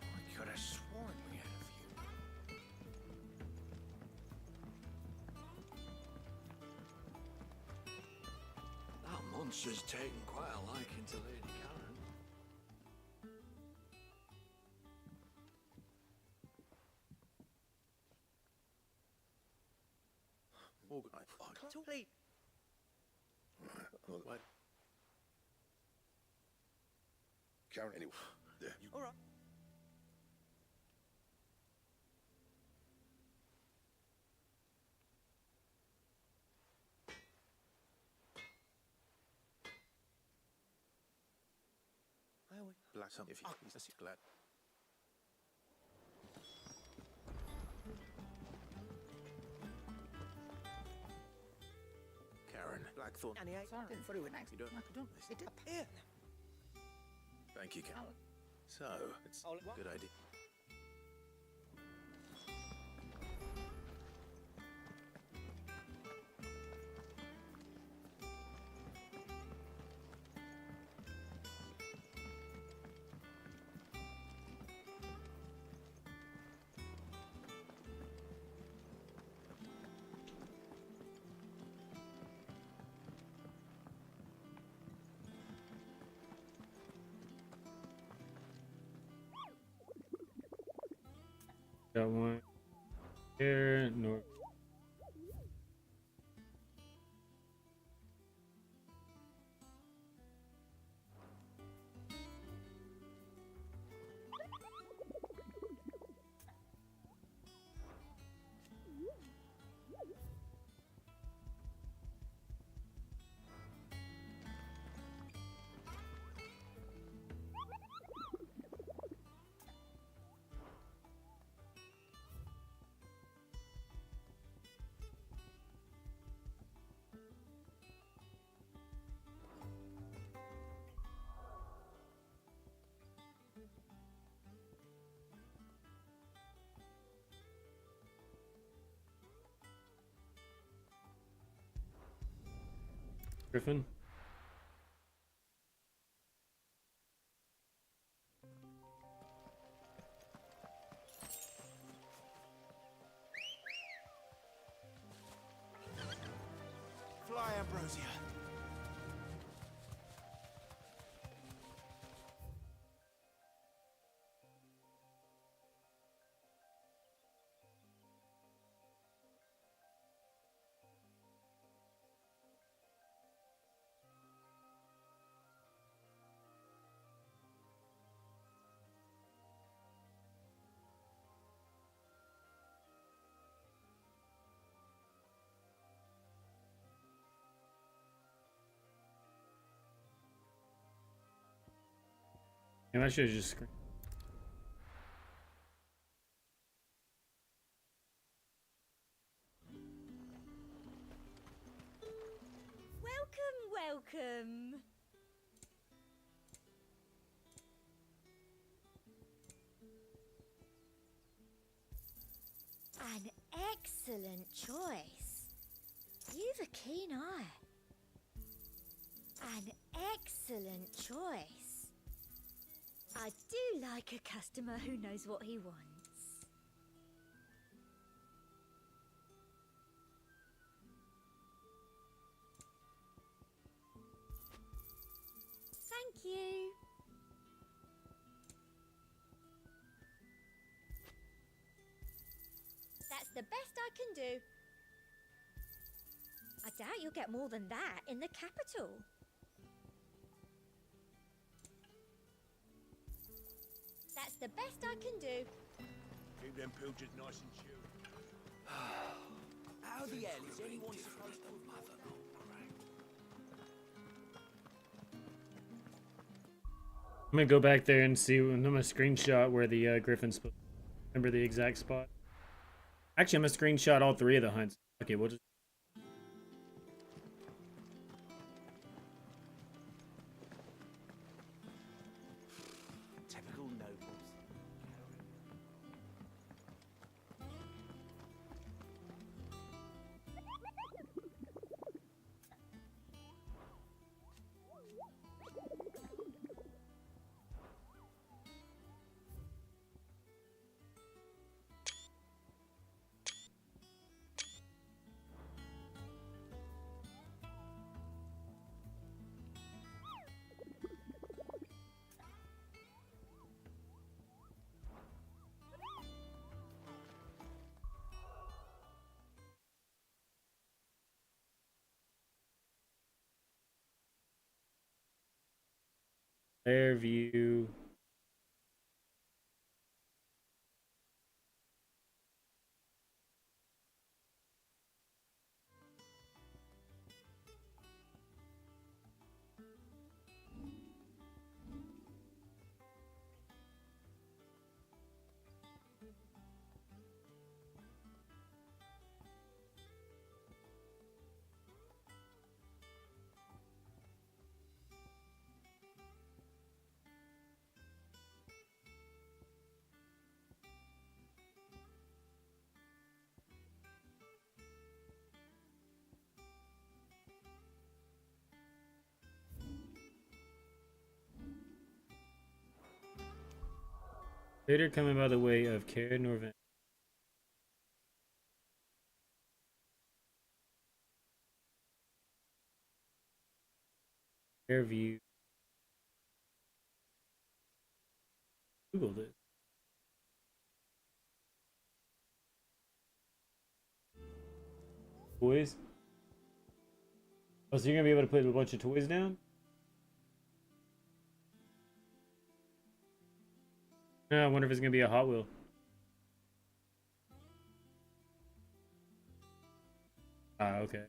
I could have sworn we had a few. That monster's taken quite a liking to Lady Karen. Totally. Look, wait. Karen, anyway. There. All right. Black something if you glad. Karen, Blackthorn. Sorry. Didn't through an accident. You don't. It did. Here. Thank you, Karen. So, it's a good idea. Got one here, north. Griffin. Fly, Ambrosia. Yeah, I should have just screen. Welcome. An excellent choice. You've a keen eye. An excellent choice. I do like a customer who knows what he wants. Thank you. That's the best I can do. I doubt you'll get more than that in the capital. That's the best I can do. Keep them pilgers nice and chill. How the hell is anyone supposed to... I'm gonna go back there and see. I'm gonna screenshot where the Griffin's supposed. Remember the exact spot. Actually, I'm gonna screenshot all 3 of the hunts. Okay, we'll just. Typical nobles. Fairview. Later coming by the way of Cairn Norvan. Fairview. Googled it. Toys. Oh, so you're gonna be able to put a bunch of toys down? Yeah, I wonder if it's gonna be a Hot Wheel. Ah, okay.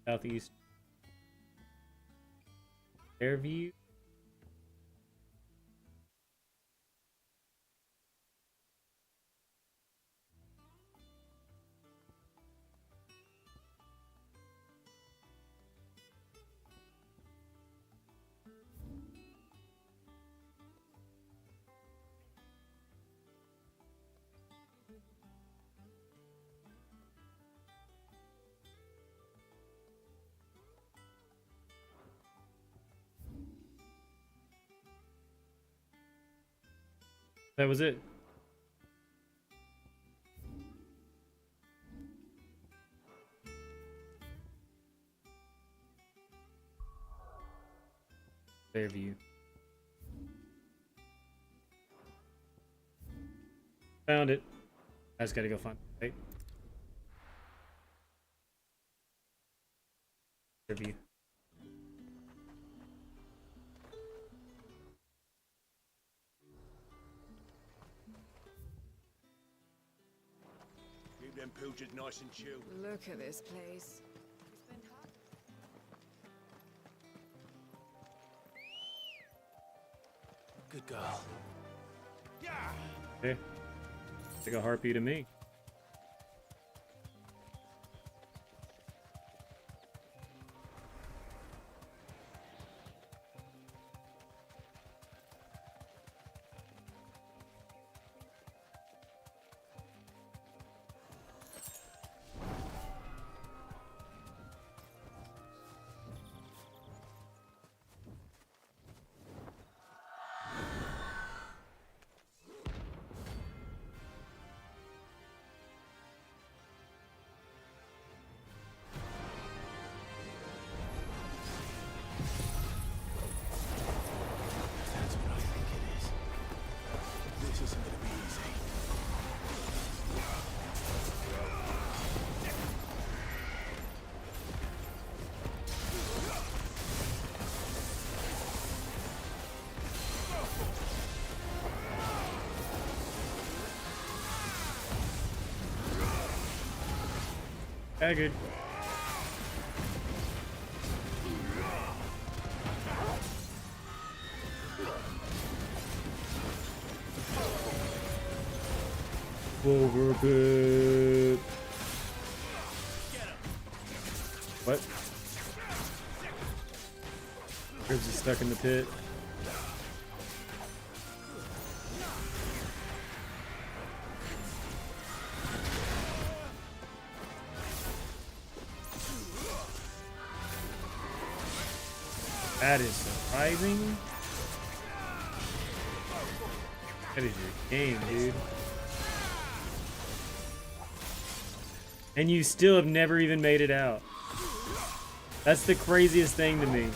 Southeast. Fairview. That was it. Fairview. Found it. I just gotta go find it. Right? Fairview. Keep them pilchards nice and chilled. Look at this place. Good girl. Okay. Like a harpy to me. That's what I think it is. This isn't gonna be easy. Staggered. Over good. What? Cribs is stuck in the pit. That is surprising. That is your game, dude. And you still have never even made it out. That's the craziest thing to me.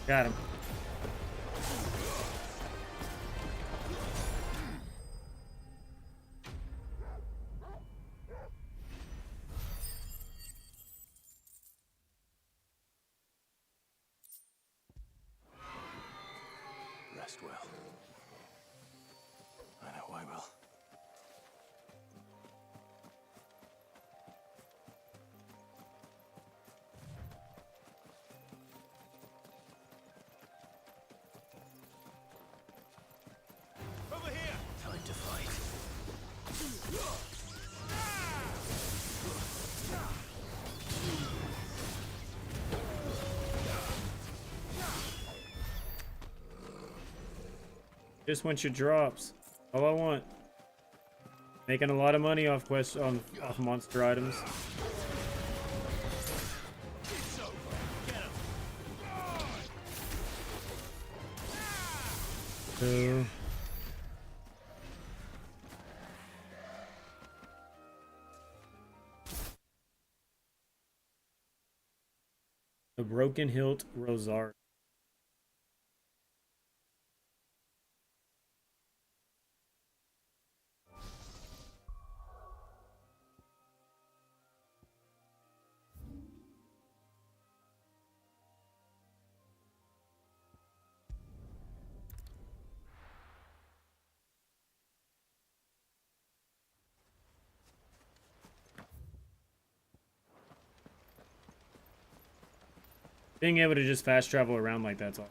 Got him. Rest well. I know I will. Time to fight. Just want your drops. All I want. Making a lot of money off off monster items. So the broken hilt rosary. Being able to just fast travel around like that's all.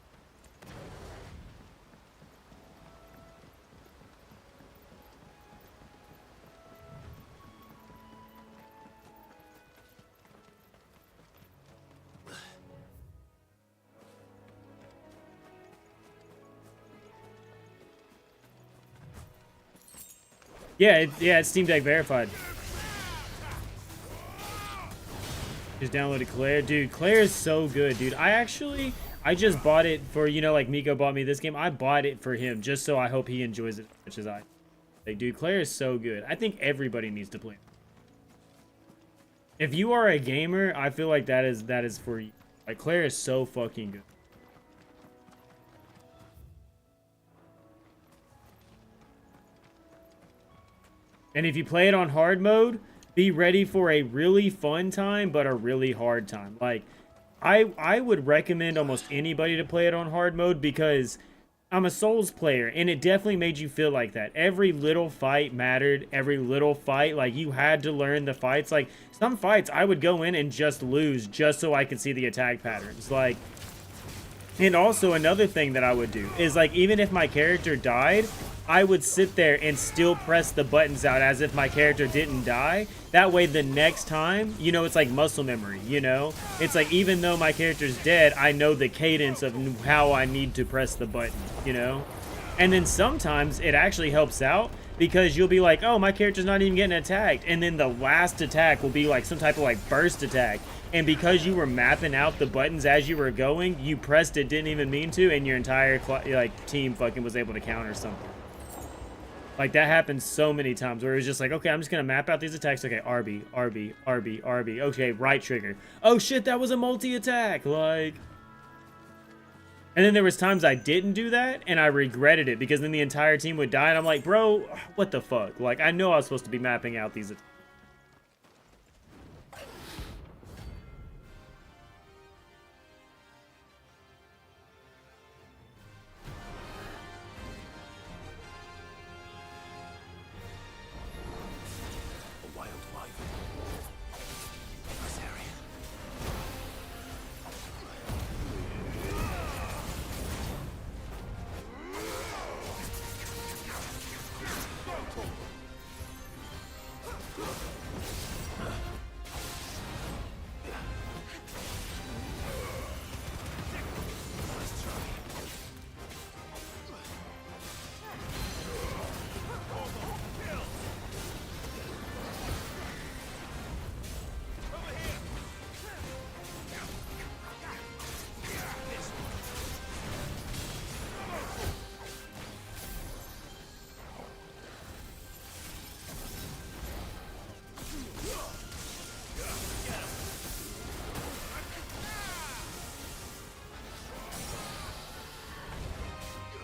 Yeah, it's Steam Deck verified. Just downloaded Claire. Dude, Claire is so good, dude. I just bought it for, you know, like Miko bought me this game. I bought it for him just so I hope he enjoys it as much as I. Like, dude, Claire is so good. I think everybody needs to play it. If you are a gamer, I feel like that is for you. Like, Claire is so fucking good. And if you play it on hard mode, be ready for a really fun time, but a really hard time. Like, I would recommend almost anybody to play it on hard mode because I'm a Souls player, and it definitely made you feel like that. Every little fight mattered. Every little fight, like, you had to learn the fights. Like, some fights I would go in and just lose just so I could see the attack patterns. Like, and also another thing that I would do is, like, even if my character died, I would sit there and still press the buttons out as if my character didn't die. That way the next time, you know, it's like muscle memory, you know? It's like, even though my character's dead, I know the cadence of how I need to press the button, you know? And then sometimes it actually helps out because you'll be like, oh, my character's not even getting attacked. And then the last attack will be like some type of like burst attack. And because you were mapping out the buttons as you were going, you pressed it, didn't even mean to, and your entire like team fucking was able to counter something. Like, that happens so many times where it was just like, okay, I'm just going to map out these attacks. Okay, RB, RB, RB, RB. Okay, right trigger. Oh, shit, that was a multi-attack. Like... And then there was times I didn't do that, and I regretted it because then the entire team would die, and I'm like, bro, what the fuck? Like, I know I was supposed to be mapping out these attacks.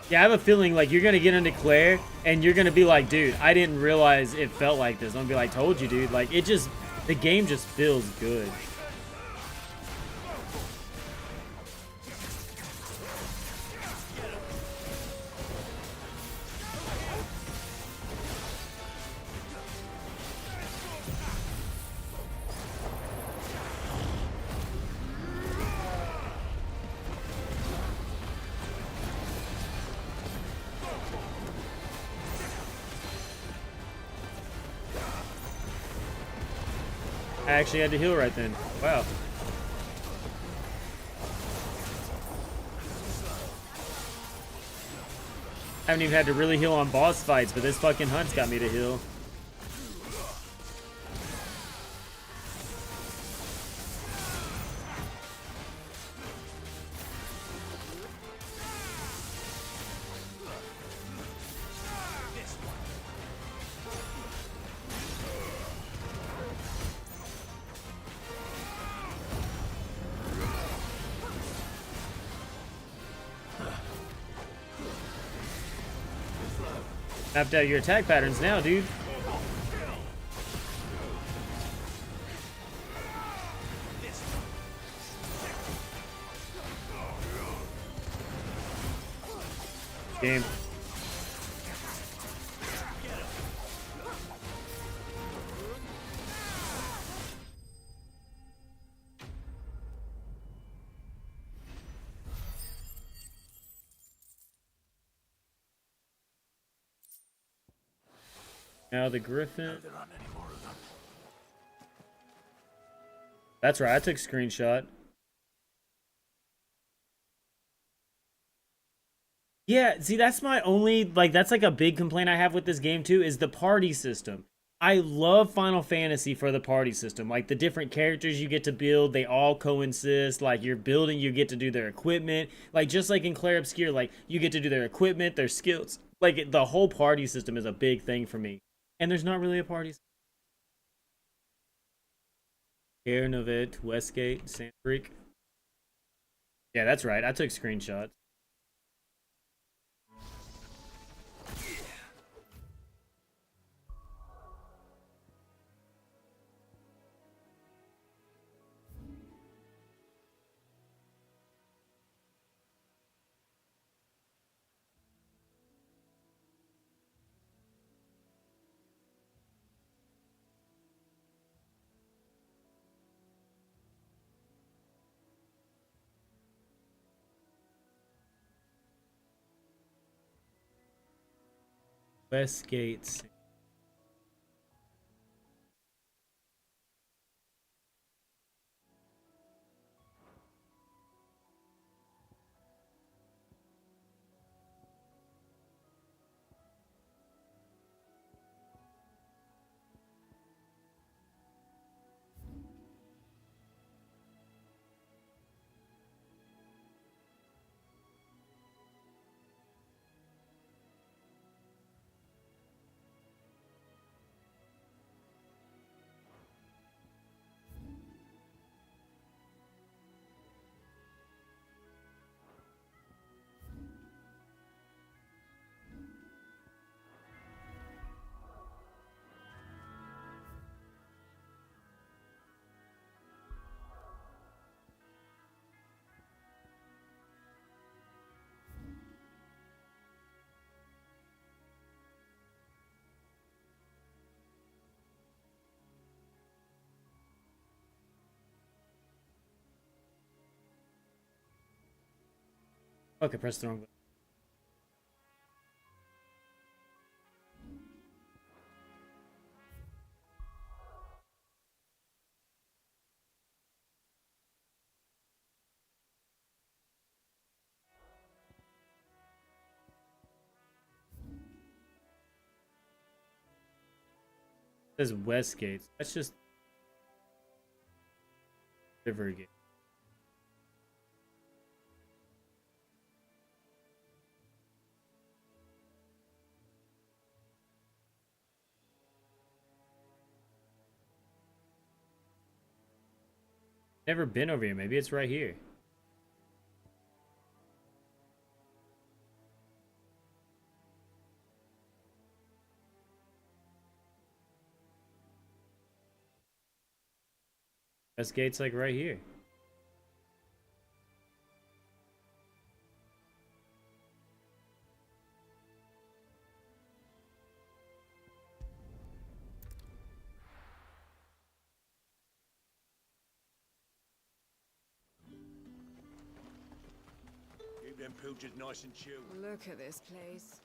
Yeah, I have a feeling like you're going to get into Claire and you're going to be like, dude, I didn't realize it felt like this. I'm going to be like, told you, dude. Like, it just, the game just feels good. I actually had to heal right then. Wow. I haven't even had to really heal on boss fights, but this fucking hunt's got me to heal. Mapped out your attack patterns now, dude. Game. Now the Griffin. There aren't any more of them. That's right, I took a screenshot. Yeah, see, that's my only, like, that's like a big complaint I have with this game too, is the party system. I love Final Fantasy for the party system. Like, the different characters you get to build, they all coexist. Like, you're building, you get to do their equipment. Like, just like in Clair Obscur, like, you get to do their equipment, their skills. Like, the whole party system is a big thing for me. And there's not really a party system. Air Novet, Westgate, Sand Creek. Yeah, that's right. I took screenshots. Westgate. Okay, press the wrong button. It says Westgate. That's just Rivergate. Never been over here. Maybe it's right here. Westgate's like right here. Keep them pilchers nice and chilled. Look at this place.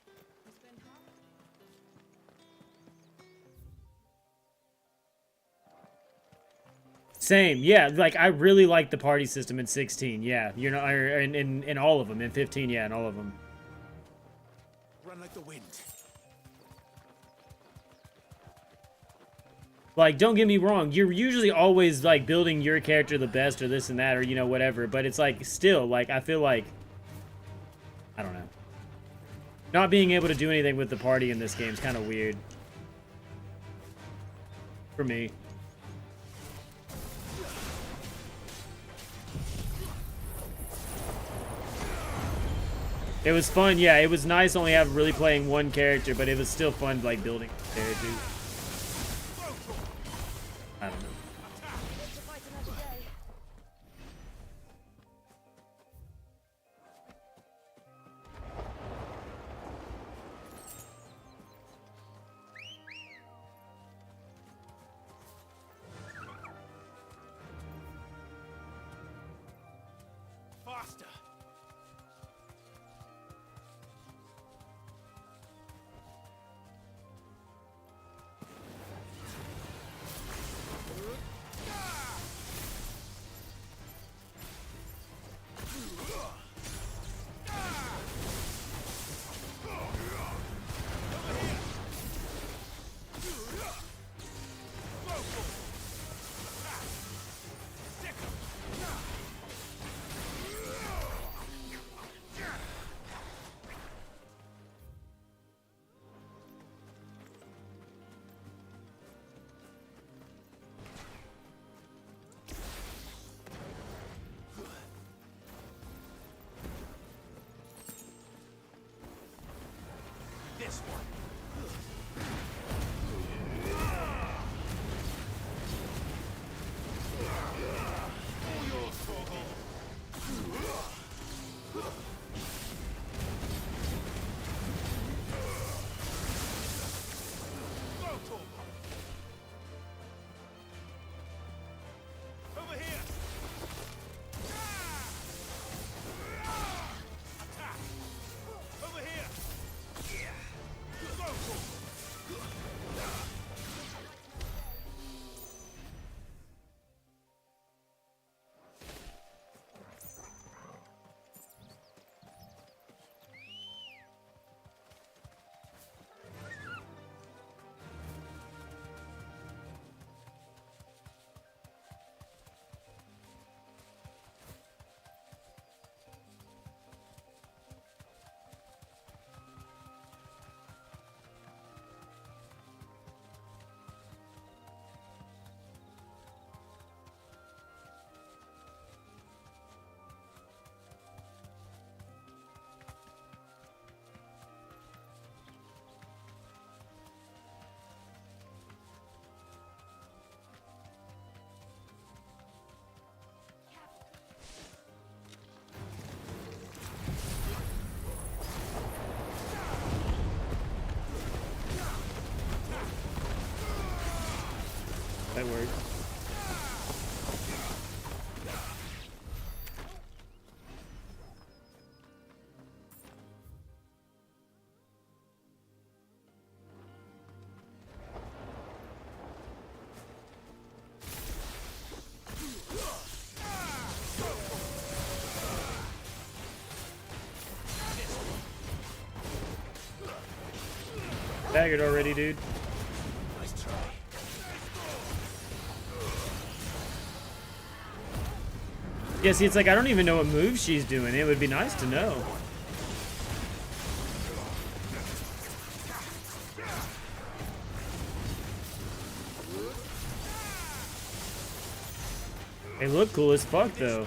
Same, yeah. Like, I really like the party system in 16. Yeah, you know, in all of them. In 15, yeah, in all of them. Run like the wind. Like, don't get me wrong. You're usually always like building your character the best, or this and that, or you know whatever. But it's like still, like I feel like I don't know. Not being able to do anything with the party in this game is kind of weird for me. It was fun, yeah. It was nice only really playing one character, but it was still fun, like, building characters. I don't know. Faster! That works. Staggered already, dude. Nice try. Yeah, see, it's like I don't even know what move she's doing. It would be nice to know. They look cool as fuck, though.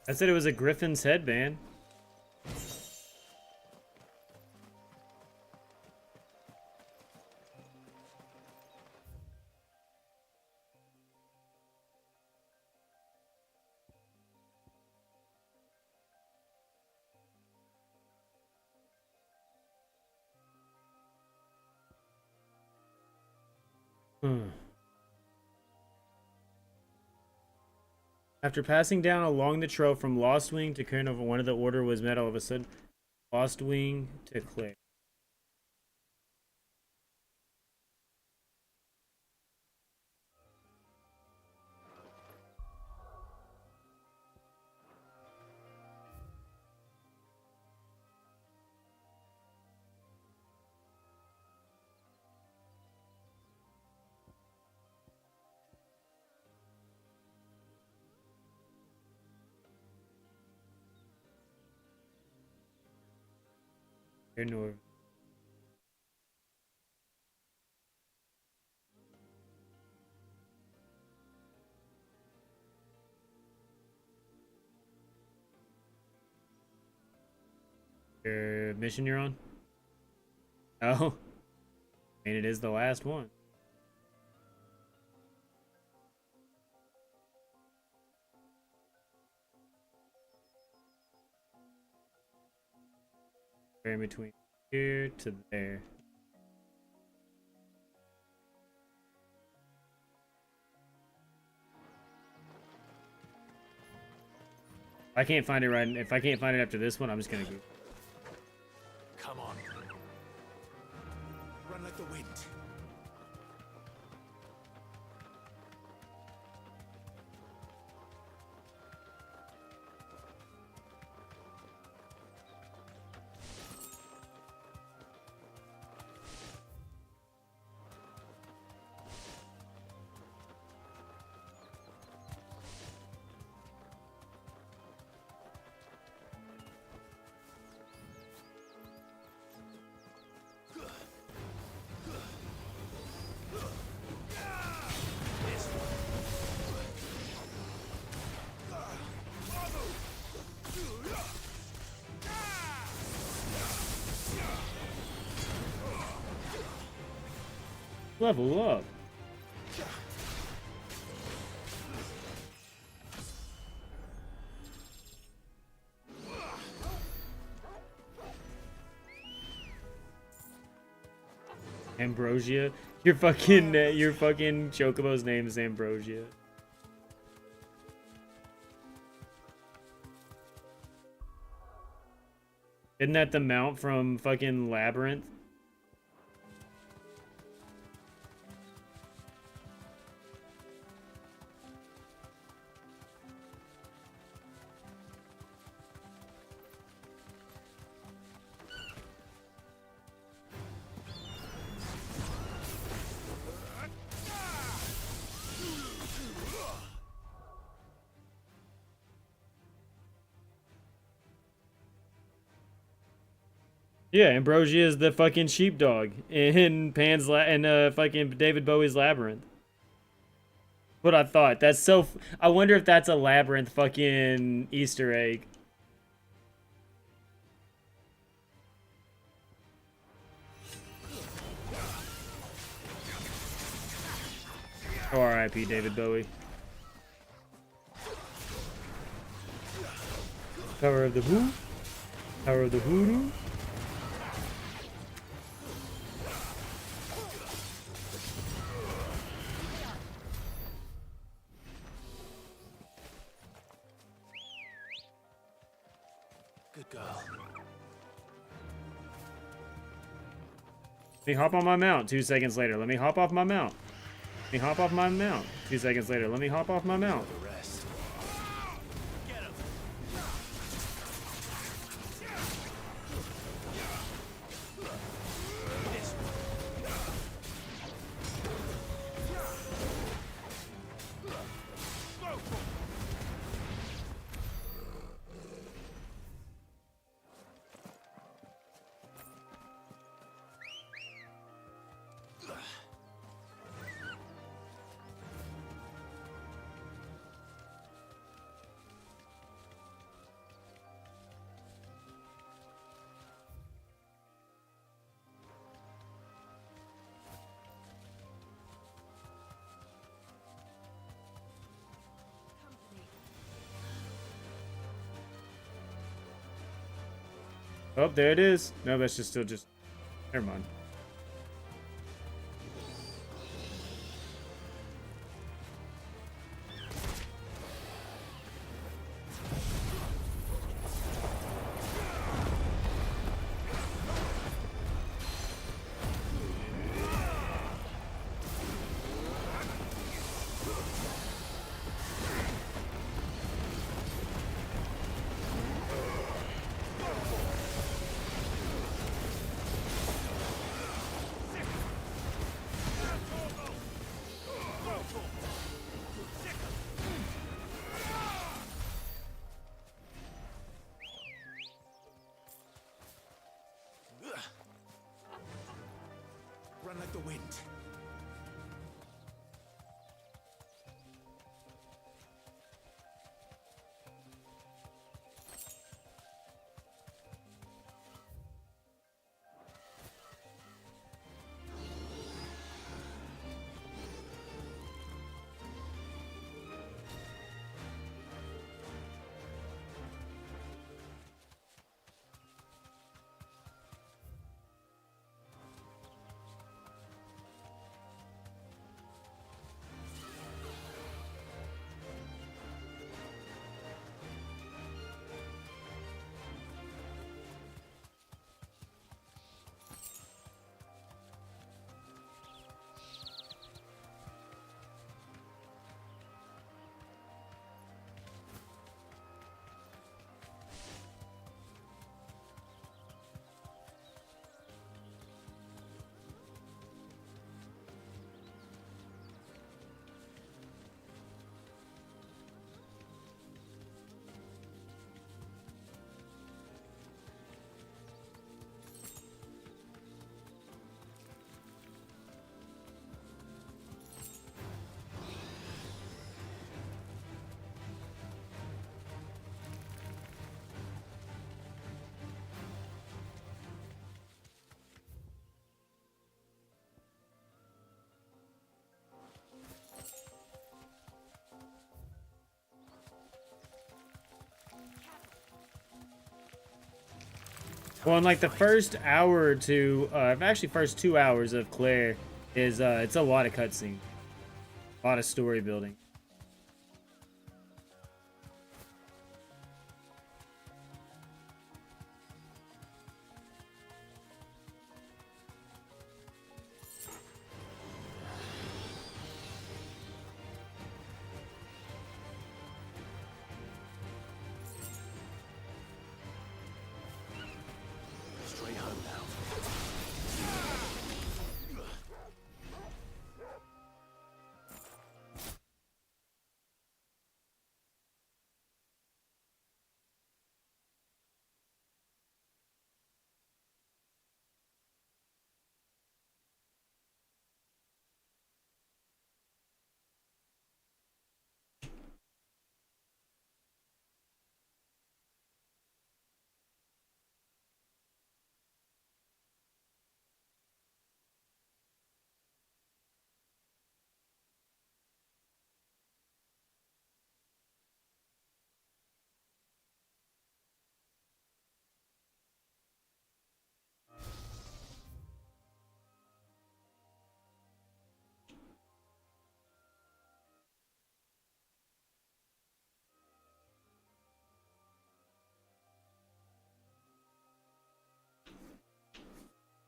I said it was a griffin's headband. After passing down along the trail from Lost Wing to Carnival, one of the order was met all of a sudden. Lost Wing to Claire. North. Your mission you're on? Oh. I mean, it is the last one. In between here to there. I can't find it right. If I can't find it after this one, I'm just gonna go. Come on. Run like the wind. Level up. Ambrosia. Your fucking chocobo's name is Ambrosia. Isn't that the mount from fucking Labyrinth? Yeah, Ambrosia is the fucking sheepdog in fucking David Bowie's Labyrinth. What I thought. That's so. I wonder if that's a Labyrinth fucking Easter egg. Oh, R.I.P. David Bowie. Power of the who? Power of the hoodoo? Good girl. Let me hop on my mount 2 seconds later. Let me hop off my mount. Let me hop off my mount 2 seconds later. Let me hop off my mount. Oh, there it is. No, that's just still just. Never mind. Run like the wind. Well, in like the first hour or two, actually first 2 hours of Claire is, it's a lot of cutscene. A lot of story building. Straight home now.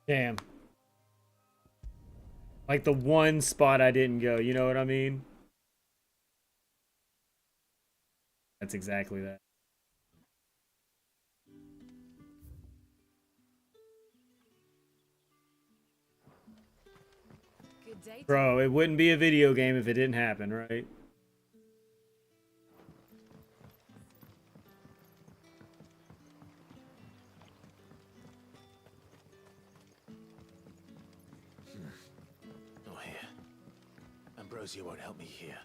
Damn. Like the one spot I didn't go, you know what I mean? That's exactly that. Good day. Bro, it wouldn't be a video game if it didn't happen, right? Not here. Ambrosia won't help me here.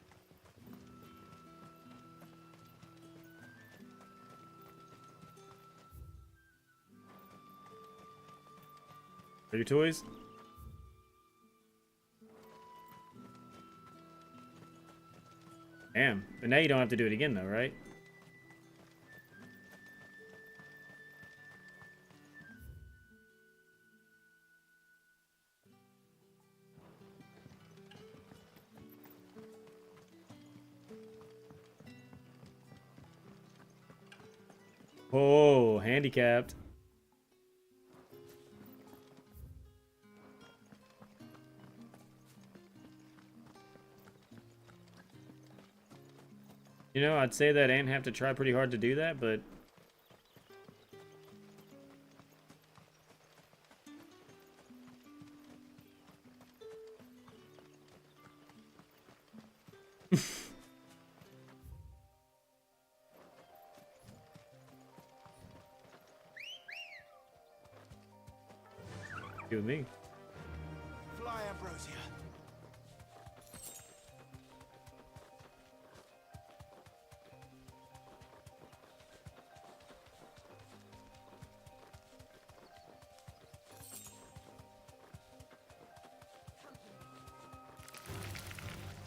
Are your toys? Damn. But now you don't have to do it again though, right? Oh, handicapped. You know, I'd say that Ant have to try pretty hard to do that, but you and me. Fly, Ambrosia.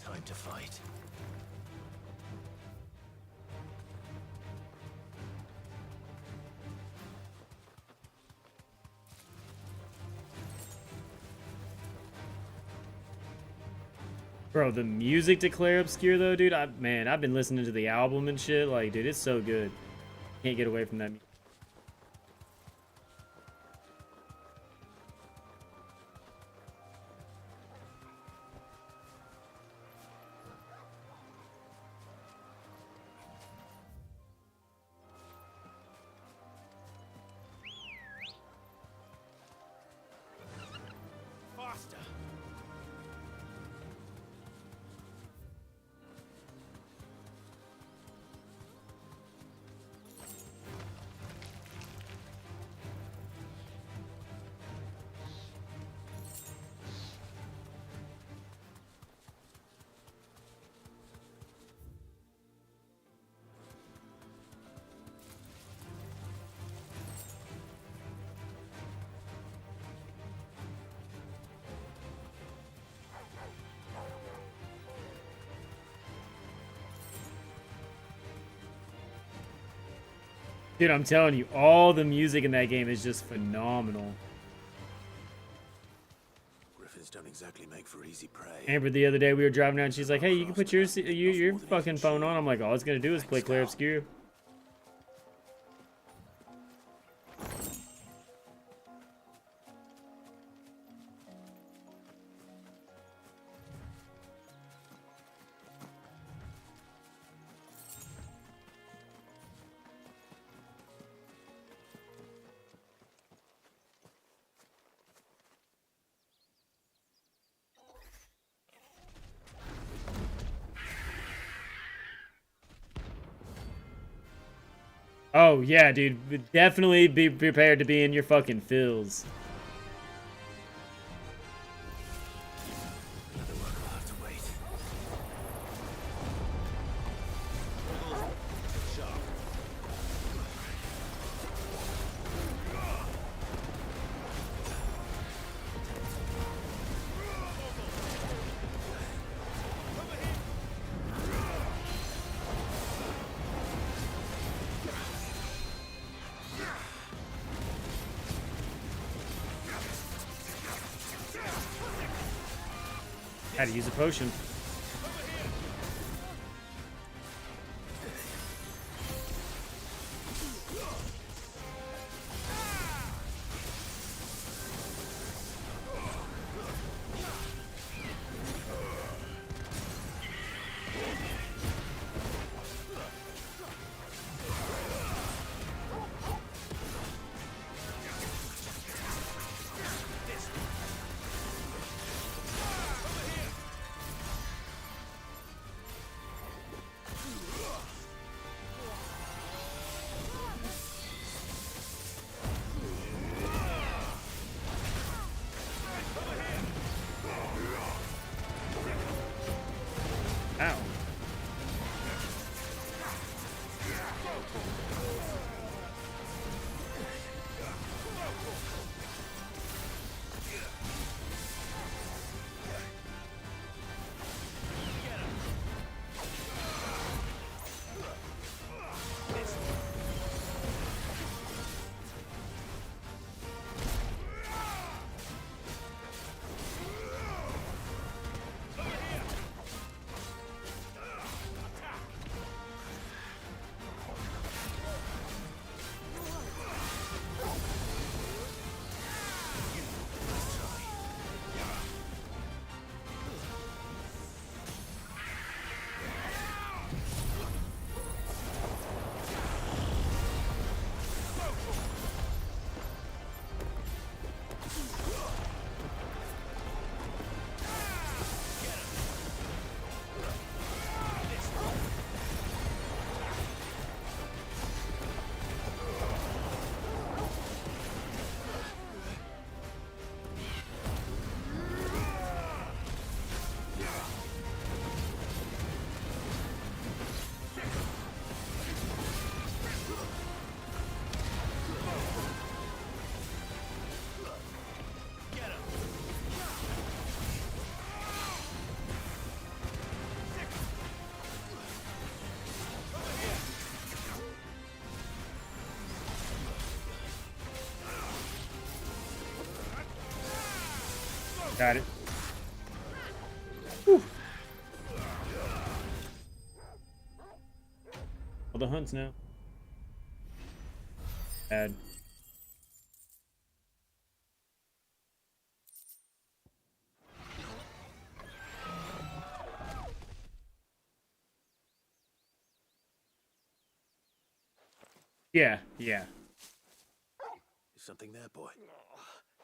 Time to fight. Bro, the music to Claire Obscure though, dude, man, I've been listening to the album and shit. Like, dude, it's so good. Can't get away from that music. Faster. Dude, I'm telling you, all the music in that game is just phenomenal. Griffins don't exactly make for easy prey. Amber, the other day we were driving down, she's like, "Hey, you can put your fucking phone on." I'm like, "All it's gonna do is play Clair Obscur." Oh yeah, dude, definitely be prepared to be in your fucking fills. Had to use a potion. Ow. Got it. Whew. All the hunts now. Bad. Yeah, yeah. Is something there, boy?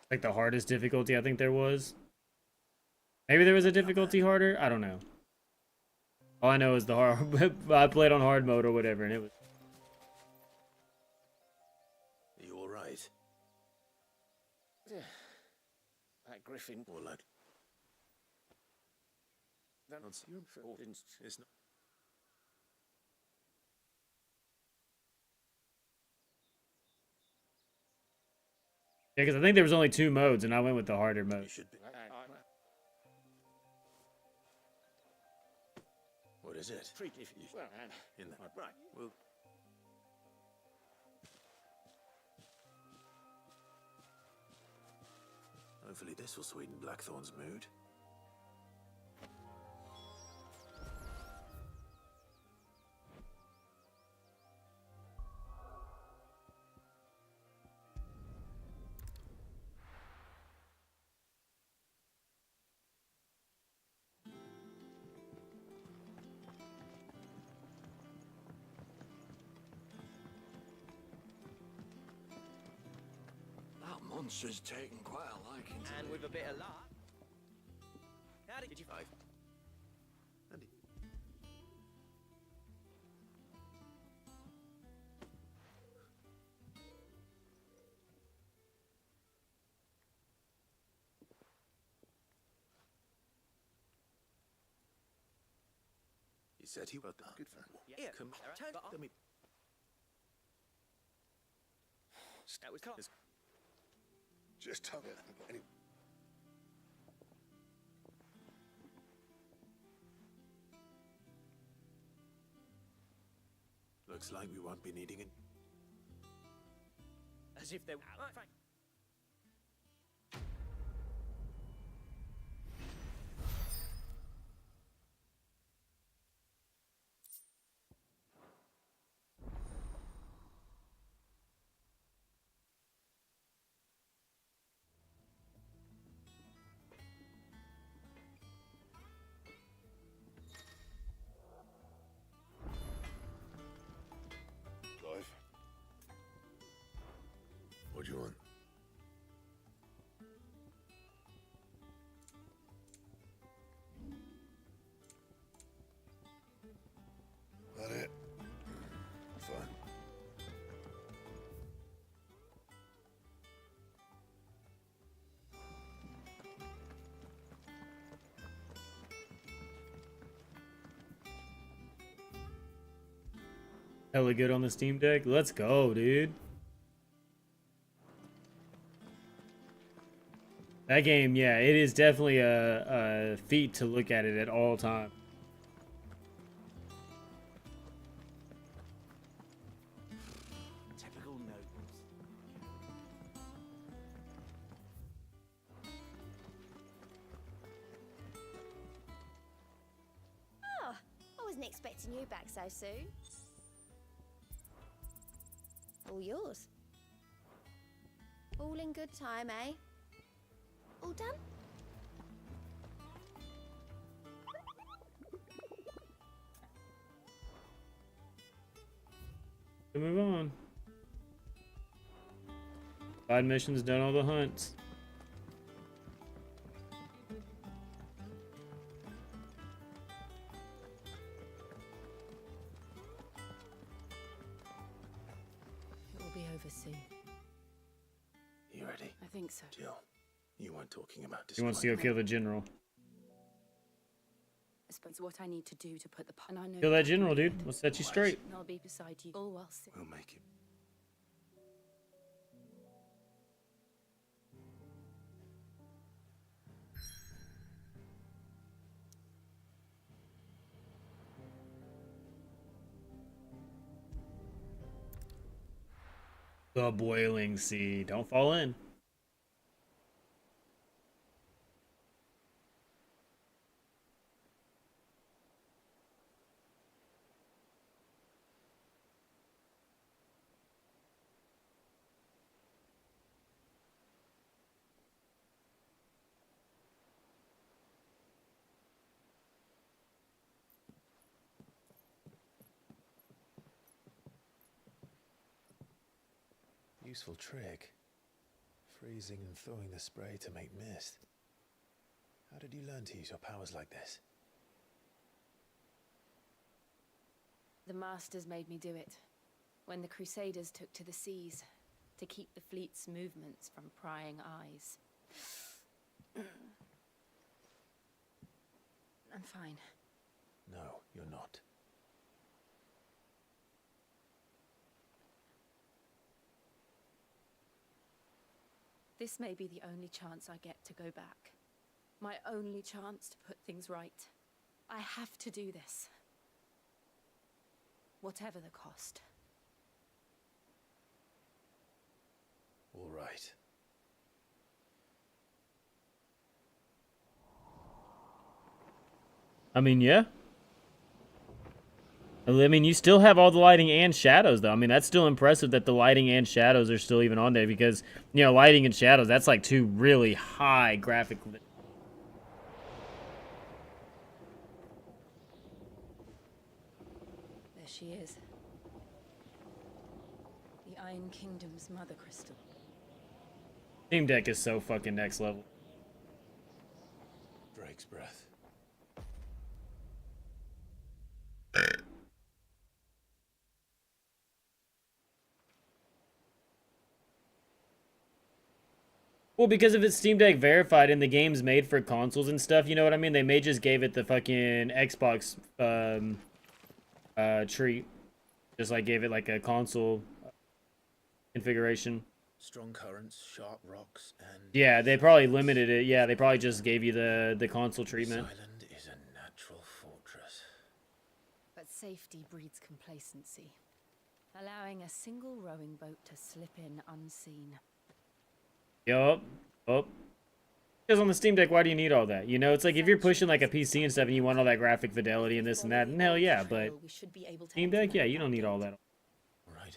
Like the hardest difficulty I think there was. Maybe there was a difficulty harder? I don't know. All I know is the hard I played on hard mode or whatever and it was Are you alright? That Griffin. Or like That's your fault. it's not. Yeah, because I think there was only 2 modes and I went with the harder mode. You should be. What is it? Treat if you well, in that. right. Well, Hopefully this will sweeten Blackthorn's mood. That monster's taken quite a liking to And me. with a bit of luck. How did you... Five. Andy. He said he would. Good for him. Yeah, Come turn on. Let me. That was cool. Just tell me. Anyway. Looks like we won't be needing it. As if they... Clive. What do you want? That it? Fine. Hella good on the Steam Deck. Let's go, dude. That game, yeah, it is definitely a feat to look at it at all times. Typical nobles. Oh, I wasn't expecting you back so soon. All yours. All in good time, eh? All done? To move on. Side missions, done all the hunts. It will be over soon. You ready? I think so. Jill, you weren't talking about He wants to go kill the general. I suppose what I need to do to put the... And I know Kill that general, dude. We'll set you straight. And I'll be beside you all while sick. We'll make it. The boiling sea. Don't fall in. Useful trick. Freezing and throwing the spray to make mist. How did you learn to use your powers like this? The masters made me do it. When the Crusaders took to the seas, to keep the fleet's movements from prying eyes. I'm fine. No, you're not. This may be the only chance I get to go back. My only chance to put things right. I have to do this. Whatever the cost. All right. I mean, yeah. I mean, you still have all the lighting and shadows, though. I mean, that's still impressive that the lighting and shadows are still even on there because, you know, lighting and shadows, that's like two really high graphic. There she is. The Iron Kingdom's mother crystal. Steam Deck is so fucking next level. Drake's breath. Well, because if it's Steam Deck verified and the game's made for consoles and stuff, you know what I mean? They may just gave it the fucking Xbox treat. Just like gave it like a console configuration. Strong currents, sharp rocks, and... Yeah, they probably limited it. Yeah, they probably just gave you the console treatment. This island is a natural fortress. But safety breeds complacency, allowing a single rowing boat to slip in unseen. Yup. Oh. Because on the Steam Deck, why do you need all that? You know, it's like if you're pushing like a PC and stuff and you want all that graphic fidelity and this and that, and hell yeah, but Steam Deck, yeah, you don't need all that. Right.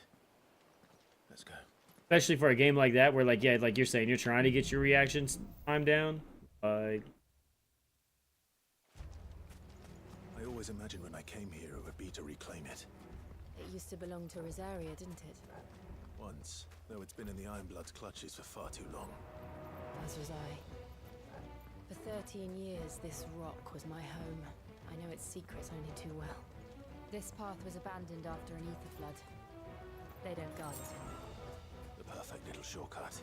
Let's go. Especially for a game like that where, like, yeah, like you're saying, you're trying to get your reactions time down. I always imagined when I came here it would be to reclaim it. It used to belong to Rosaria, didn't it? Once, though it's been in the Ironblood's clutches for far too long. As was I. For 13 years, this rock was my home. I know its secrets only too well. This path was abandoned after an ether flood. They don't guard it. The perfect little shortcut.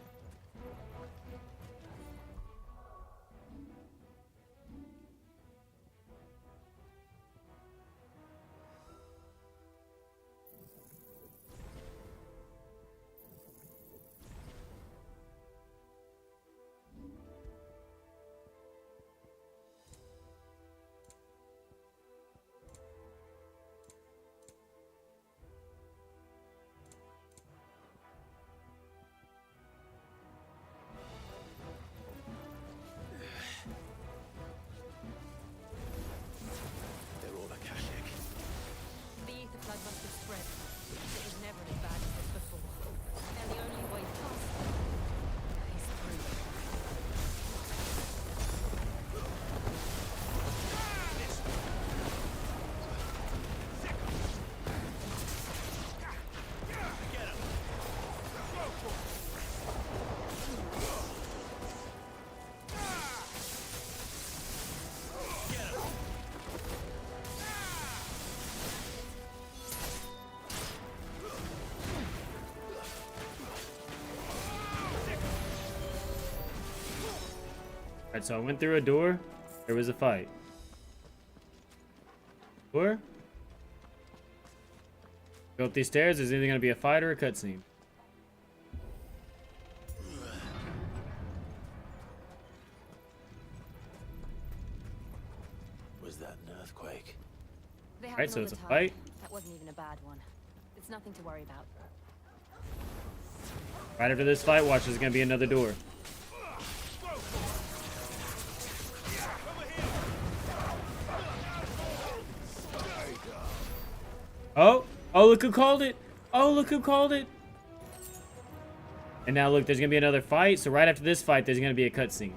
Alright, so I went through a door. There was a fight. Door? Go up these stairs. There's either going to be a fight or a cutscene. Was that an earthquake? Alright, so it's a fight. That wasn't even a bad one. It's nothing to worry about. Right after this fight, watch, there's going to be another door. Oh, look who called it. Oh, look who called it. And now look, there's going to be another fight. So right after this fight, there's going to be a cutscene.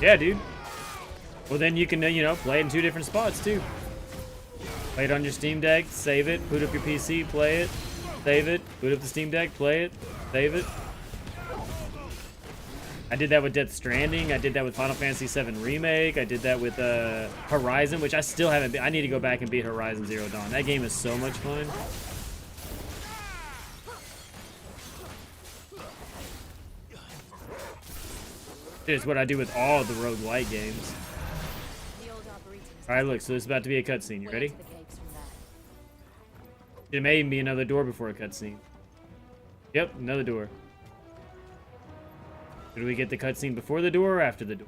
Yeah, dude. Well, then you can, you know, play it in 2 different spots, too. Play it on your Steam Deck, save it, boot up your PC, play it, save it, boot up the Steam Deck, play it, save it. I did that with Death Stranding. I did that with Final Fantasy VII Remake. I did that with Horizon, which I still haven't I need to go back and beat Horizon Zero Dawn. That game is so much fun. It's what I do with all the roguelike games. Alright, look, so this is about to be a cutscene. You ready? It may even be another door before a cutscene. Yep, another door. Did we get the cutscene before the door or after the door?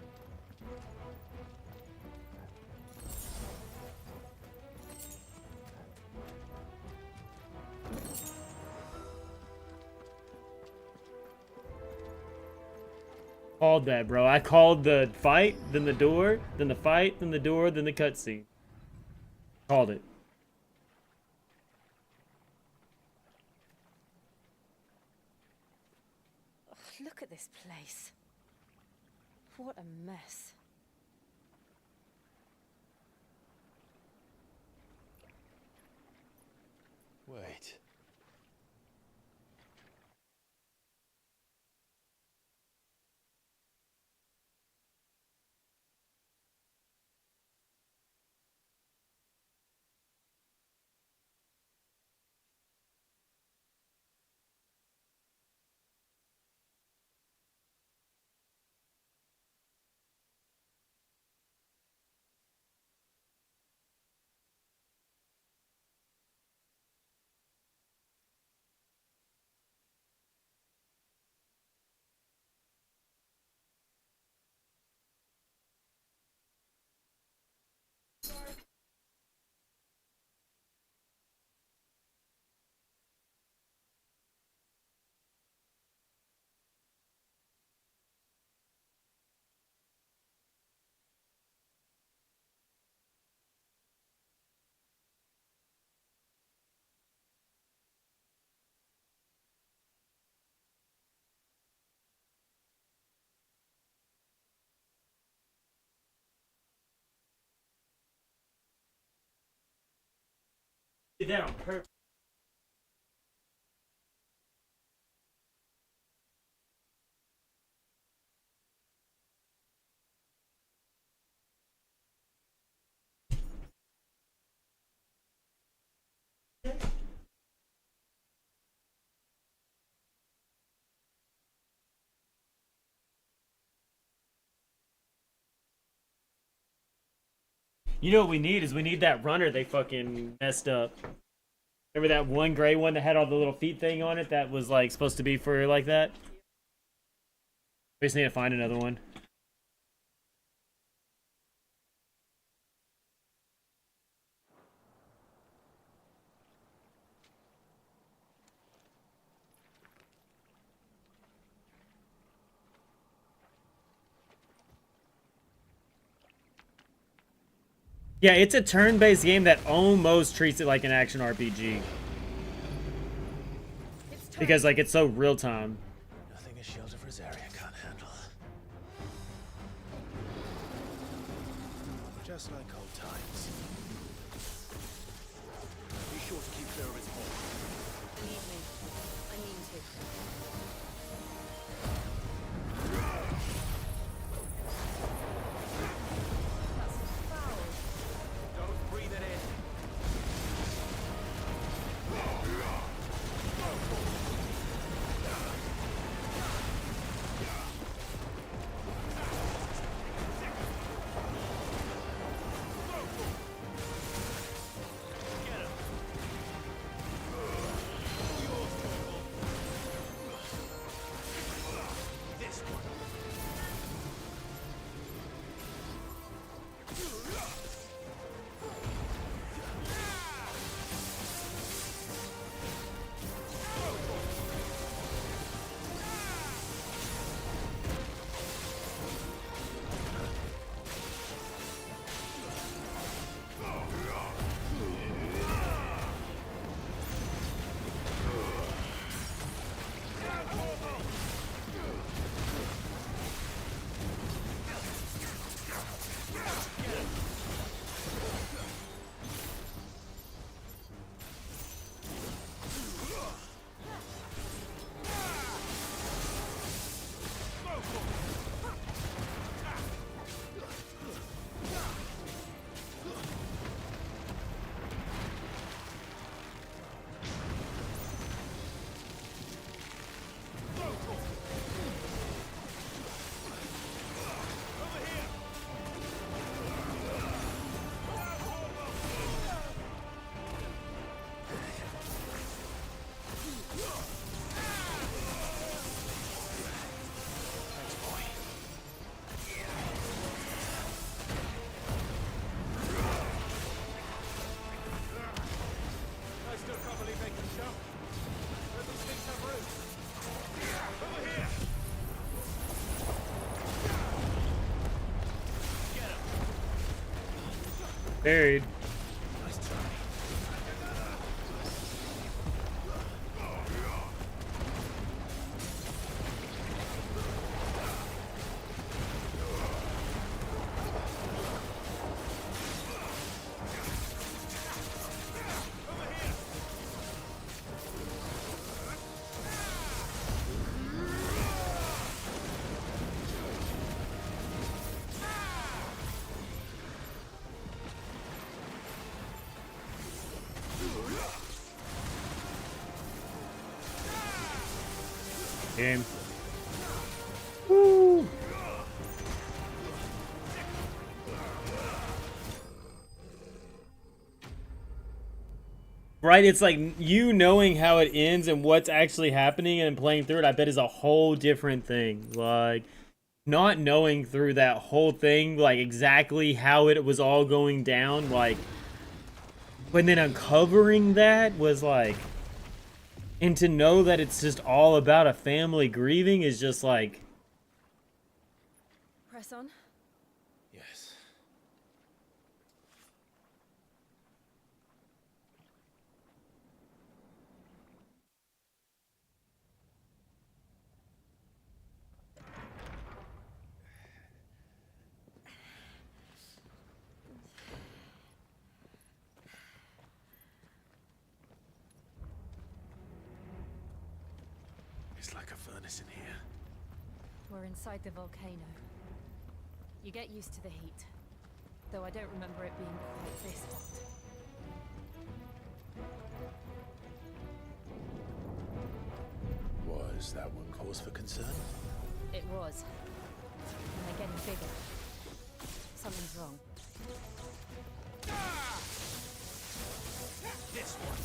Called that, bro. I called the fight, then the door, then the fight, then the door, then the cutscene. Called it. Oh, look at this place. What a mess. Wait. Did that on purpose. You know what we need is we need that runner they fucking messed up. Remember that one gray one that had all the little feet thing on it that was like supposed to be for like that? We just need to find another one. Yeah, it's a turn-based game that almost treats it like an action RPG. Because like it's so real time. Nothing a shield of Rosaria can't handle. Just like old times. Be sure to keep clear of his hole. Believe me, I mean to. Don't breathe it in. Buried. Nice try. Game. Woo! Right, it's like you knowing how it ends and what's actually happening and playing through it, I bet is a whole different thing. Like, not knowing through that whole thing, like exactly how it was all going down, like, but then uncovering that was like, and to know that it's just all about a family grieving is just like... Press on. Yes. It's like a furnace in here. We're inside the volcano. You get used to the heat, though I don't remember it being quite this hot. Was that one cause for concern? It was. And they're getting bigger. Something's wrong. This one.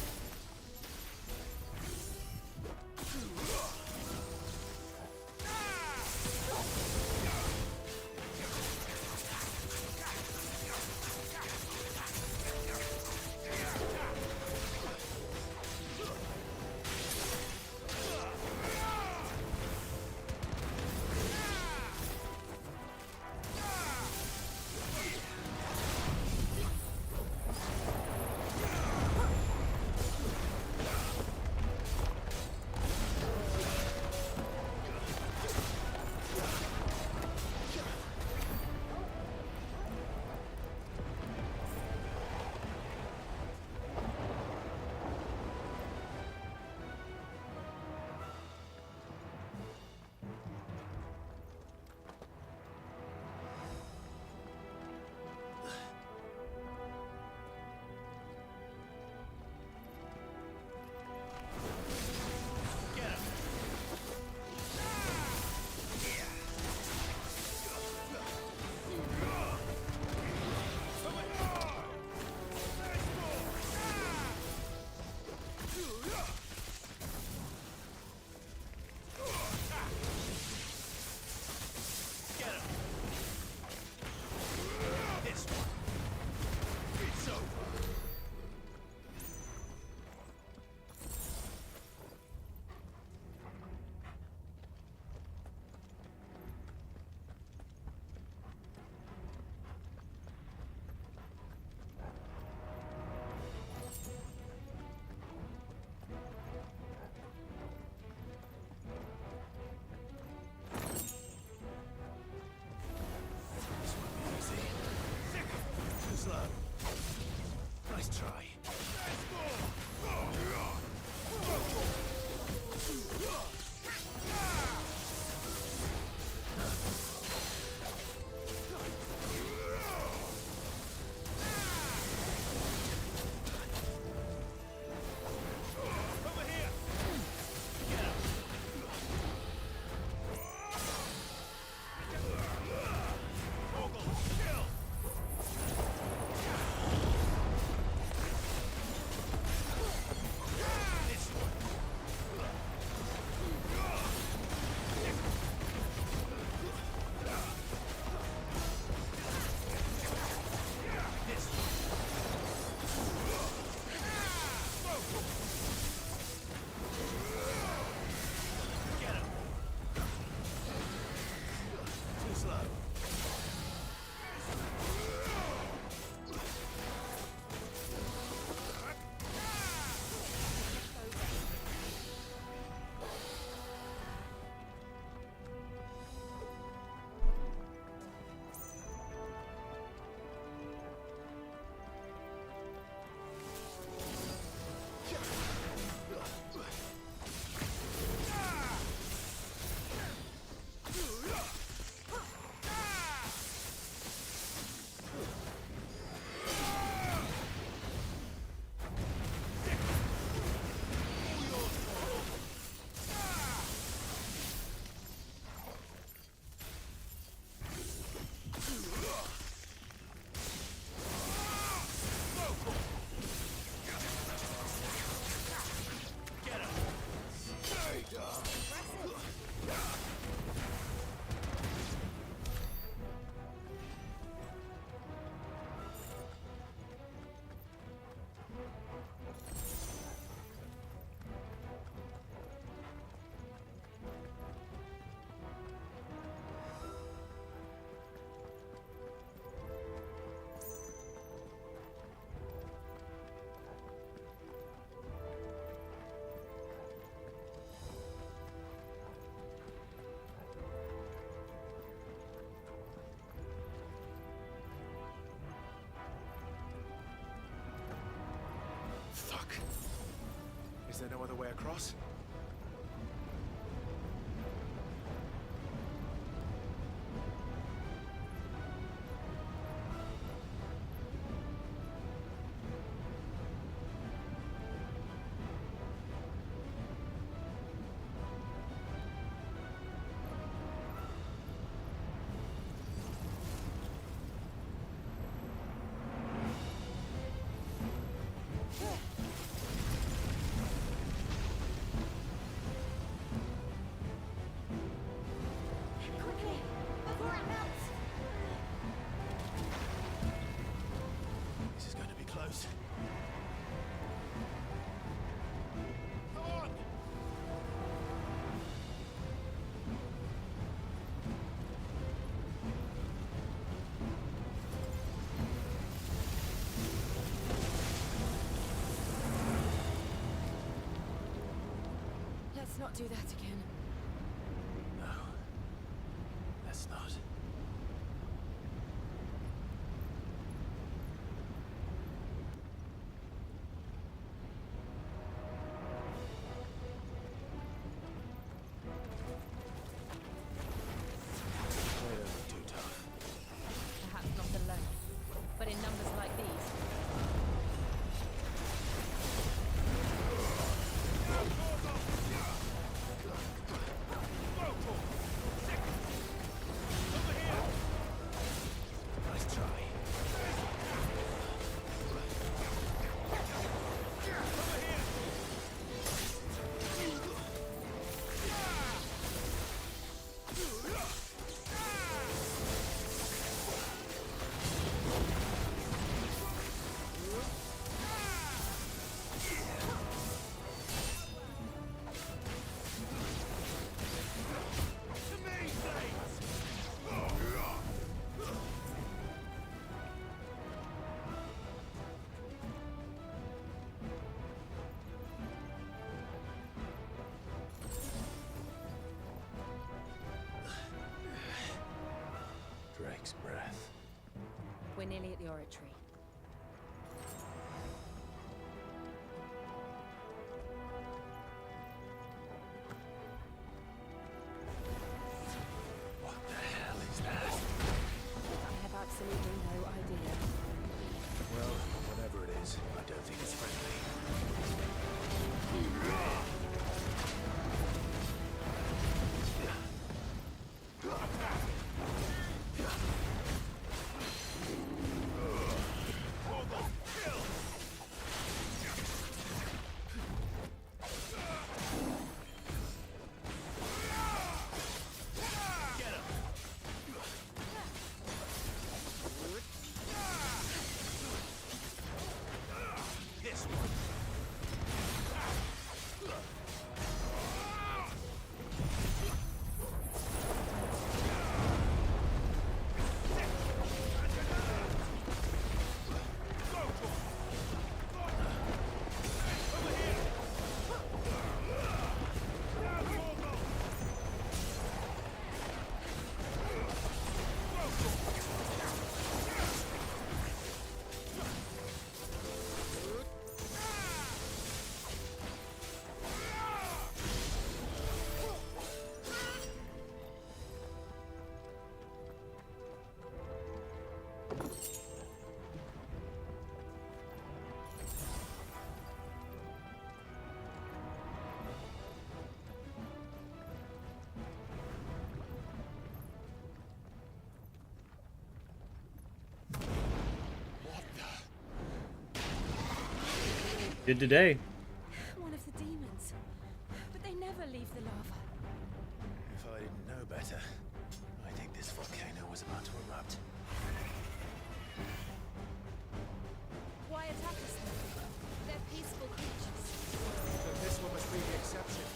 Is there no other way across? This is going to be close. Come on! Let's not do that again. No. Let's not. They don't look too tough. Perhaps not alone, but in numbers like these. Nice try. Drake's breath. We're nearly at the oratory. What the hell is that? I have absolutely no idea. Well, whatever it is, I don't think it's friendly. This one. Did today. One of the demons. But they never leave the lava. If I didn't know better, I think this volcano was about to erupt. Why attack us then? They're peaceful creatures. But this one must be the exception.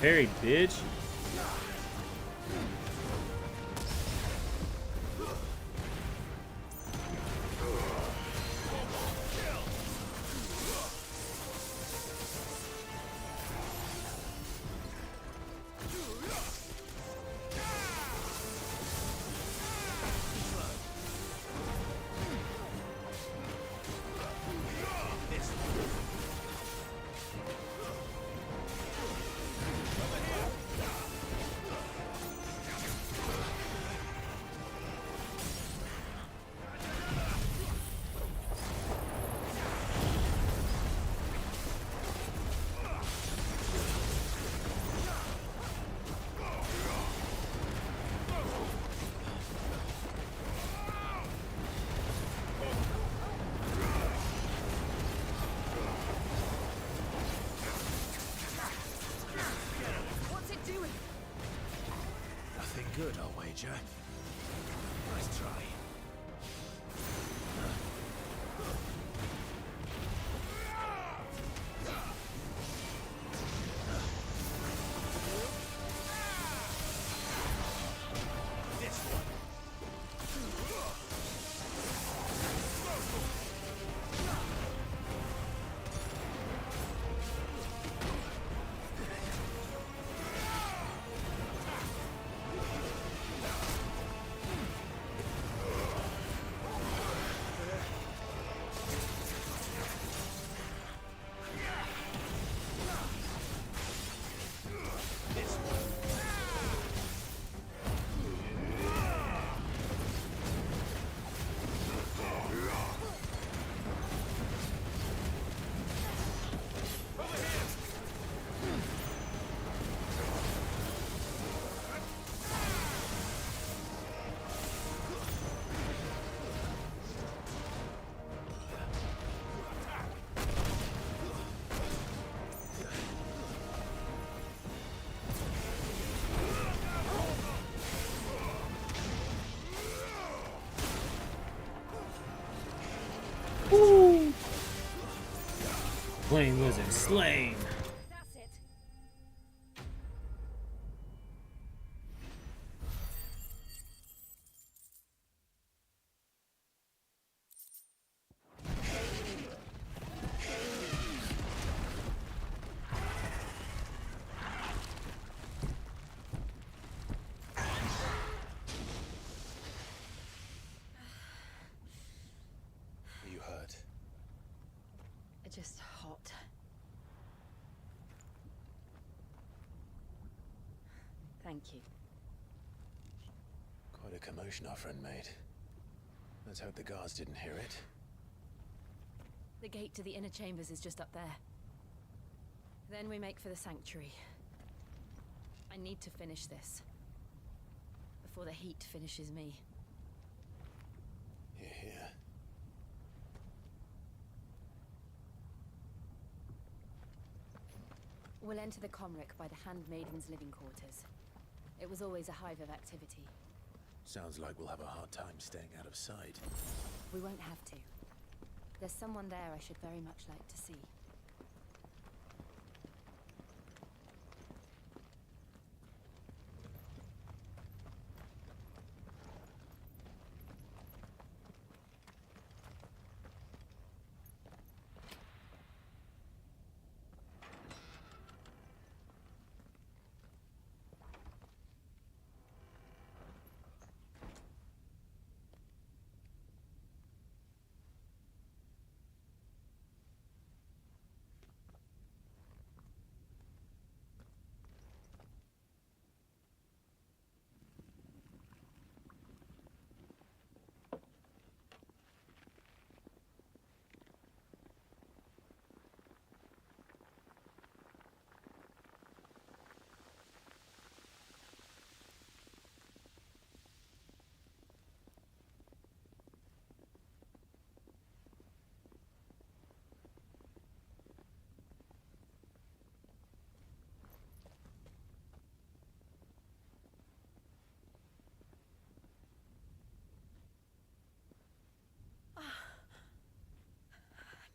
Harry, bitch. good, I'll wager. Nice try. Woo! Flame Wizard slain. That's it. Are you hurt? Just hot. Thank you. Quite a commotion our friend made. Let's hope the guards didn't hear it. The gate to the inner chambers is just up there. Then we make for the sanctuary. I need to finish this. Before the heat finishes me. Hear, hear. We'll enter the Comric by the Handmaiden's living quarters. It was always a hive of activity. Sounds like we'll have a hard time staying out of sight. We won't have to. There's someone there I should very much like to see.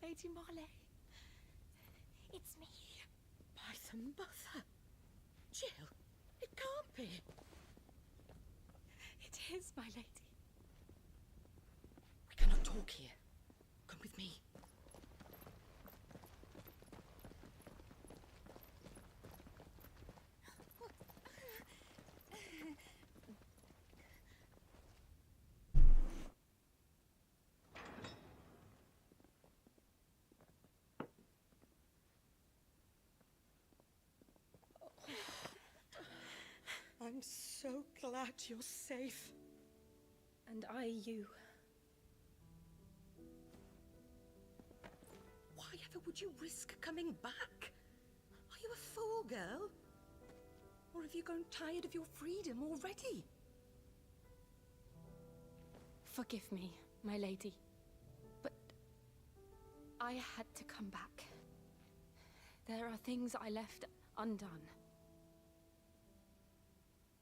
Lady Marley. It's me. By the mother. Jill, it can't be. It is, my lady. We cannot talk here. Come with me. I'm so glad you're safe. And I you. Why ever would you risk coming back? Are you a fool, girl? Or have you grown tired of your freedom already? Forgive me, my lady. But I had to come back. There are things I left undone.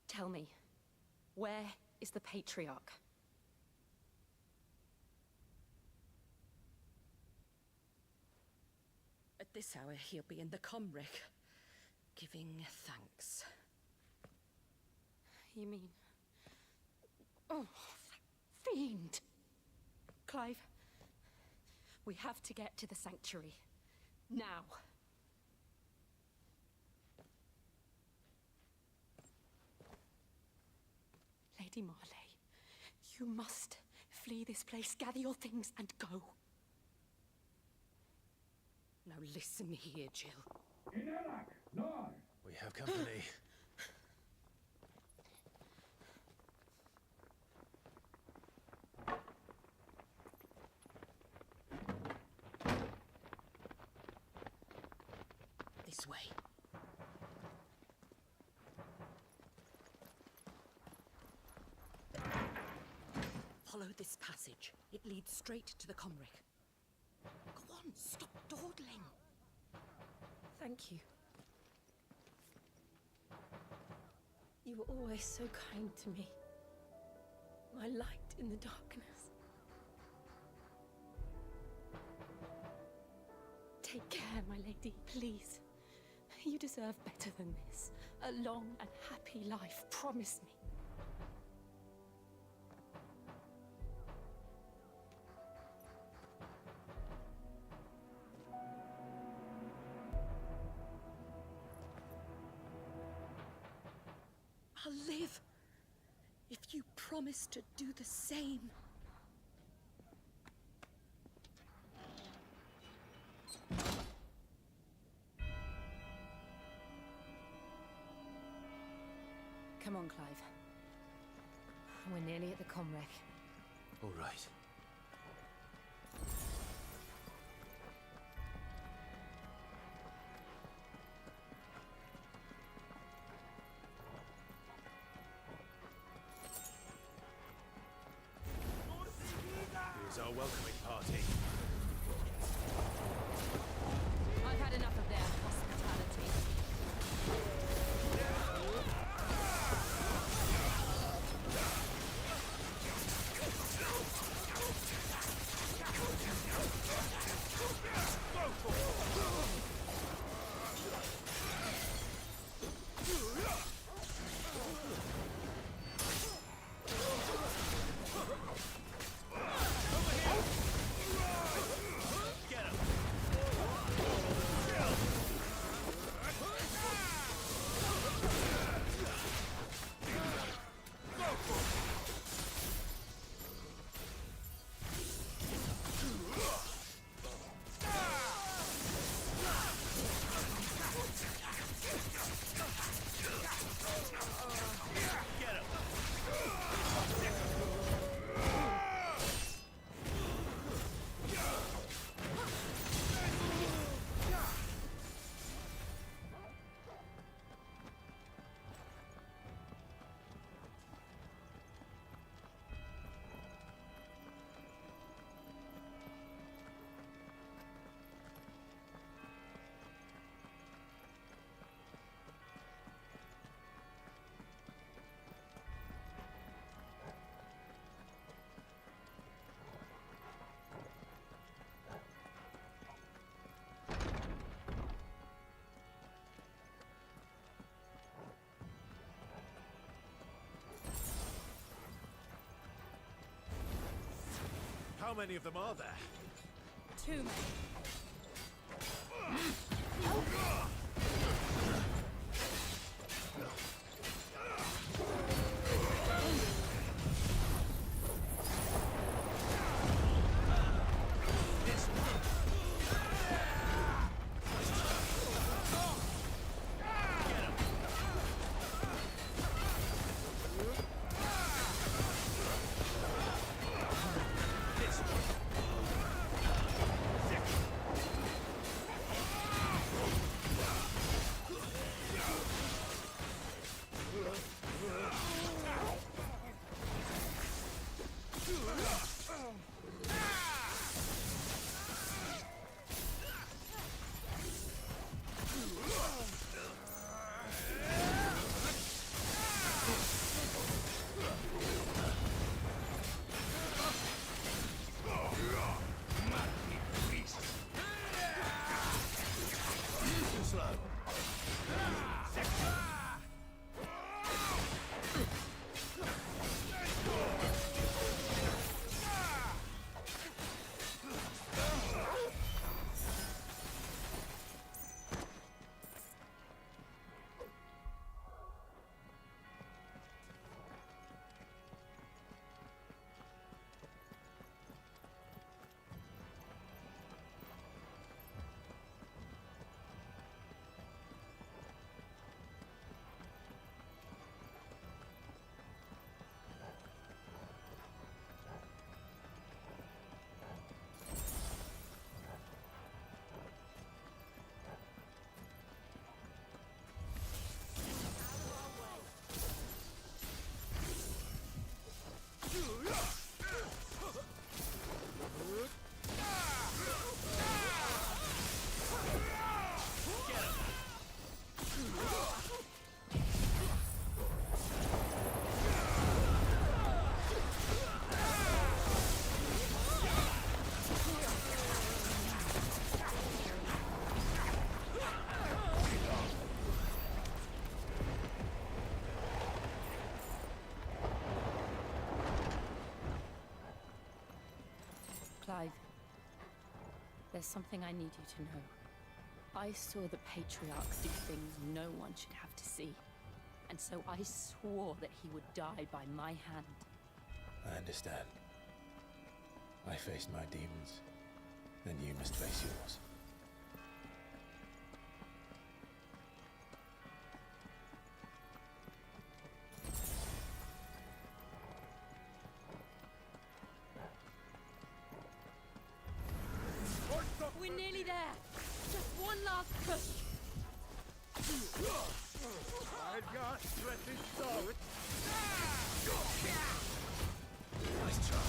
Tell me, Where is the Patriarch? At this hour, he'll be in the Comric, giving thanks. You mean... Oh, that fiend! Clive, we have to get to the sanctuary. Now. Lady Marley, you must flee this place, gather your things, and go. Now listen here, Jill. We have company. This way. Follow this passage. It leads straight to the Comric. Go on, stop dawdling. Thank you. You were always so kind to me. My light in the darkness. Take care, my lady, please. You deserve better than this. A long and happy life, promise me. I'll live if you promise to do the same. Come on, Clive. We're nearly at the Comric. All right. Here's our welcoming party. I've had enough of their hospitality. How many of them are there? Too many. There's something I need you to know. I saw the Patriarch do things no one should have to see. And so I swore that he would die by my hand. I understand. I faced my demons, and you must face yours. We're nearly there. Just one last push. I've got threatened stop. Nice try.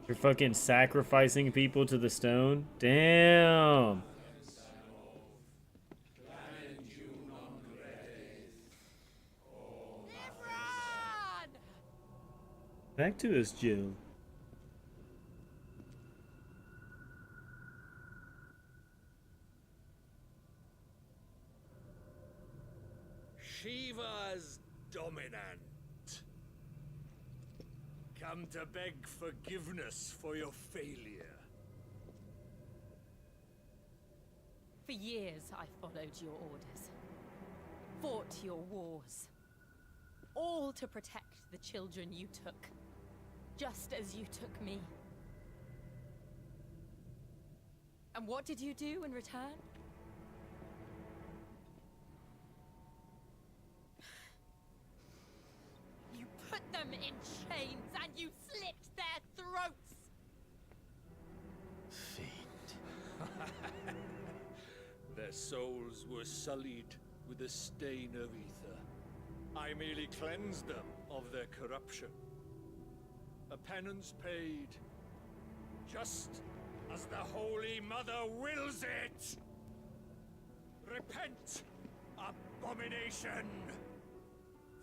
You're fucking sacrificing people to the stone? Damn. Back to us, Jill. Shiva's dominant. Come to beg forgiveness for your failure. For years, I followed your orders. Fought your wars. All to protect the children you took. Just as you took me. And what did you do in return? You put them in chains and you slit their throats! Fiend. Their souls were sullied with the stain of ether. I merely cleansed them of their corruption. A penance paid, just as the Holy Mother wills it! Repent, abomination!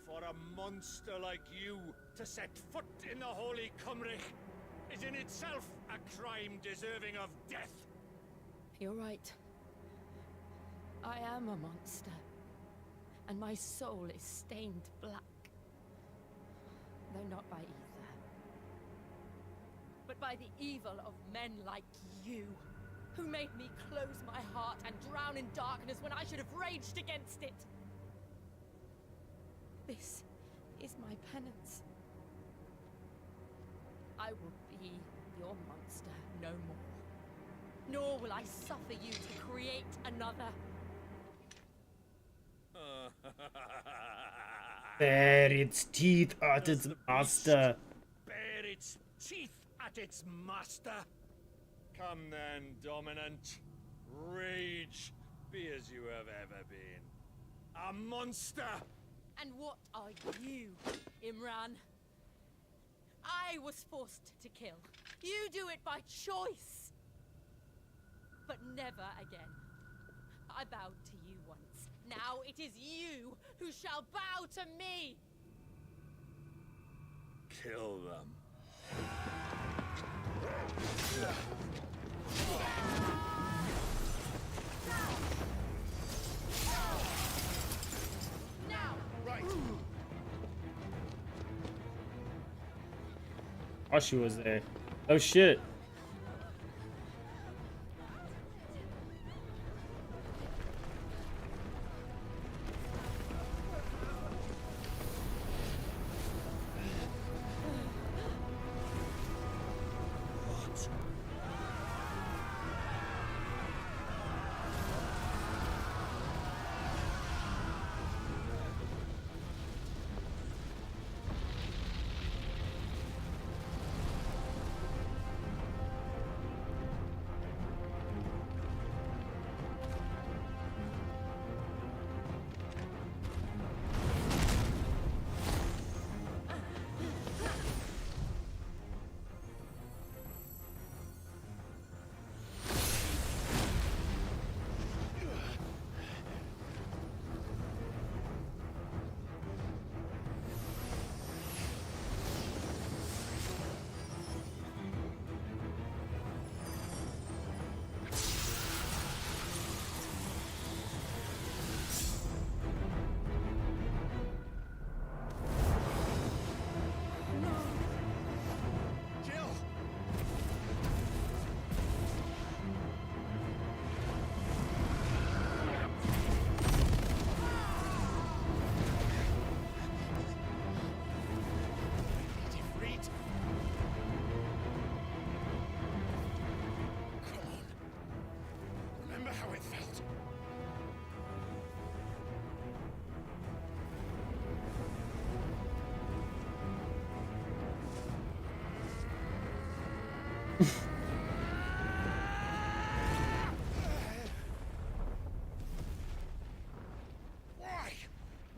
For a monster like you to set foot in the Holy Cymric is in itself a crime deserving of death. You're right. I am a monster. And my soul is stained black. Though not by ether. But by the evil of men like you, who made me close my heart and drown in darkness when I should have raged against it. This is my penance. I will be your monster no more. Nor will I suffer you to create another. Bare its teeth at its master. Bare its teeth at its master. Come then, Dominant. Rage, be as you have ever been. A monster! And what are you, Imran? I was forced to kill. You do it by choice. But never again. I bowed to you once. Now it is you who shall bow to me! Kill them. Now! Right. Oh, she was there. Oh shit.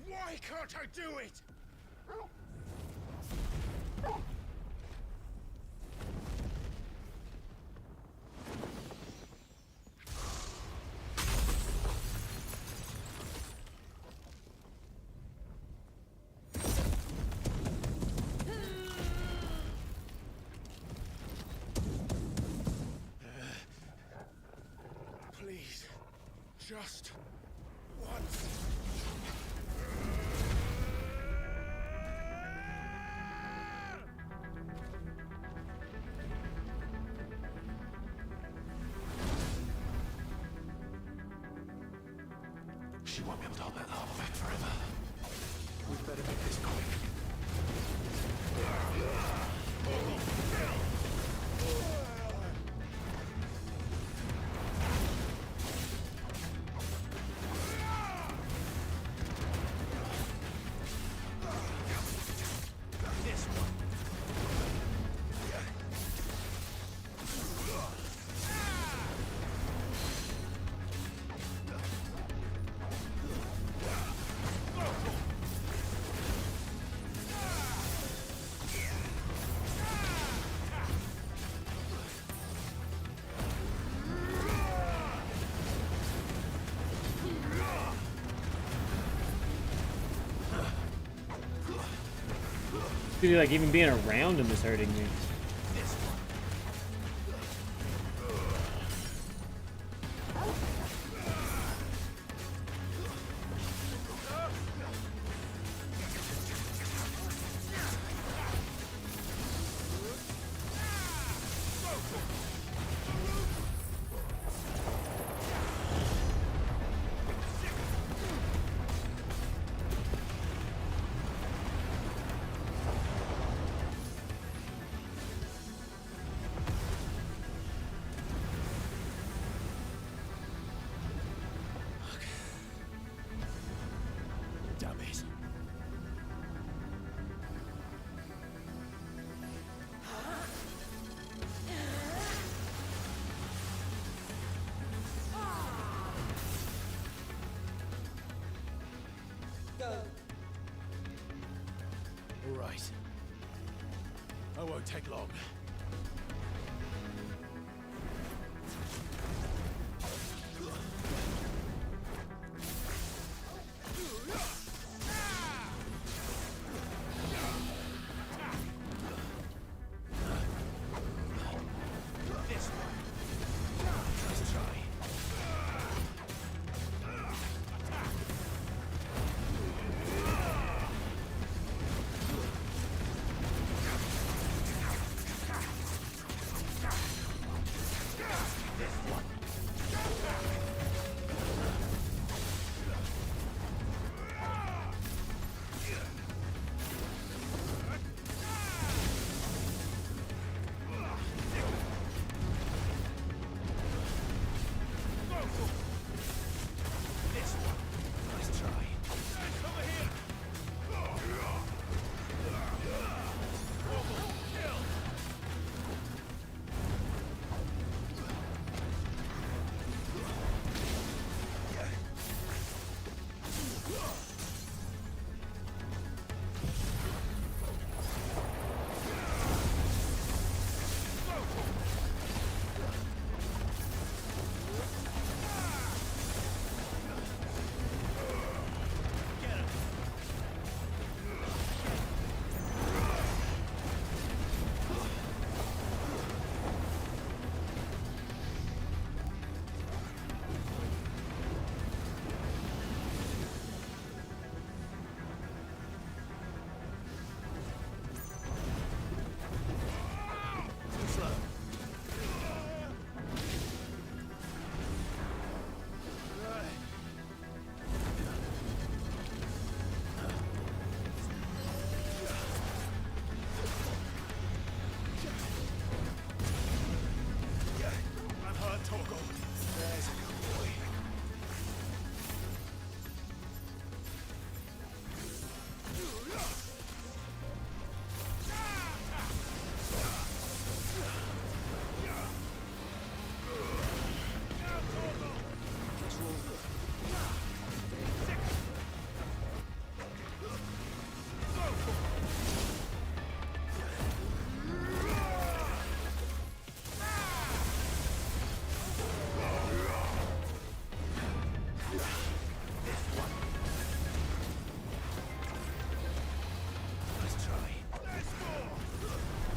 Why can't I do it? Please, just once. She won't be able to hold that lava back forever. We better make this quick. Dude, like even being around him is hurting me. All right. I won't take long.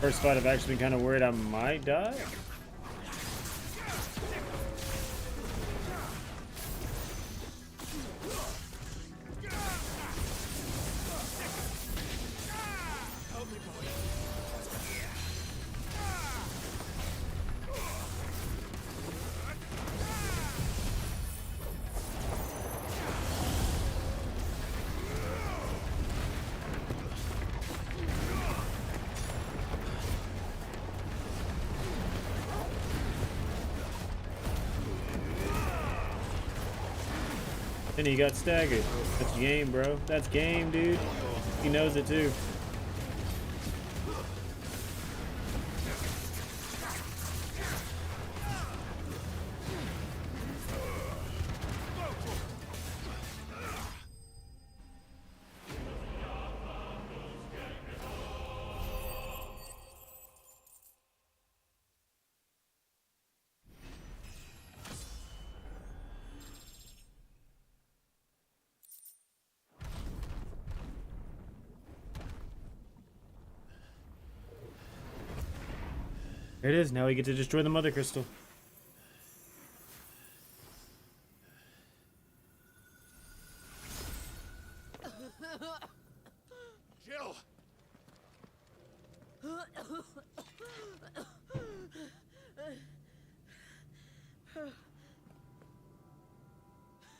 First fight, I've actually been kind of worried I might die. And he got staggered. That's game, bro. That's game, dude. He knows it too. There it is. Now we get to destroy the Mother Crystal. Jill!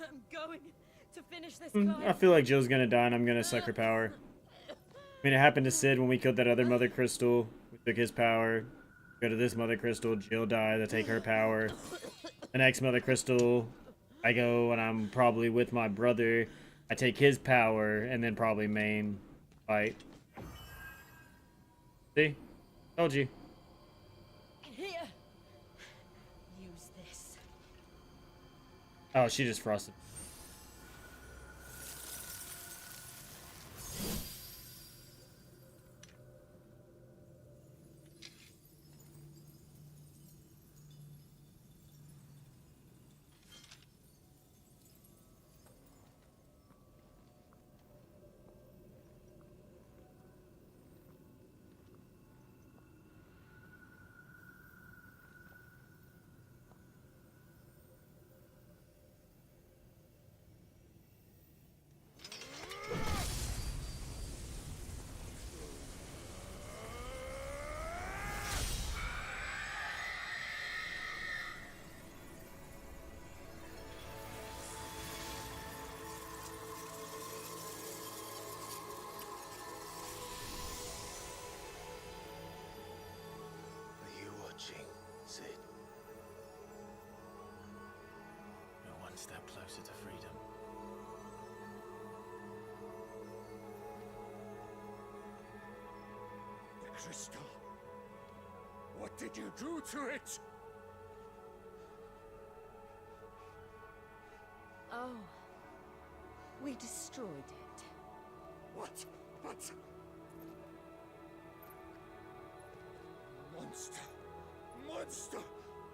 I'm going to finish this. I feel like Jill's gonna die and I'm gonna suck her power. I mean, it happened to Sid when we killed that other Mother Crystal. We took his power. Go to this Mother Crystal, Jill dies, I take her power. The next Mother Crystal, I go and I'm probably with my brother. I take his power and then probably main fight. See? Told you. Here. Use this. Oh, she just frosted. closer to freedom. The crystal. What did you do to it? Oh. We destroyed it. What? But... Monster! Monster!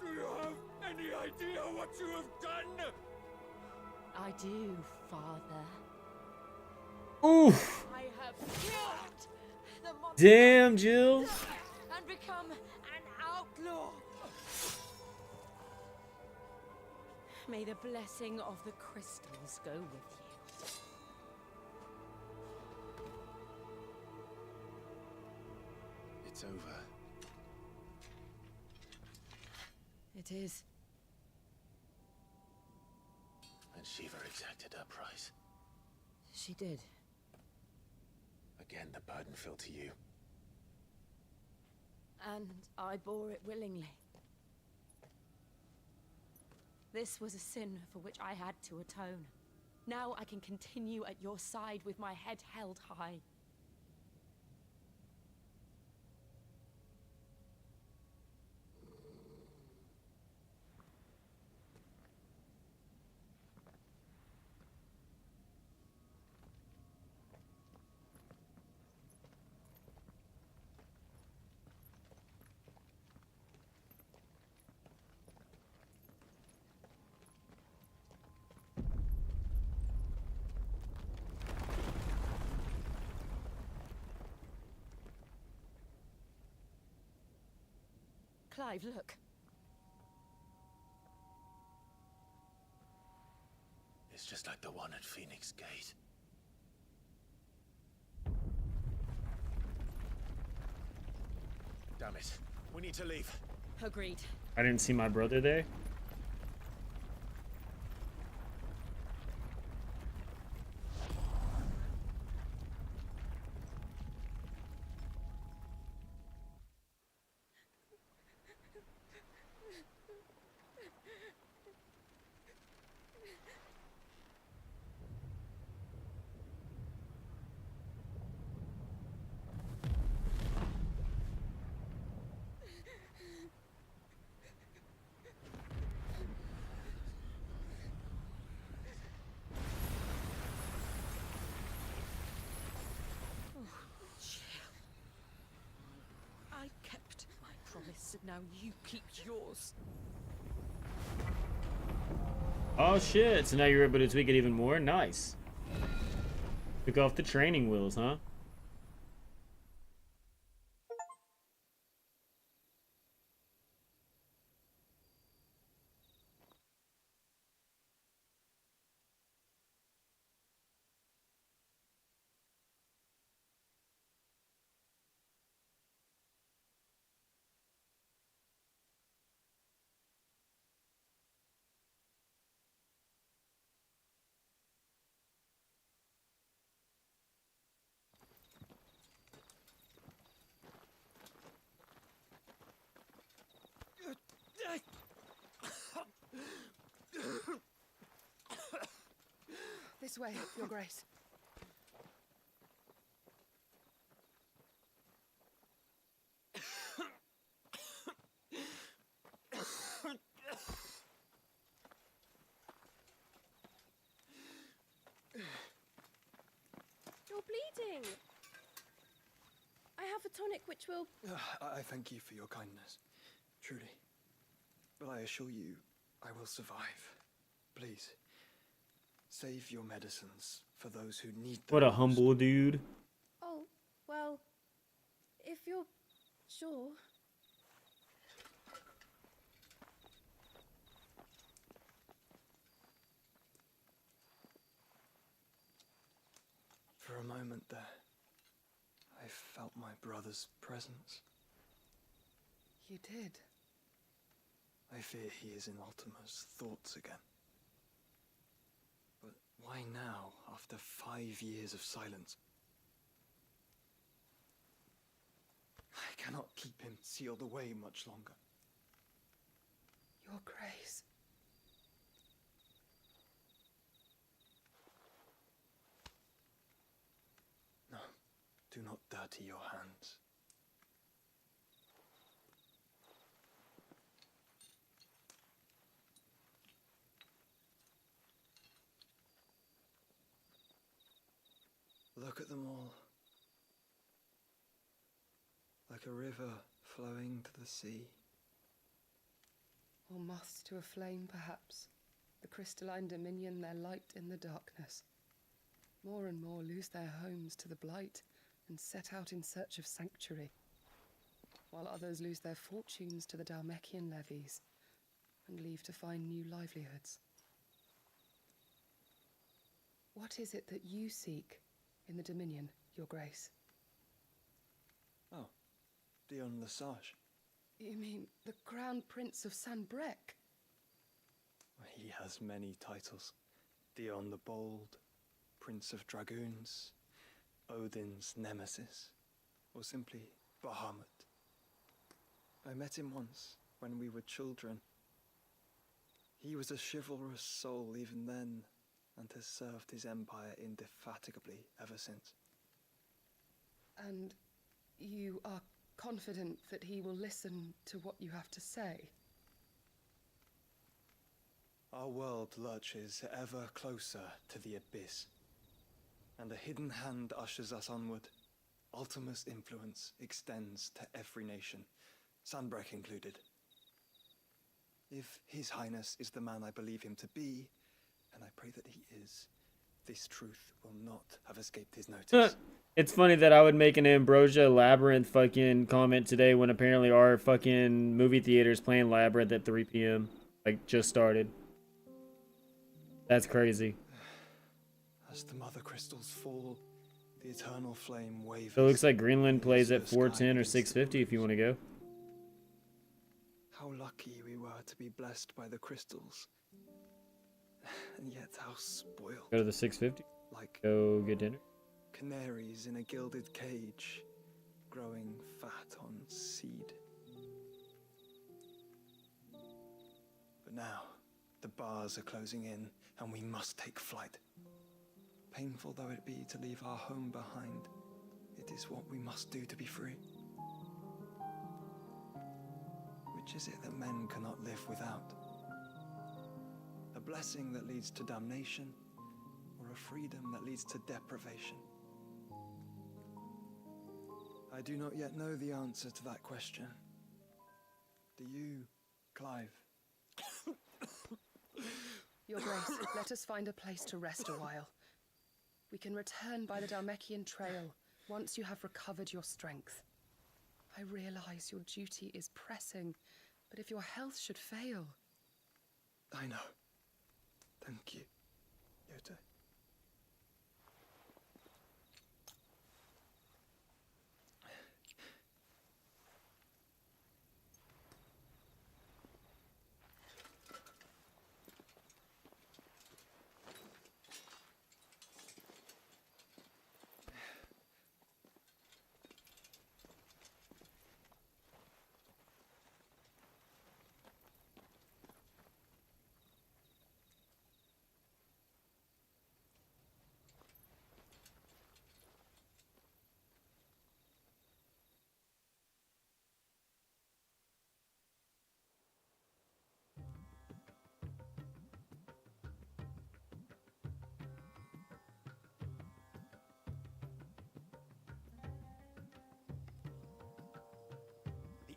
Do you have any idea what you have done? I do, Father. Oof! I have killed the monster Damn, Jill. and become an outlaw. May the blessing of the crystals go with you. It's over. It is. And Shiva exacted her price. She did. Again, the burden fell to you. And I bore it willingly. This was a sin for which I had to atone. Now I can continue at your side with my head held high. Clive, look. It's just like the one at Phoenix Gate. Damn it. We need to leave. Agreed. I didn't see my brother there. I kept my promise, and now you keep yours. Oh shit, so now you're able to tweak it even more? Nice. Took off the training wheels, huh? This way, Your Grace. You're bleeding. I have a tonic which will... I thank you for your kindness, truly. But I assure you, I will survive. Please, save your medicines for those who need them. What a humble dude. Oh, well, if you're sure. For a moment there, I felt my brother's presence. You did? I fear he is in Ultima's thoughts again. But why now, after 5 years of silence? I cannot keep him sealed away much longer. Your Grace. Do not dirty your hands. Look at them all. Like a river flowing to the sea. Or moths to a flame, perhaps. The crystalline dominion their light in the darkness. More and more lose their homes to the blight and set out in search of sanctuary, while others lose their fortunes to the Dhalmekian levies and leave to find new livelihoods. What is it that you seek in the Dominion, Your Grace? Oh, Dion Lesage. You mean the Crown Prince of Sanbrec? He has many titles. Dion the Bold, Prince of Dragoons, Odin's Nemesis, or simply Bahamut. I met him once, when we were children. He was a chivalrous soul even then, and has served his empire indefatigably ever since. And you are confident that he will listen to what you have to say? Our world lurches ever closer to the abyss, and a hidden hand ushers us onward. Ultima's influence extends to every nation, Sanbrec included. If His Highness is the man I believe him to be, and I pray that he is, this truth will not have escaped his notice. It's funny that I would make an Ambrosia Labyrinth fucking comment today when apparently our fucking movie theater's playing Labyrinth at 3 p.m. Like, just started. That's crazy. As the mother crystals fall, the eternal flame wavers. So it looks like Greenland plays at 4:10 or 6:50 if you want to go. How lucky we were to be blessed by the crystals. And yet how spoiled. Go to the 6:50. Like go get dinner. Canaries in a gilded cage, growing fat on seed. But now, the bars are closing in, and we must take flight. Painful though it be to leave our home behind, it is what we must do to be free. Which is it that men cannot live without? A blessing that leads to damnation, or a freedom that leads to deprivation? I do not yet know the answer to that question. Do you, Clive? Your Grace, let us find a place to rest a while. We can return by the Dhalmekian trail once you have recovered your strength. I realize your duty is pressing, but if your health should fail... I know. Thank you, Yote.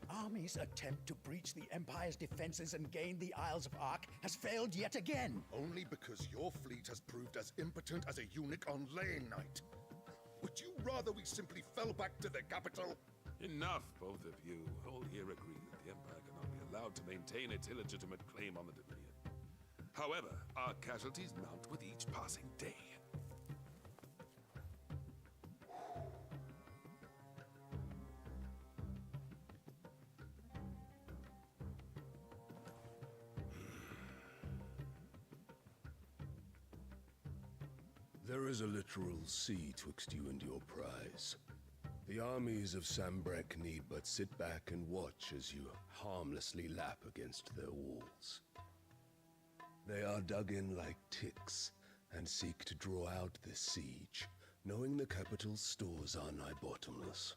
Army's attempt to breach the Empire's defenses and gain the Isles of Ark has failed yet again. Only because your fleet has proved as impotent as a eunuch on laying night. Would you rather we simply fell back to the capital? Enough, both of you. All here agree that the Empire cannot be allowed to maintain its illegitimate claim on the Dominion. However, our casualties mount with each passing day. There is a literal sea twixt you and your prize. The armies of Sanbrec need but sit back and watch as you harmlessly lap against their walls. They are dug in like ticks and seek to draw out this siege, knowing the capital's stores are nigh bottomless.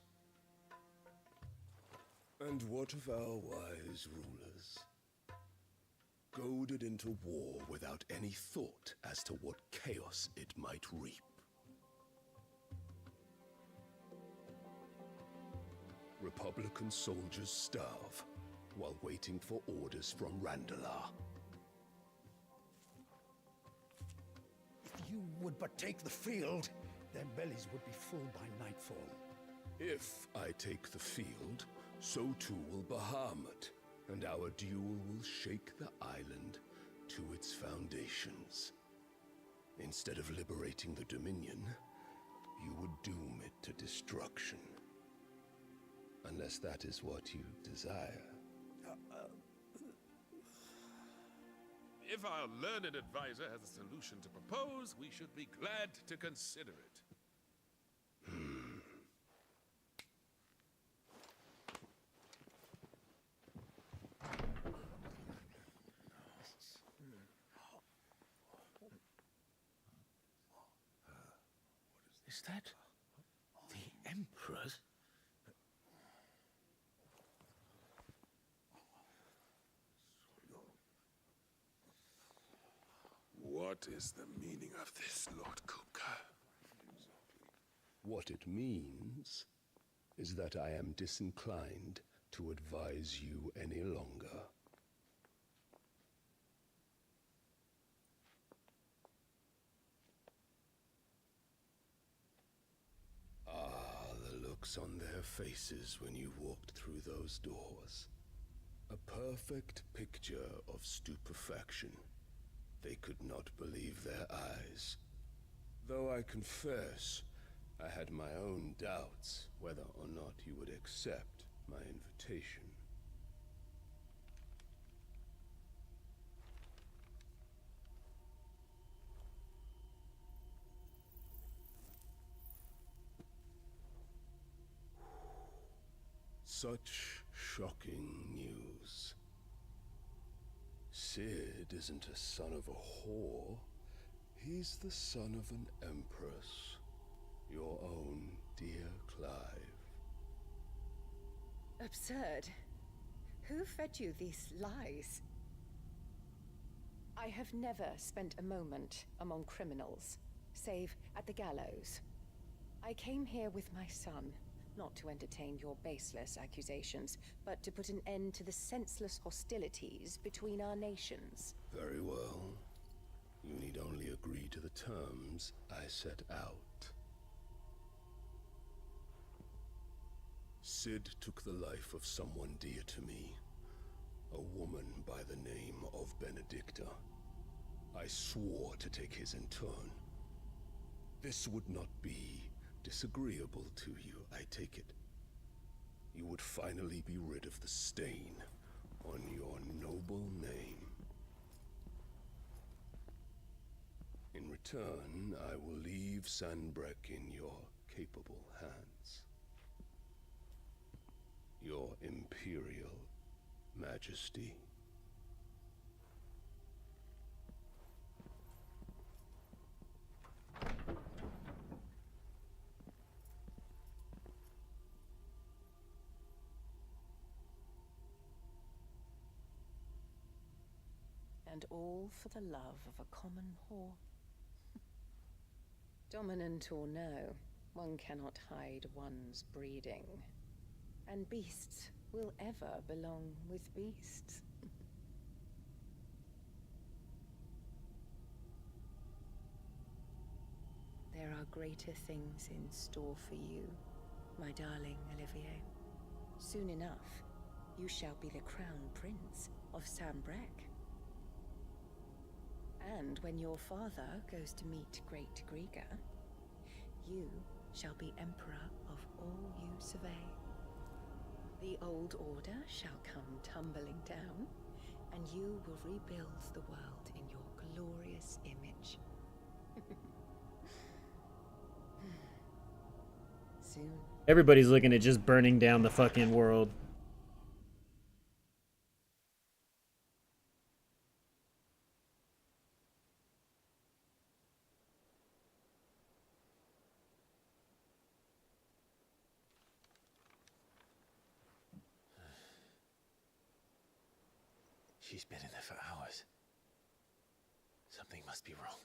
And what of our wise rulers? Goaded into war without any thought as to what chaos it might reap. Republican soldiers starve while waiting for orders from Randalar. If you would but take the field, their bellies would be full by nightfall. If I take the field, so too will Bahamut, and our duel will shake the island to its foundations. Instead of liberating the Dominion, you would doom it to destruction. Unless that is what you desire. If our learned advisor has a solution to propose, we should be glad to consider it. Is that the Emperor's? What is the meaning of this, Lord Kupka? What it means is that I am disinclined to advise you any longer. Ah, the looks on their faces when you walked through those doors. A perfect picture of stupefaction. They could not believe their eyes. Though I confess, I had my own doubts whether or not you would accept my invitation. Such shocking news. Sid isn't a son of a whore. He's the son of an empress. Your own dear Clive. Absurd. Who fed you these lies? I have never spent a moment among criminals, save at the gallows. I came here with my son, not to entertain your baseless accusations, but to put an end to the senseless hostilities between our nations. Very well. You need only agree to the terms I set out. Sid took the life of someone dear to me, a woman by the name of Benedicta. I swore to take his in turn. This would not be disagreeable to you, I take it. You would finally be rid of the stain on your noble name. In return, I will leave Sanbreque in your capable hands. Your Imperial Majesty. And all for the love of a common whore. Dominant or no, one cannot hide one's breeding. And beasts will ever belong with beasts. There are greater things in store for you, my darling Olivier. Soon enough, you shall be the crown prince of Sanbreque. And when your father goes to meet Great Griga, you shall be emperor of all you survey. The old order shall come tumbling down, and you will rebuild the world in your glorious image. Soon. Everybody's looking at just burning down the fucking world. She's been in there for hours. Something must be wrong.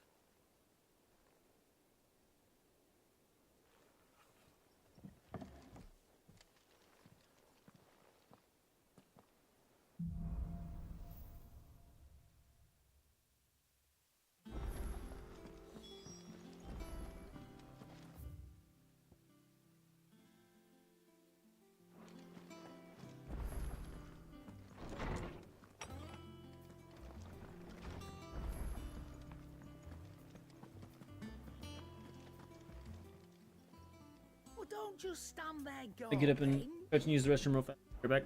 Well, don't just stand there I gawping. get up and go to use the restroom real fast. You're back.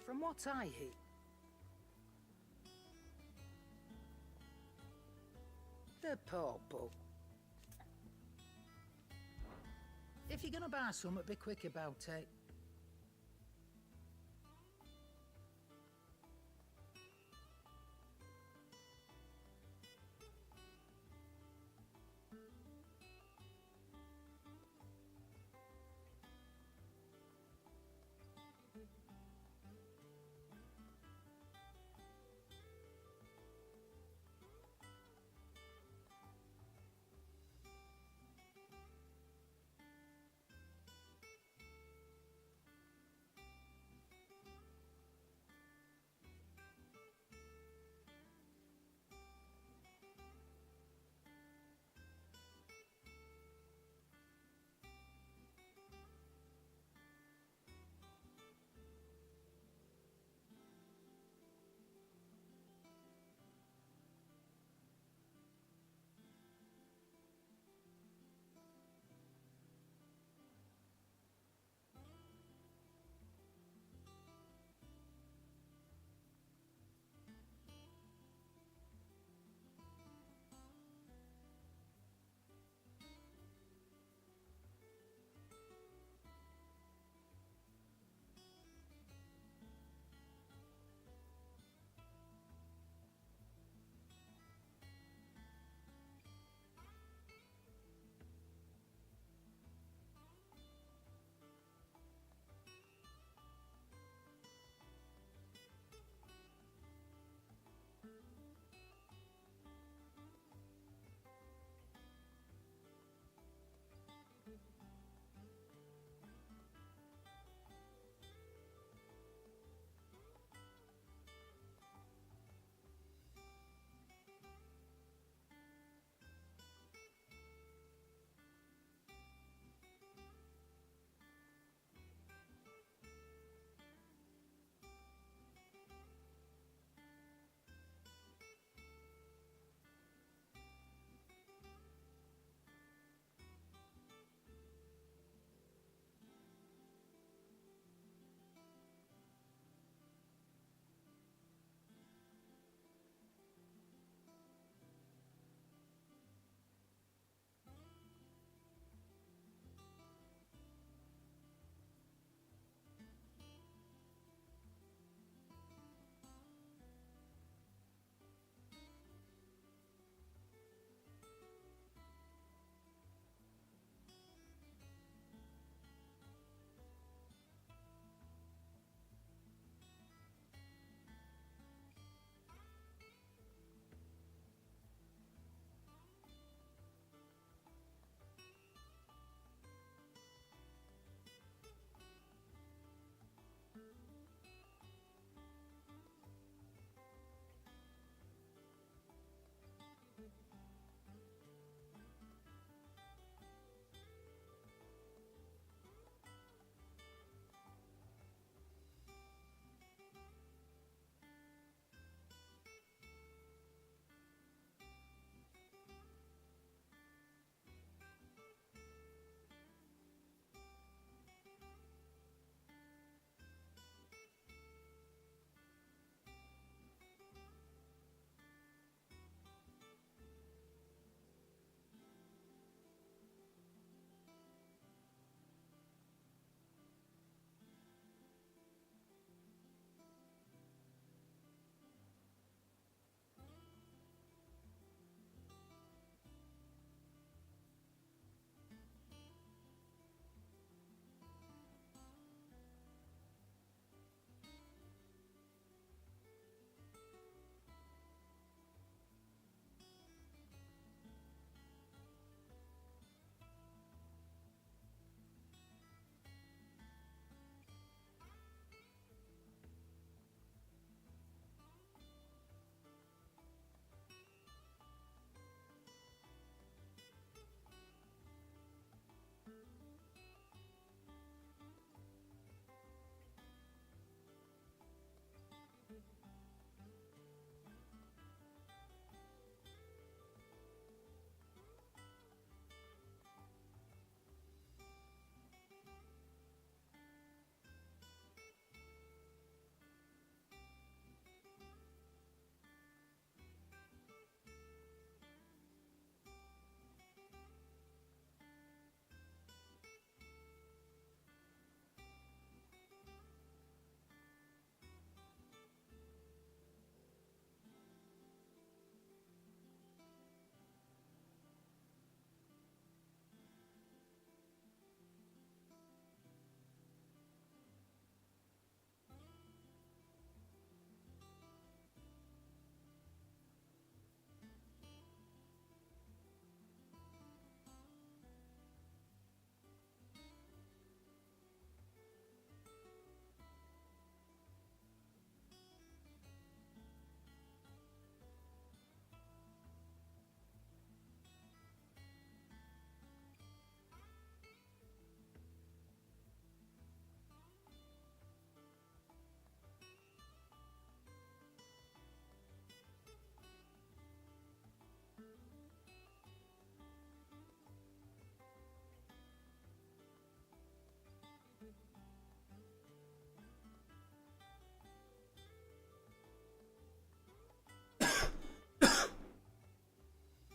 From what I hear, the poor book. If you're gonna buy something, be quick about it.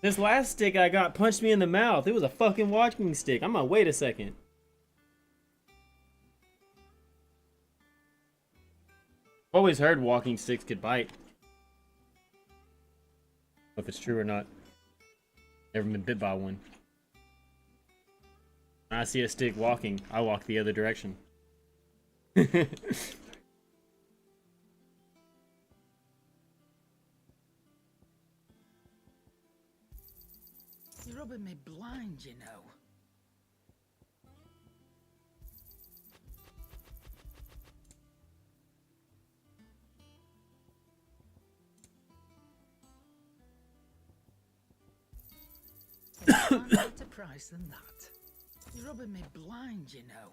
This last stick I got punched me in the mouth. It was a fucking walking stick. I'm gonna wait a second. Always heard walking sticks could bite. If it's true or not. Never been bit by one. When I see a stick walking, I walk the other direction. You're rubbing me blind, you know. There's a better price than that. You're rubbing me blind, you know.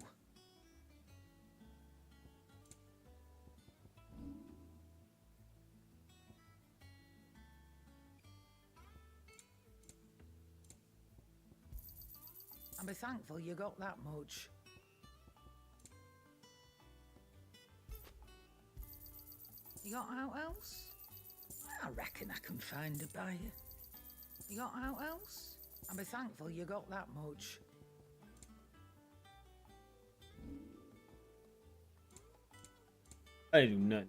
And be thankful you got that much. You got out else? I reckon I can find a buyer. You got out else? And be thankful you got that much. I do not.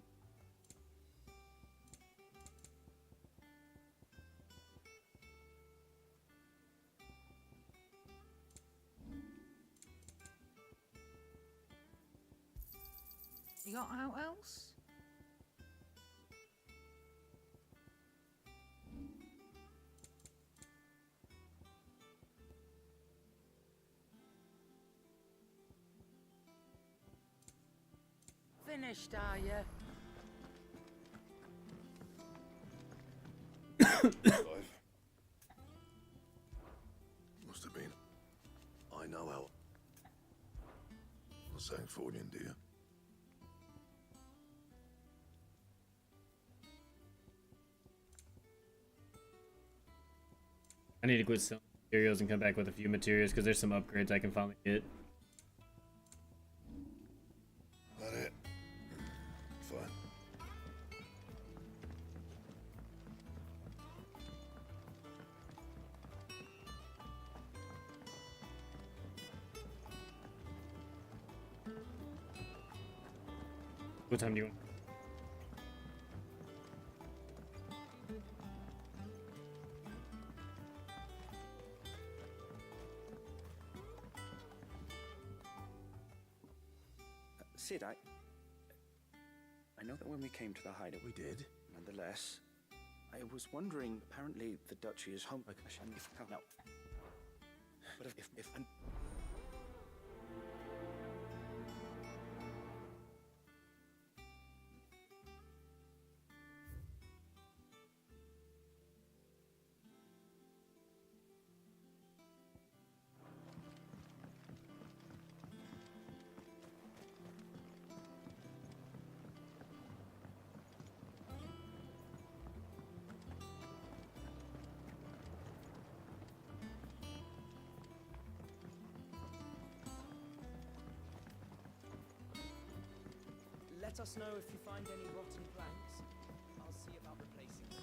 You got out else? Finished, are you? Must have been. I know how. I'm saying Fordian, dear. I need to quit selling materials and come back with a few materials because there's some upgrades I can finally get. That it? Fine. What time do you want? Sid, I know that when we came to the hideout, we did. Nonetheless, I was wondering. Apparently, the duchy is home. But if Let us know if you find any rotten planks. I'll see about replacing them.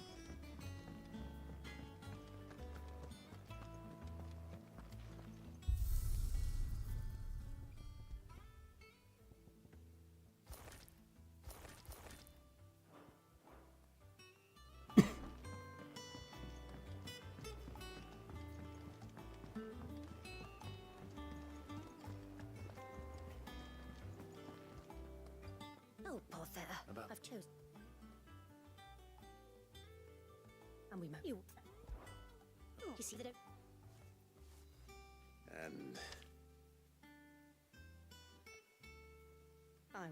Oh, poor fella. I've chosen. And we met you. Oh, you see that? And I.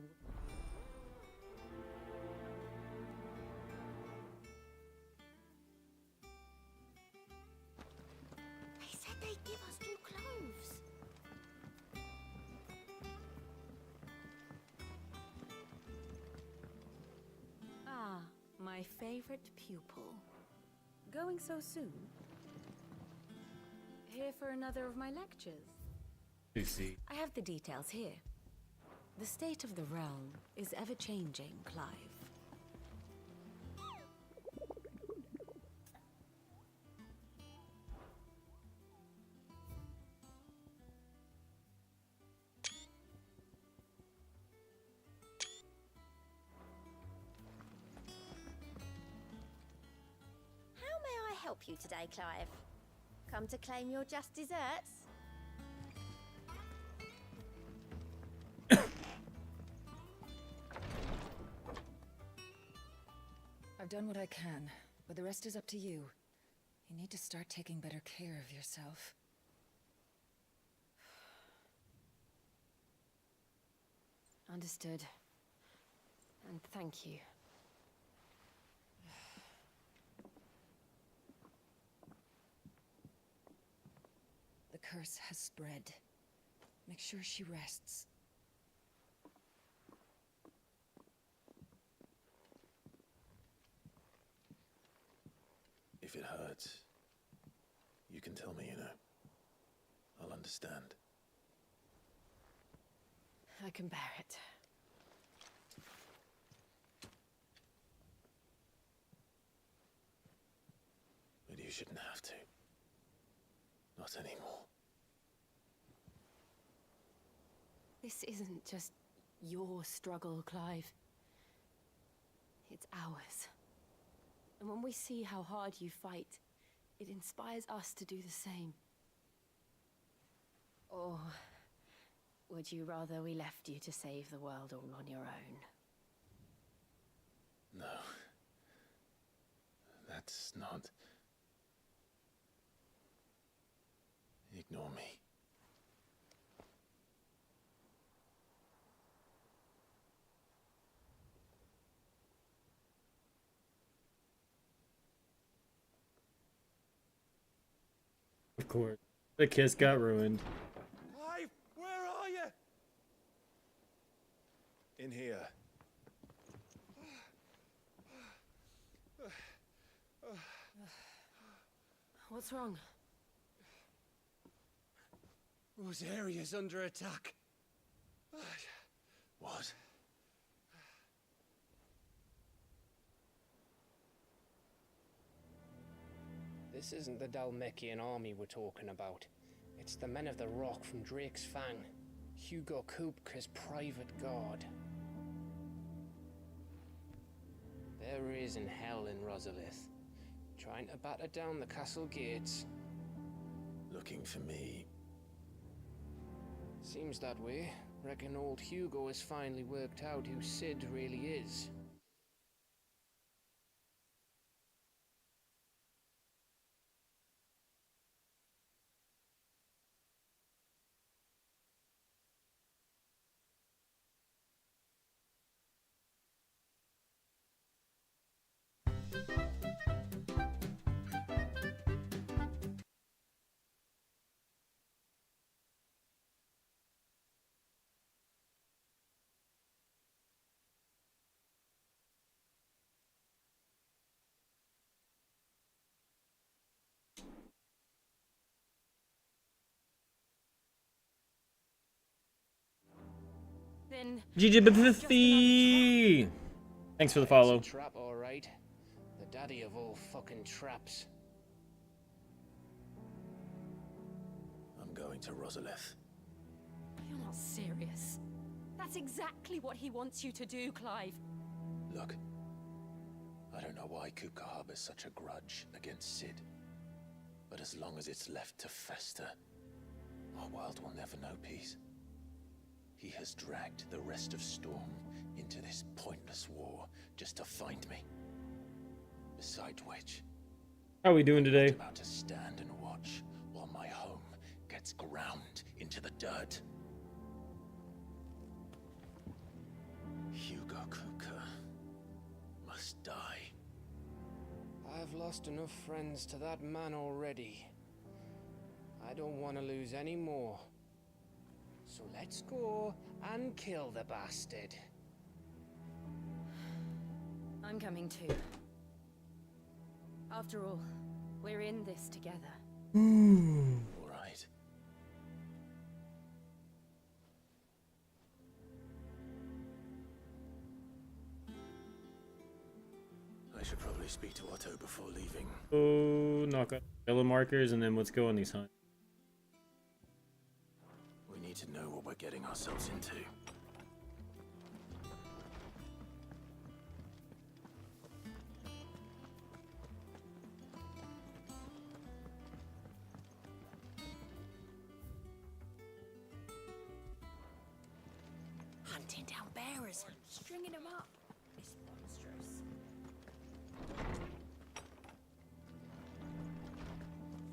They said they'd give us 2 cloves. Ah, my favorite pupil. Going so soon? Here for another of my lectures? You see. I have the details here. The state of the realm is ever-changing, Clive. help you today, Clive? Come to claim your just desserts? I've done what I can, but the rest is up to you. You need to start taking better care of yourself. Understood. And thank you. The curse has spread. Make sure she rests. If it hurts, you can tell me, you know. I'll understand. I can bear it. But you shouldn't have to. Not anymore. This isn't just your struggle, Clive. It's ours. And when we see how hard you fight, it inspires us to do the same. Or would you rather we left you to save the world all on your own? No. That's not... Ignore me. Of course. The kiss got ruined. Clive, where are you? In here. What's wrong? Rosaria's under attack. What? This isn't the Dalmekian army we're talking about. It's the men of the Rock from Drake's Fang. Hugo Kupka's private guard. There is in hell in Rosalith, trying to batter down the castle gates. Looking for me. Seems that way. Reckon old Hugo has finally worked out who Sid really is. Then GG. Thanks for the follow. It's a trap, all right. The daddy of all fucking traps. I'm going to Rosalith. You're not serious. That's exactly what he wants you to do, Clive. Look, I don't know why Kupka harbors such a grudge against Sid. But as long as it's left to fester, our world will never know peace. He has dragged the rest of Storm into this pointless war just to find me. Besides which, how are we doing today? I'm about to stand and watch while my home gets ground into the dirt. Hugo Kupka must die. I've lost enough friends to that man already. I don't want to lose any more. So let's go and kill the bastard. I'm coming too. After all, we're in this together. All right. I should probably speak to Otto before leaving. Oh, knock out yellow markers and then let's go on these hunts. We need to know what we're getting ourselves into. hours stringing them up. It's monstrous.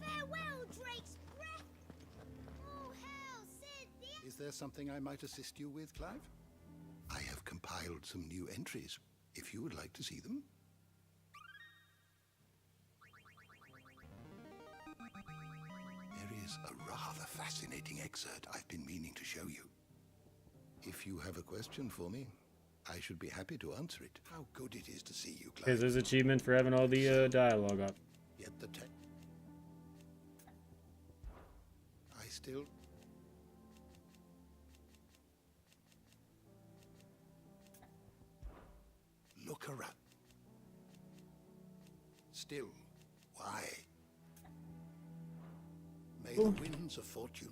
Farewell, Drake's breath! Oh, hell, Sid, Is there something I might assist you with, Clive? I have compiled some new entries, if you would like to see them. There is a rather fascinating excerpt I've been meaning to show you. If you have a question for me, I should be happy to answer it. How good it is to see you, Clive. Because there's achievement for having all the dialogue up. Yet the I still... Look around. Still, why? May the winds of fortune...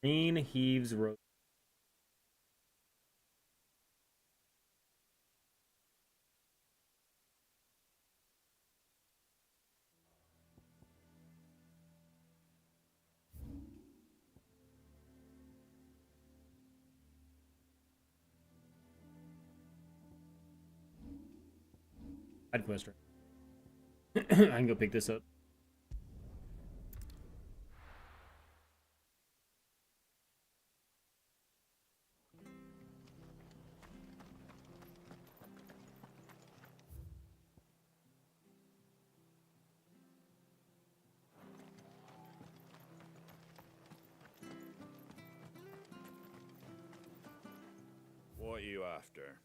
Green heaves road. Side quest. I can go pick this up. What are you after?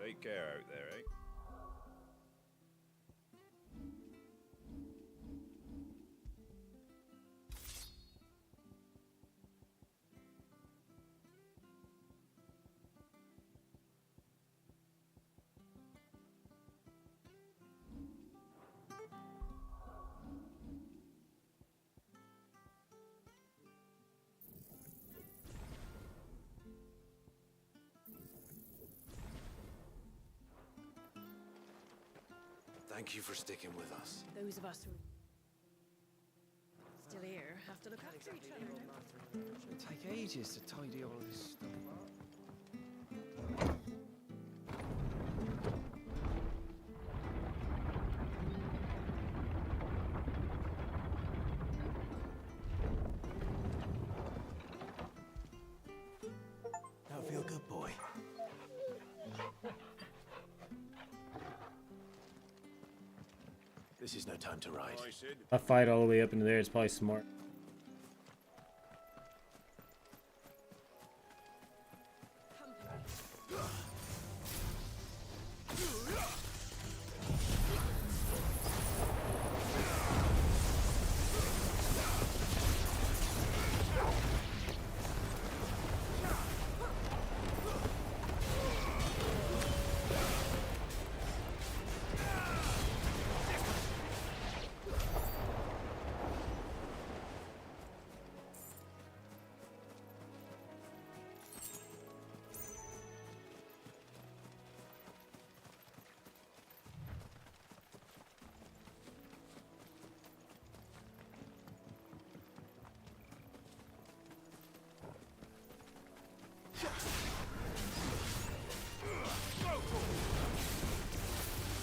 Take care out there, eh? Thank you for sticking with us. Those of us who still here have to look after each other. It'll take ages to tidy all of this stuff up. Don't feel good, boy. This is no time to ride. I fight all the way up into there. It's probably smart.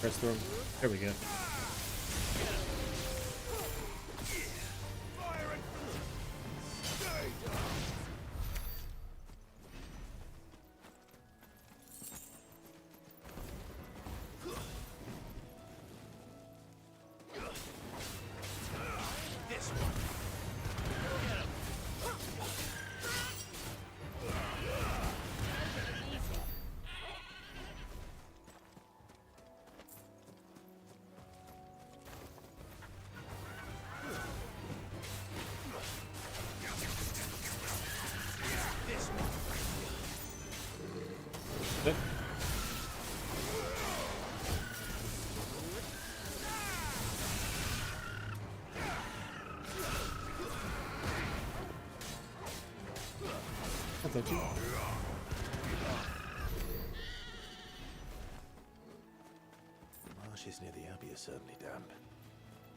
Press through. There we go. What's up, too? The marshes near the abbey are certainly damp.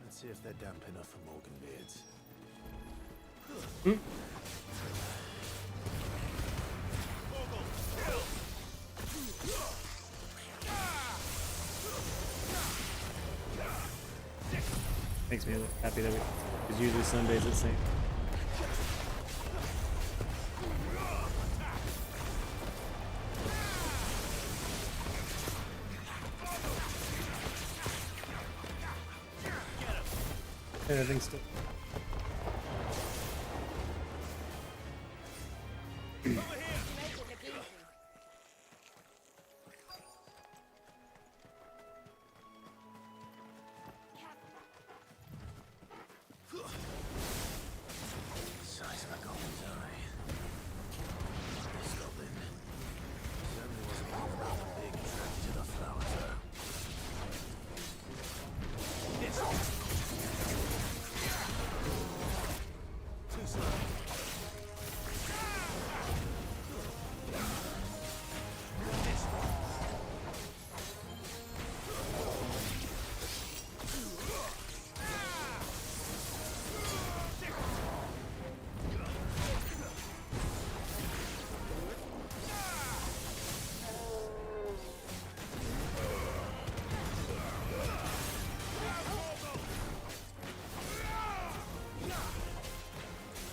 Let's see if they're damp enough for Morgan beards. Makes me happy that because usually Sundays at St. Everything's still. Size of a goblin's eye. This goblin certainly wasn't one about the big attracted to the flowers, though. Yes. Too slow.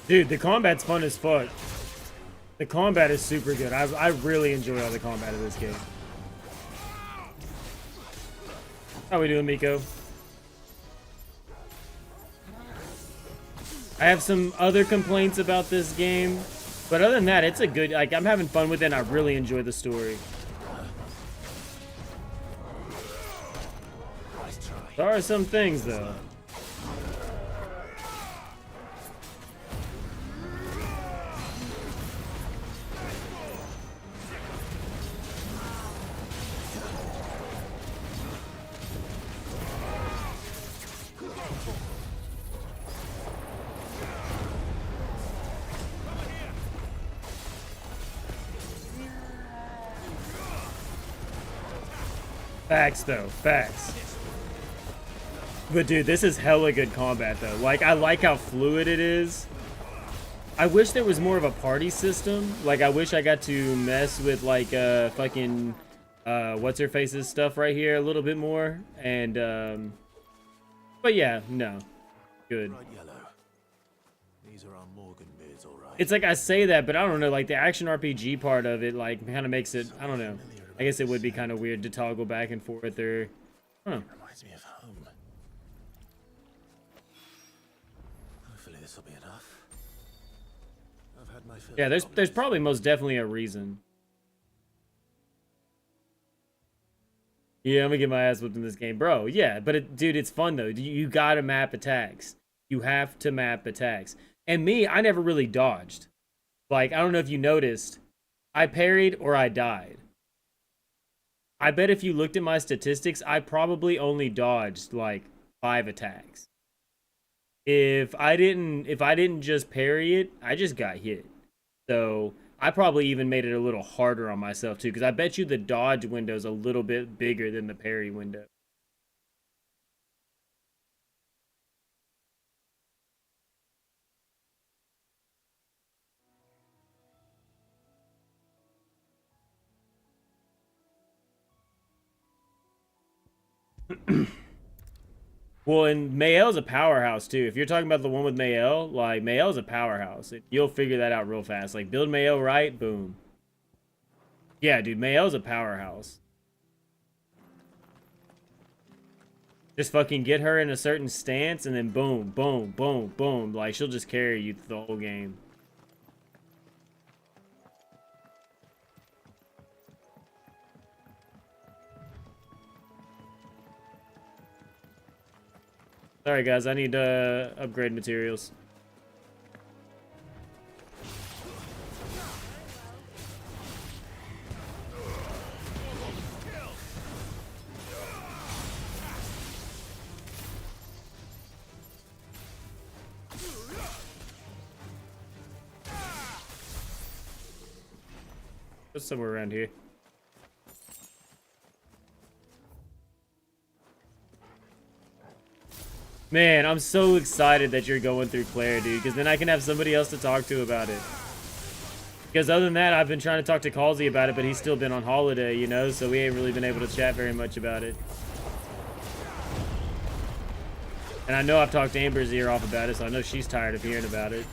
Dude, the combat's fun as fuck. The combat is super good. I really enjoy all the combat of this game. How we doing, Miko? I have some other complaints about this game, but other than that, it's a good, like, I'm having fun with it and I really enjoy the story. There are some things, though. Facts, though. Facts. But, dude, this is hella good combat, though. Like, I like how fluid it is. I wish there was more of a party system. Like, I wish I got to mess with, like, fucking, what's-her-face's stuff right here a little bit more. And, but yeah, no. Good. Bright yellow. These are our Morgan beards, all right. It's like I say that, but I don't know, like, the action RPG part of it, like, kind of makes it, I don't know. I guess it would be kind of weird to toggle back and forth, or, I don't know. Reminds me of home. Hopefully this will be enough. I've had my fill. Yeah, there's probably most definitely a reason. Yeah, I'm gonna get my ass whipped in this game, bro. Yeah, but dude, it's fun though. You gotta map attacks. You have to map attacks. And me, I never really dodged. Like, I don't know if you noticed, I parried or I died. I bet if you looked at my statistics, I probably only dodged like 5 attacks. If I didn't just parry it, I just got hit. So I probably even made it a little harder on myself too, because I bet you the dodge window is a little bit bigger than the parry window. Well, and Mael's a powerhouse too. If you're talking about the one with Mael, like, Mael's a powerhouse. You'll figure that out real fast. Like, build Mael right, boom. Yeah, dude, Mael's a powerhouse. Just fucking get her in a certain stance and then boom, boom, boom, boom. Like, she'll just carry you through the whole game. Sorry guys, I need to upgrade materials. It's somewhere around here. Man, I'm so excited that you're going through Claire, dude, because then I can have somebody else to talk to about it. Because other than that, I've been trying to talk to Halsey about it, but he's still been on holiday, you know, so we ain't really been able to chat very much about it. And I know I've talked Amber's ear off about it, so I know she's tired of hearing about it.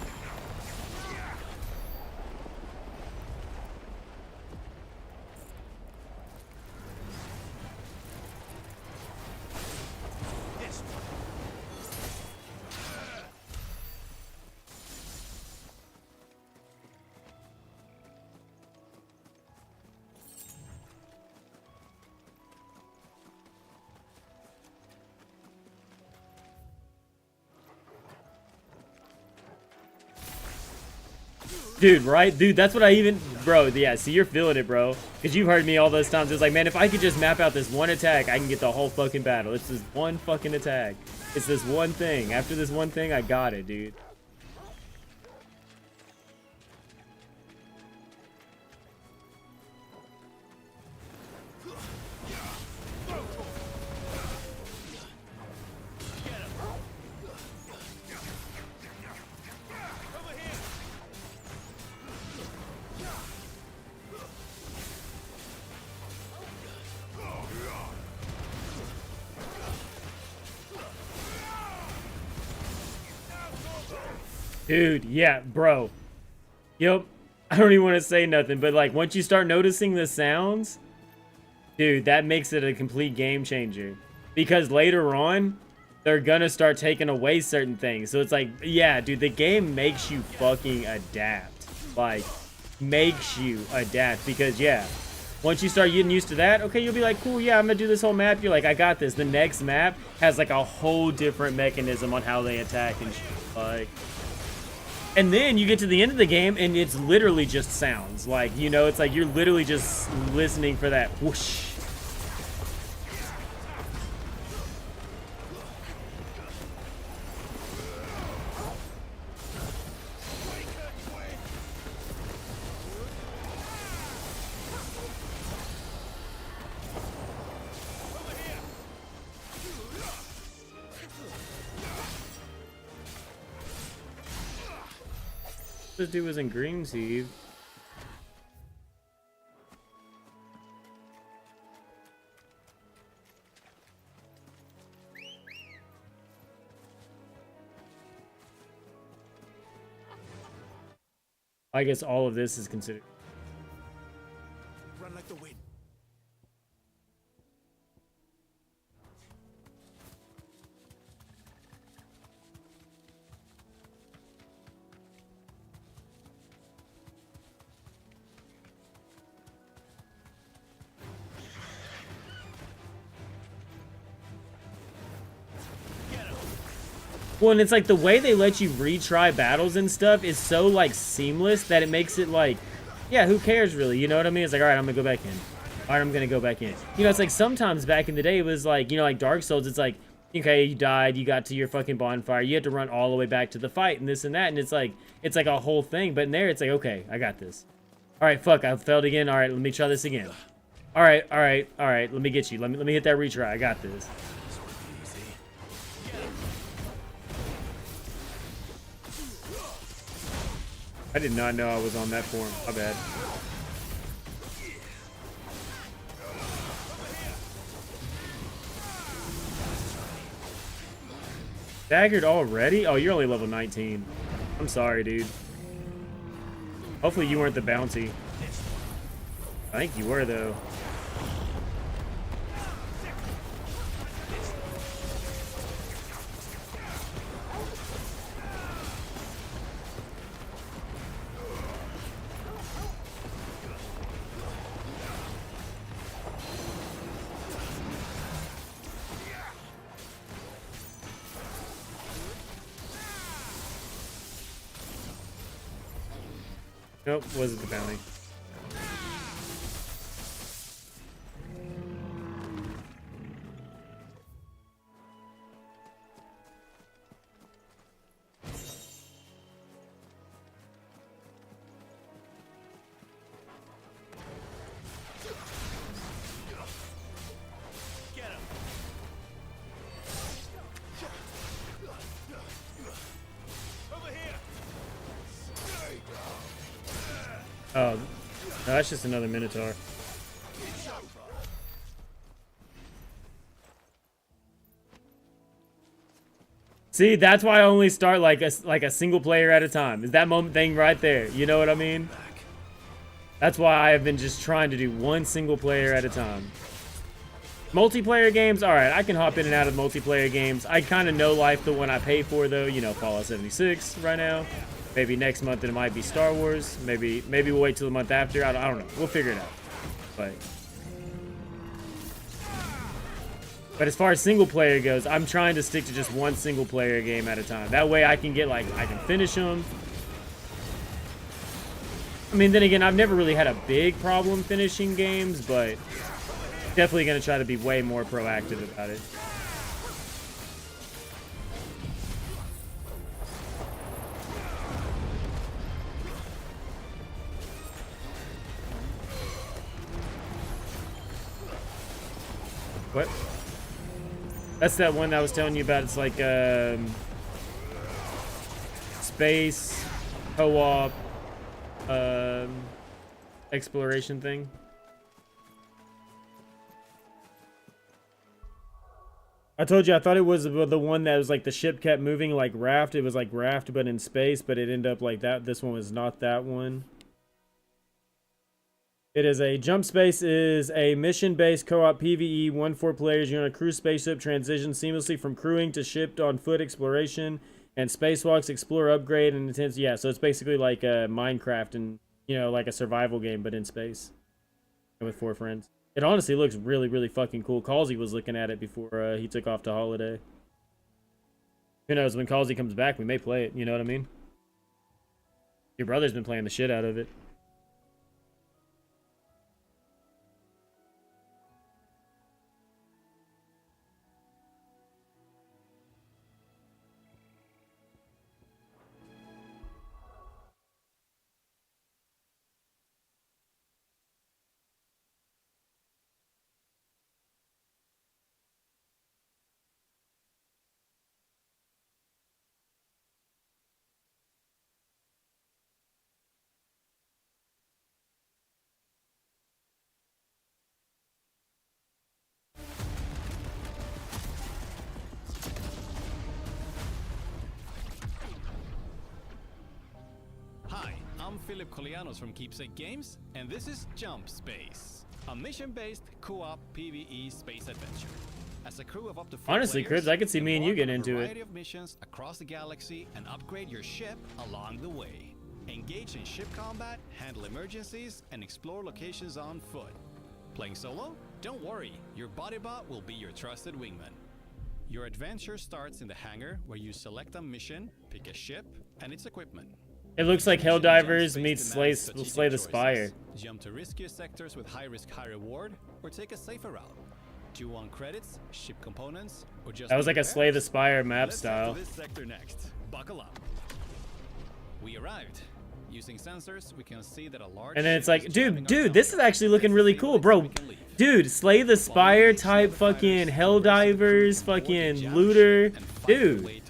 Dude, right? Dude, that's what I even... Bro, yeah, see, you're feeling it, bro. Because you've heard me all those times. It's like, man, if I could just map out this one attack, I can get the whole fucking battle. It's this one fucking attack. It's this one thing. After this one thing, I got it, dude. Dude, yeah, bro. Yep. I don't even want to say nothing, but like once you start noticing the sounds, dude, that makes it a complete game changer. Because later on, they're gonna start taking away certain things. So it's like, yeah, dude, the game makes you fucking adapt. Like, makes you adapt. Because, yeah, once you start getting used to that, okay, you'll be like, cool, yeah, I'm gonna do this whole map. You're like, I got this. The next map has like a whole different mechanism on how they attack and shit. Like... And then you get to the end of the game, and it's literally just sounds. Like, you know, it's like you're literally just listening for that whoosh. This dude was in Green Seed. I guess all of this is considered. Run like the wind. Well, and it's like the way they let you retry battles and stuff is so like seamless that it makes it like, yeah, who cares really? You know what I mean? It's like, all right, I'm gonna go back in. All right, I'm gonna go back in. You know, it's like sometimes back in the day it was like, you know, like Dark Souls, it's like, okay, you died, you got to your fucking bonfire, you had to run all the way back to the fight and this and that, and it's like a whole thing. But in there, it's like, okay, I got this. All right, fuck, I failed again. All right, let me try this again. All right, all right, all right, let me get you. Let me hit that retry. I got this. I did not know I was on that form. My bad. Staggered already? Oh, you're only level 19. I'm sorry, dude. Hopefully you weren't the bounty. I think you were, though. Nope, wasn't the bounty. Oh, no, that's just another Minotaur. See, that's why I only start like a single player at a time. Is that moment thing right there? You know what I mean? That's why I have been just trying to do one single player at a time. Multiplayer games, all right, I can hop in and out of multiplayer games. I kind of know life the one I pay for though. You know, Fallout 76 right now. Maybe next month it might be Star Wars. Maybe we'll wait till the month after. I don't know. We'll figure it out. But as far as single player goes, I'm trying to stick to just one single player game at a time. That way I can get I can finish them. I mean, then again, I've never really had a big problem finishing games, but definitely going to try to be way more proactive about it. What? That's that one that I was telling you about. It's like space co-op exploration thing. I told you I thought it was the one that was like the ship kept moving like Raft. It was like Raft but in space, but it ended up like that. This one was not that one. It is a Jump Space is a mission-based co-op PvE, 1-4 players. You're on a crew spaceship, transition seamlessly from crewing to ship on foot exploration and spacewalks, explore, upgrade, and intense. Yeah, so it's basically like Minecraft and, you know, like a survival game, but in space and with 4 friends. It honestly looks really, really fucking cool. Calsey was looking at it before he took off to holiday. Who knows, when Calsey comes back, we may play it, you know what I mean? Your brother's been playing the shit out of it. I'm Philip Colianos from Keepsake Games, and this is Jump Space, a mission-based co-op PvE space adventure. As a crew of up to 4 honestly, players, Cribs, I could see me and you getting into it. A variety of missions across the galaxy and upgrade your ship along the way. Engage in ship combat, handle emergencies, and explore locations on foot. Playing solo? Don't worry, your bodybot will be your trusted wingman. Your adventure starts in the hangar where you select a mission, pick a ship, and its equipment. It looks like Helldivers meets Slay the Spire. Jump to riskier sectors with high risk, high reward, or take a safer route. Do you want credits, ship components, or just... That was like a Slay the Spire map style. Let's head to this sector next. Buckle up. We arrived. Using sensors, we can see that a large... And then it's like, dude, this is actually looking really cool, bro. Dude, Slay the Spire type fucking Helldivers, fucking looter. Dude,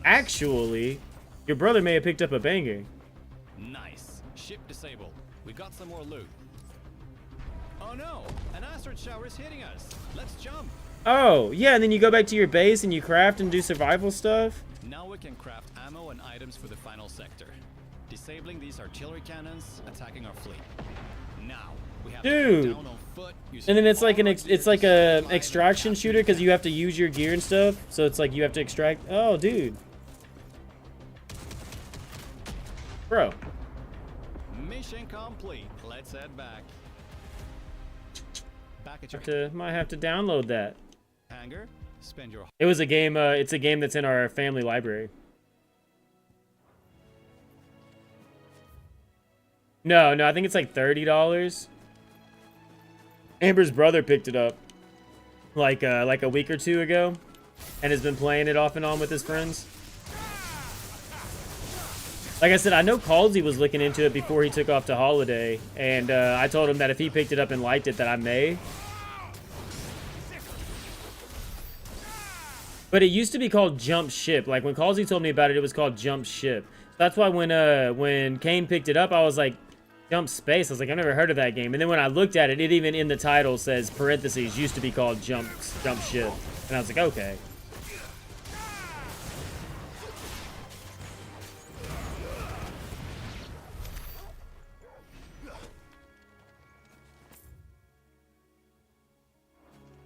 actually... Your brother may have picked up a banger. Nice. Ship disabled. We got some more loot. Oh no! An asteroid shower is hitting us. Let's jump. Oh, yeah, and then you go back to your base and you craft and do survival stuff. Now we can craft ammo and items for the final sector. Disabling these artillery cannons, attacking our fleet. Now we have to go down on foot. And then it's like it's like a extraction shooter because you have to use your gear and stuff. So it's like you have to extract. Oh, dude. Bro. Mission complete. Let's head back. Back at your Might have to download that. hangar. Spend your... It was a game. It's a game that's in our family library. No, I think it's like $30. Amber's brother picked it up like a week or two ago, and has been playing it off and on with his friends. Like I said, I know Calsey was looking into it before he took off to holiday, and I told him that if he picked it up and liked it, that I may. But it used to be called Jump Ship. Like when Calsey told me about it, it was called Jump Ship. That's why when Kane picked it up, I was like, Jump Space. I was like, I've never heard of that game. And then when I looked at it, it even in the title says parentheses used to be called Jump Ship. And I was like, okay.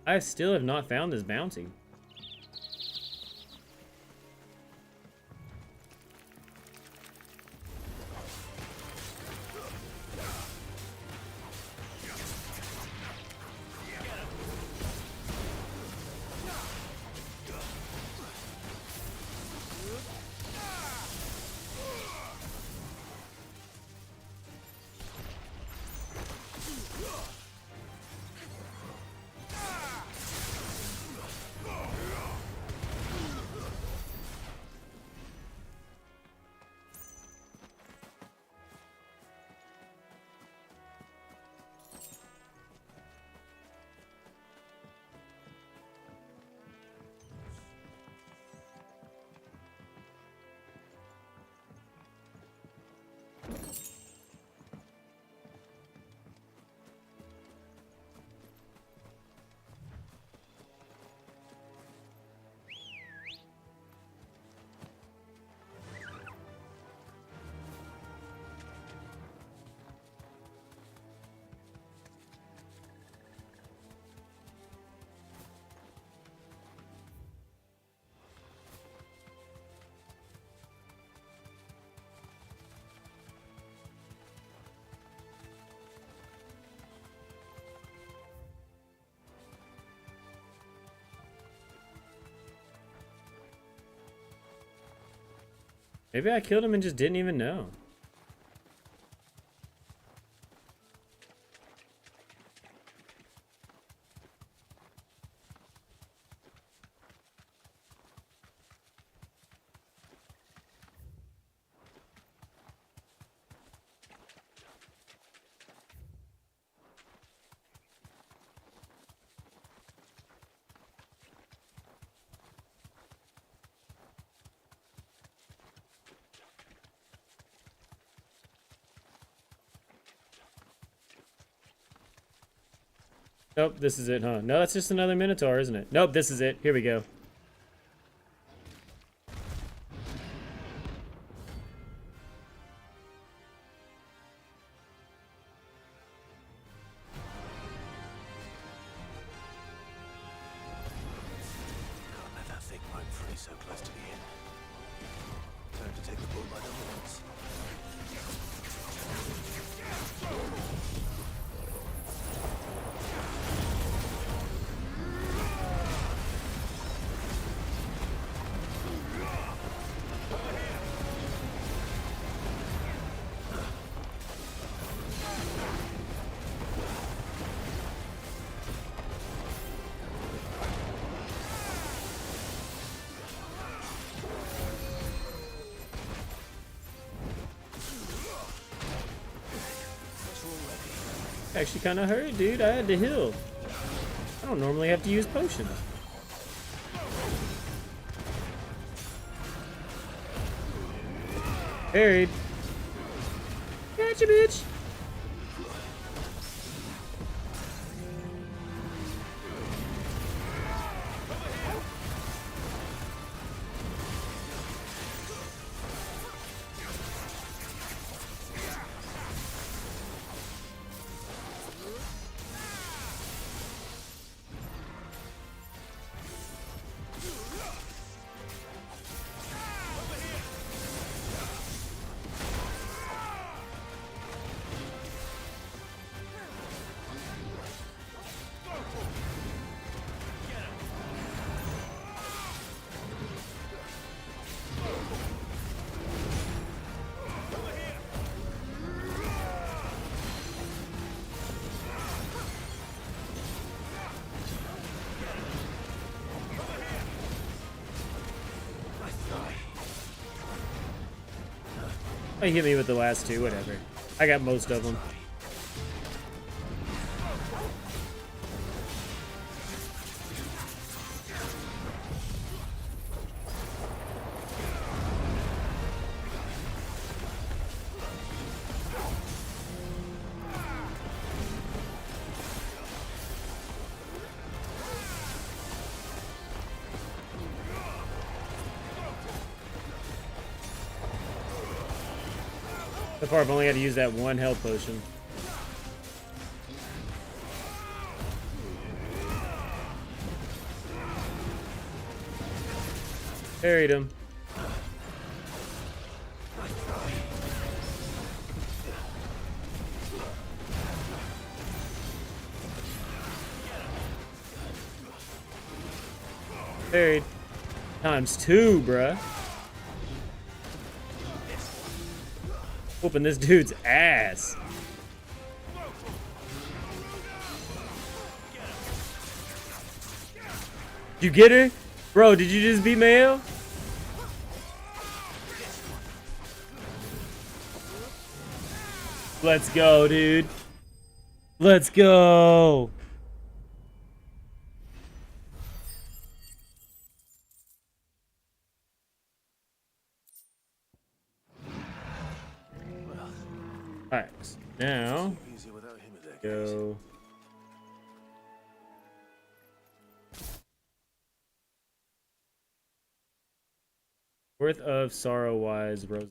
I still have not found this bounty. Maybe I killed him and just didn't even know. Nope, this is it, huh? No, that's just another Minotaur, isn't it? Nope, this is it. Here we go. Can't let that thing roam free so close to the inn. Time to take the bull by the horns. Actually kind of hurt, dude. I had to heal. I don't normally have to use potions. Buried. Gotcha, bitch. Oh, he hit me with the last two, whatever. I got most of them. So far, I've only had to use that one health potion. Buried him. Buried. ×2, bruh. Whooping this dude's ass. You get her? Bro, did you just beat Mayo? Let's go, dude. Let's go. Alright, now go. Worth of sorrow wise, Rose.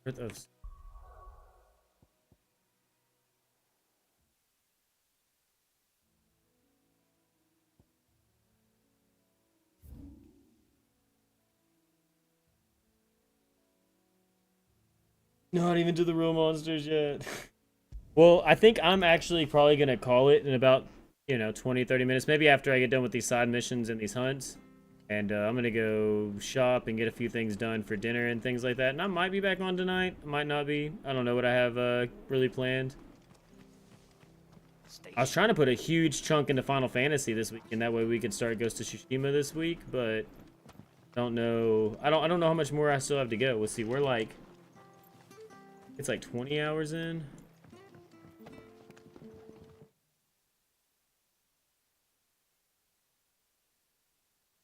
Worth of. Not even to the real monsters yet. Well, I think I'm actually probably going to call it in about, 20, 30 minutes. Maybe after I get done with these side missions and these hunts. And I'm going to go shop and get a few things done for dinner and things like that. And I might be back on tonight. I might not be. I don't know what I have really planned. I was trying to put a huge chunk into Final Fantasy this week. And that way we could start Ghost of Tsushima this week. But I don't know. I don't know how much more I still have to go. We'll see. We're like... It's like 20 hours in.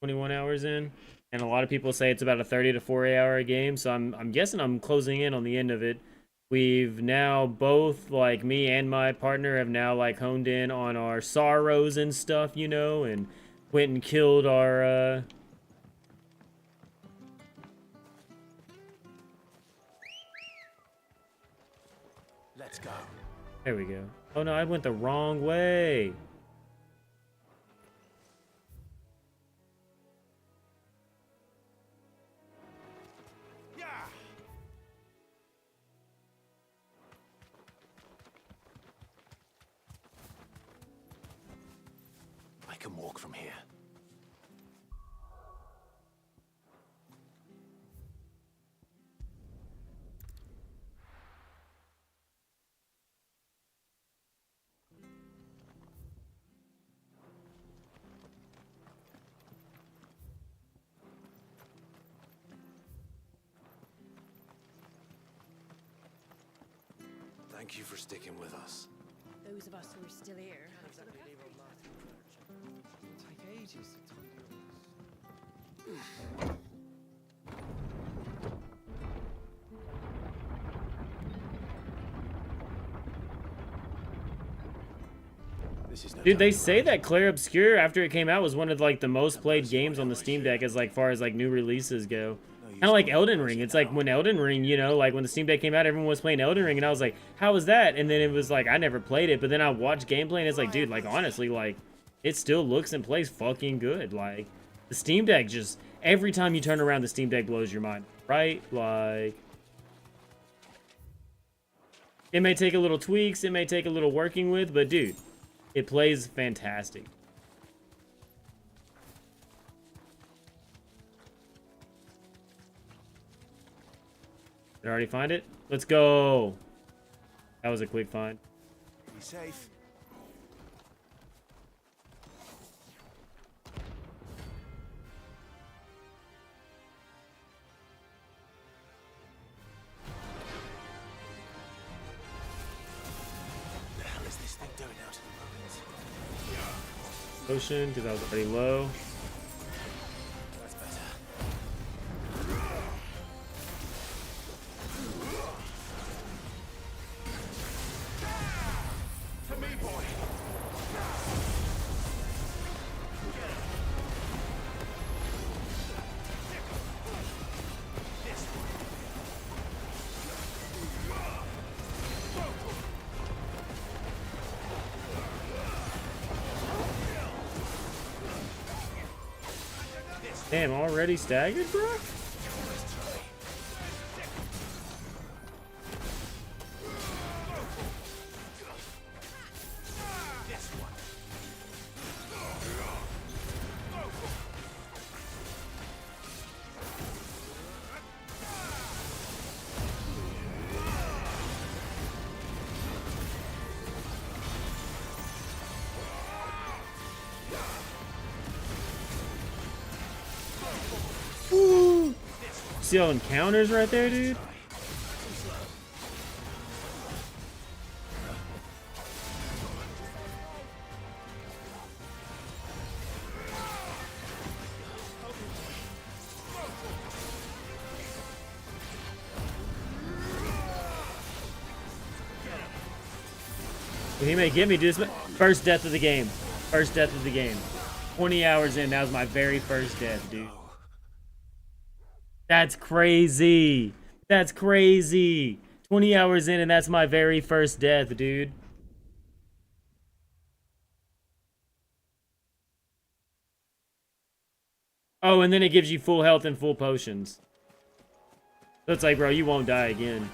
$21 in, and a lot of people say it's about a 30 to 40 hour game. So I'm guessing I'm closing in on the end of it. We've now both, like me and my partner, have now like honed in on our sorrows and stuff, and went and killed our. Let's go. There we go. Oh no, I went the wrong way. Yeah. I can walk from here. Thank you for sticking with us. Those of us who are still here. Take ages to Dude, they say that Clair Obscur, after it came out, was one of like the most played games on the Steam Deck as like far as like new releases go. Kind of like Elden Ring. It's like when Elden Ring, like when the Steam Deck came out, everyone was playing Elden Ring, and I was like, how was that? And then it was like, I never played it, but then I watched gameplay, and it's like, dude, like honestly, like it still looks and plays fucking good. Like the Steam Deck just, every time you turn around, the Steam Deck blows your mind, right? Like it may take a little tweaks, it may take a little working with, but dude, it plays fantastic. Did I already find it? Let's go. That was a quick find. Be safe. The hell is this thing doing out in the ruins? Potion, because I was already low. That's better. Damn, already staggered, bro? Woo! See all encounters right there, dude? He may get me, dude. First death of the game. First death of the game. 20 hours in, that was my very first death, dude. That's crazy. That's crazy. 20 hours in, and that's my very first death, dude. Oh, and then it gives you full health and full potions. So it's like, bro, you won't die again.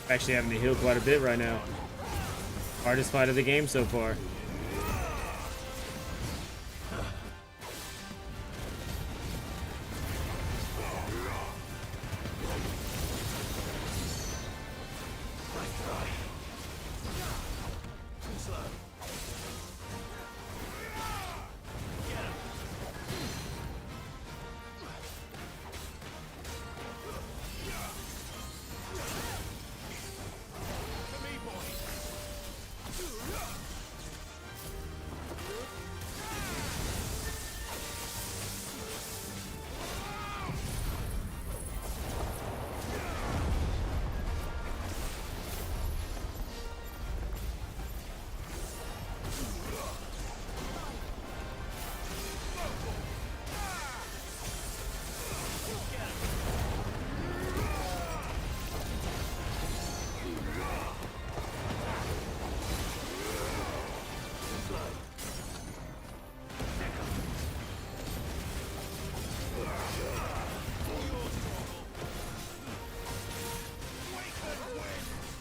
Actually having to heal quite a bit right now. Hardest fight of the game so far.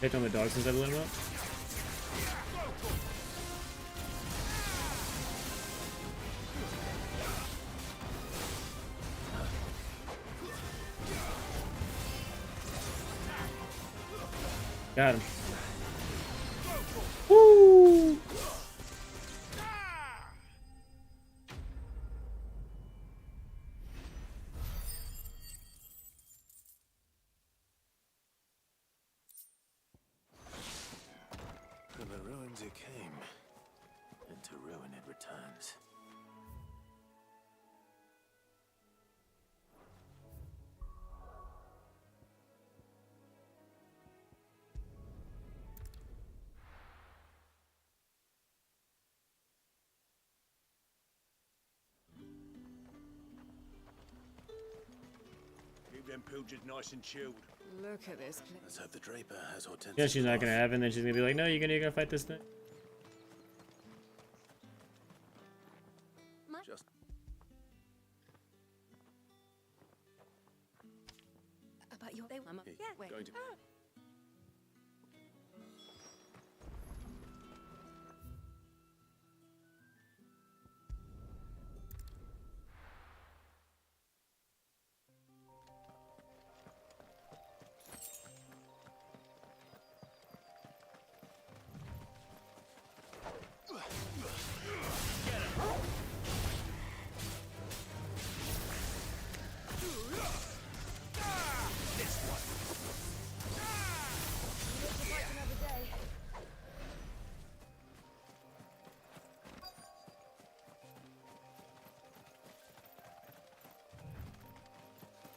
Hit on the dog since I blew him up. Got him. Woo! From the ruins it came, and to ruin it returns. Keep them pilgers nice and chilled. Look at this. Let's hope the Draper has Hortensia. Yeah, she's not gonna have it, and then she's gonna be like, no, you're gonna fight this thing. Just About your... Mama. Hey, Yeah, wait. going to.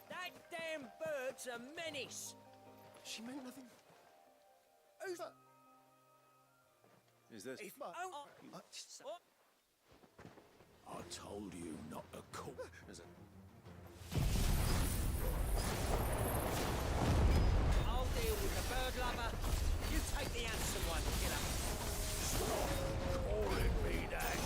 That damn bird's a menace. She meant nothing. Who's that? Is this? I told you not to call. Is it? I'll deal with the bird lover. You take the handsome one, killer. Stop calling me that.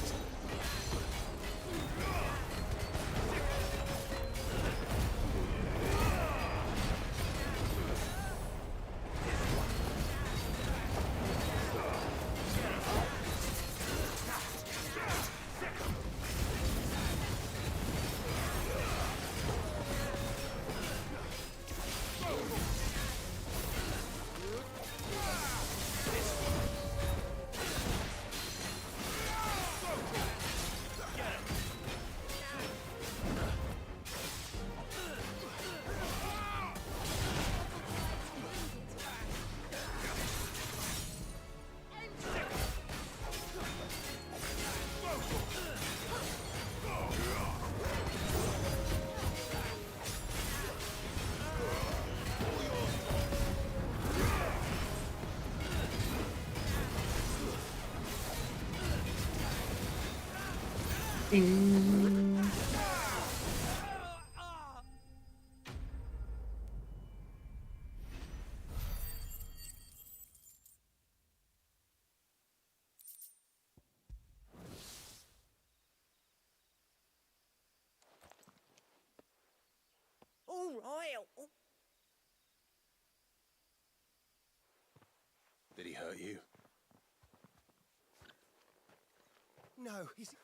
Ding. All right. Did he hurt you? No, he's...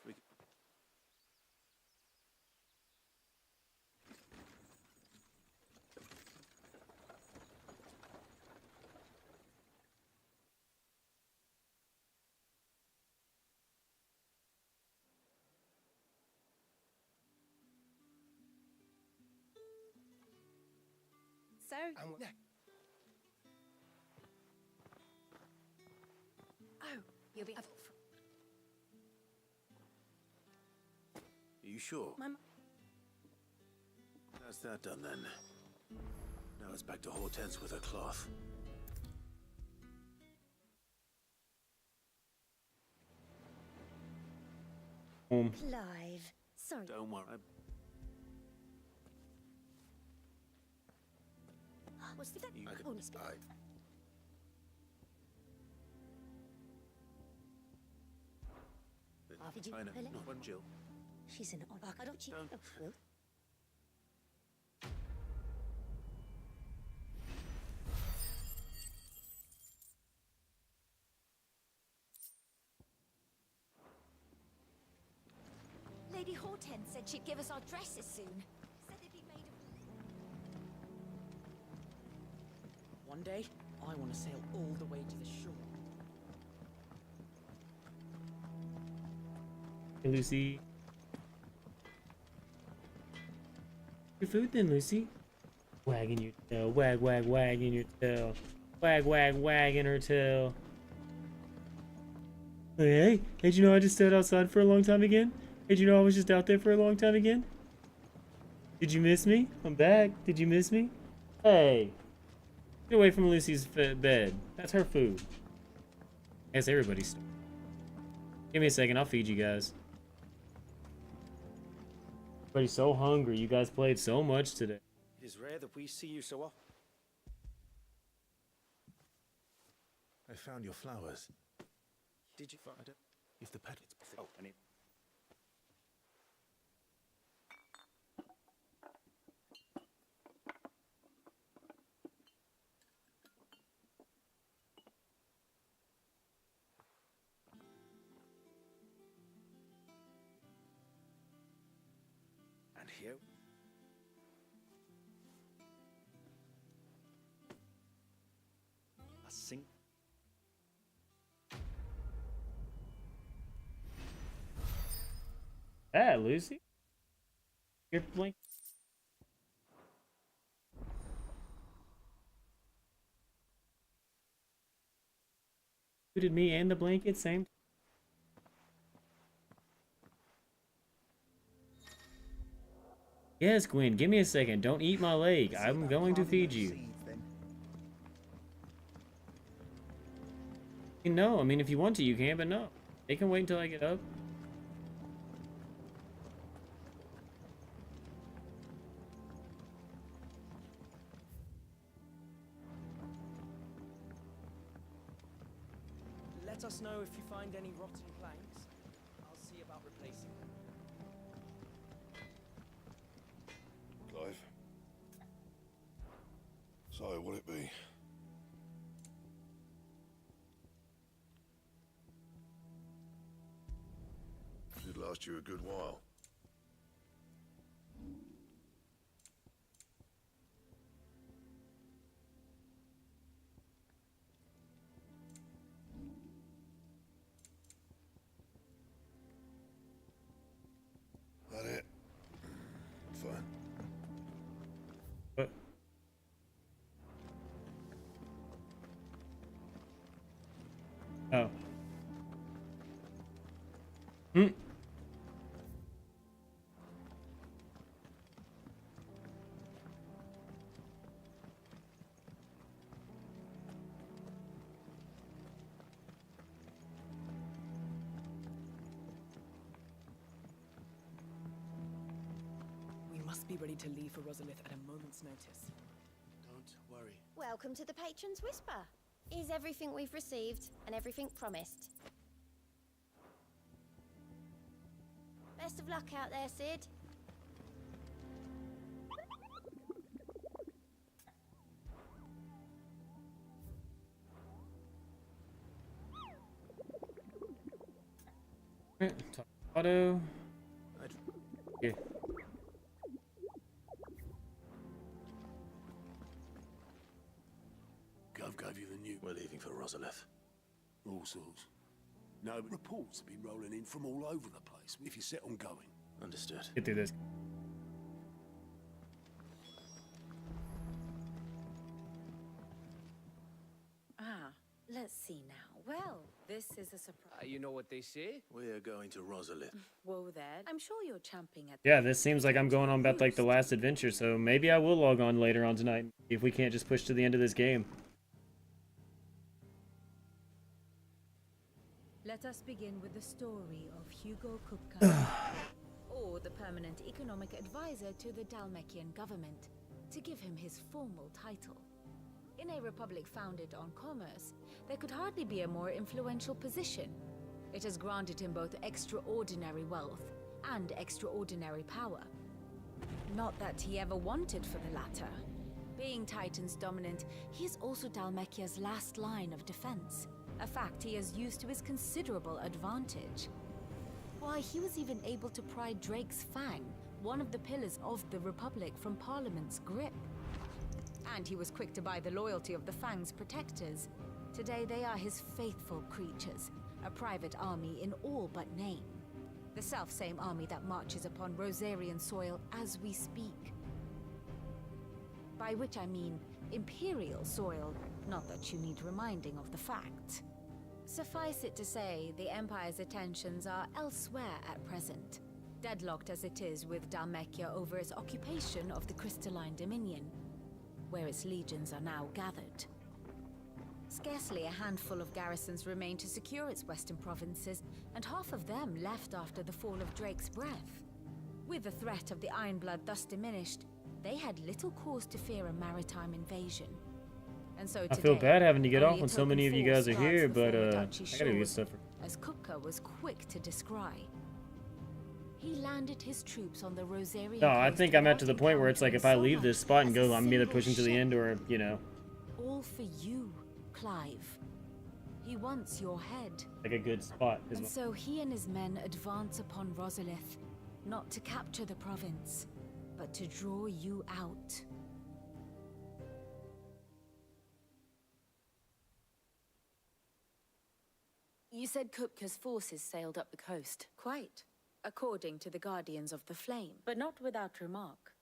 So... Oh, you'll be... Are you sure? Mama. That's that done then. Now it's back to Hortense with her cloth. Clive, sorry. Don't worry. What's the... I could... Oh, it's... Did you... I know. Hello? Not one Jill. She's in... I don't... Don't. Lady Hortense said she'd give us our dresses soon. Said they'd be made of... One day, I want to sail all the way to the shore. Hey, Lucy. Your food then, Lucy. Wagging your tail. Wag, wag, wagging your tail. Wag, wag, wagging her tail. Hey, did you know I just stayed outside for a long time again? Did you know I was just out there for a long time again? Did you miss me? I'm back. Did you miss me? Hey. Get away from Lucy's bed. That's her food. I guess everybody's... Give me a second. I'll feed you guys. Everybody's so hungry. You guys played so much today. It is rare that we see you so often. found your flowers. Did you find it? If the pet... Oh, and it... And here... A sink... Ah, Lucy? Your blink. Did me and the blanket same? Yes, Gwen, give me a second. Don't eat my leg. I'm going to feed you. No, I mean, if you want to, you can, but no. They can wait until I get up. Let us know if you find any rotten planks. I'll see about replacing them. Clive. So, what'll it be? Should last you a good while. That it? Fine. What? Oh. Hmm. We must be ready to leave for Rosalith at a moment's notice. Don't worry. Welcome to the Patron's Whisper. Is everything we've received and everything promised? Best of luck out there, Sid. Auto. Yeah. Gov gave you the news. We're leaving for Rosalith. All sorts. No, but reports have been rolling in from all over the place. If you're set on going. Understood. Get through this. Ah, let's see now. Well, this is a surprise. You know what they say? We're going to Rosalith. Whoa there. I'm sure you're champing at Yeah, this seems like I'm going on about like the last adventure, so maybe I will log on later on tonight if we can't just push to the end of this game. Let us begin with the story of Hugo Kupka, or the permanent economic advisor to the Dalmekian government, to give him his formal title. In a republic founded on commerce, there could hardly be a more influential position. It has granted him both extraordinary wealth and extraordinary power. Not that he ever wanted for the latter. Being Titan's dominant, he is also Dalmekia's last line of defense, a fact he has used to his considerable advantage. Why, he was even able to pry Drake's Fang, one of the pillars of the Republic, from Parliament's grip. And he was quick to buy the loyalty of the Fang's protectors. Today they are his faithful creatures, a private army in all but name. The self-same army that marches upon Rosarian soil as we speak. By which I mean Imperial soil, not that you need reminding of the fact. Suffice it to say, the Empire's attentions are elsewhere at present, deadlocked as it is with Dalmekia over its occupation of the Crystalline Dominion, where its legions are now gathered. Scarcely a handful of garrisons remain to secure its western provinces, and half of them left after the fall of Drake's Breath. With the threat of the Ironblood thus diminished, they had little cause to fear a maritime invasion. And so I feel today, bad having to get only off a when so token many of you force guys are guards here, the but former duchy I gotta get shores, stuff. as Kupka was quick to descry. He landed his troops on the Rosarian No, I coast think I'm at to the without point where it's like if I encountering so leave this much spot and as go, a I'm either single pushing to the ship. end or, you know, All for you, Clive. He wants your head. like a good spot. Is And what... so he and his men advance upon Rosalith, not to capture the province, but to draw you out. You said Kupka's forces sailed up the coast. Quite, according to the Guardians of the Flame, but not without remark.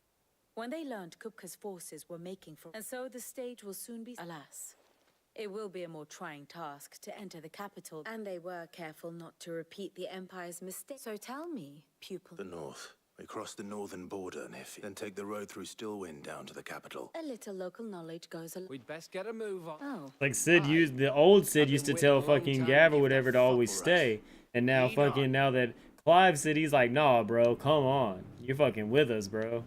When they learned Kupka's forces were making for... And so the stage will soon be... Alas, it will be a more trying task to enter the capital, and they were careful not to repeat the Empire's mistake. So tell me, pupil... The north. We cross the northern border, Nephi, then take the road through Stillwind down to the capital. A little local knowledge goes a... We'd best get a move on. Oh. Like Sid used, the old Sid used to tell fucking Gav or whatever to always stay. And now fucking, now that Clive said, he's like, nah, bro, come on. You're fucking with us, bro.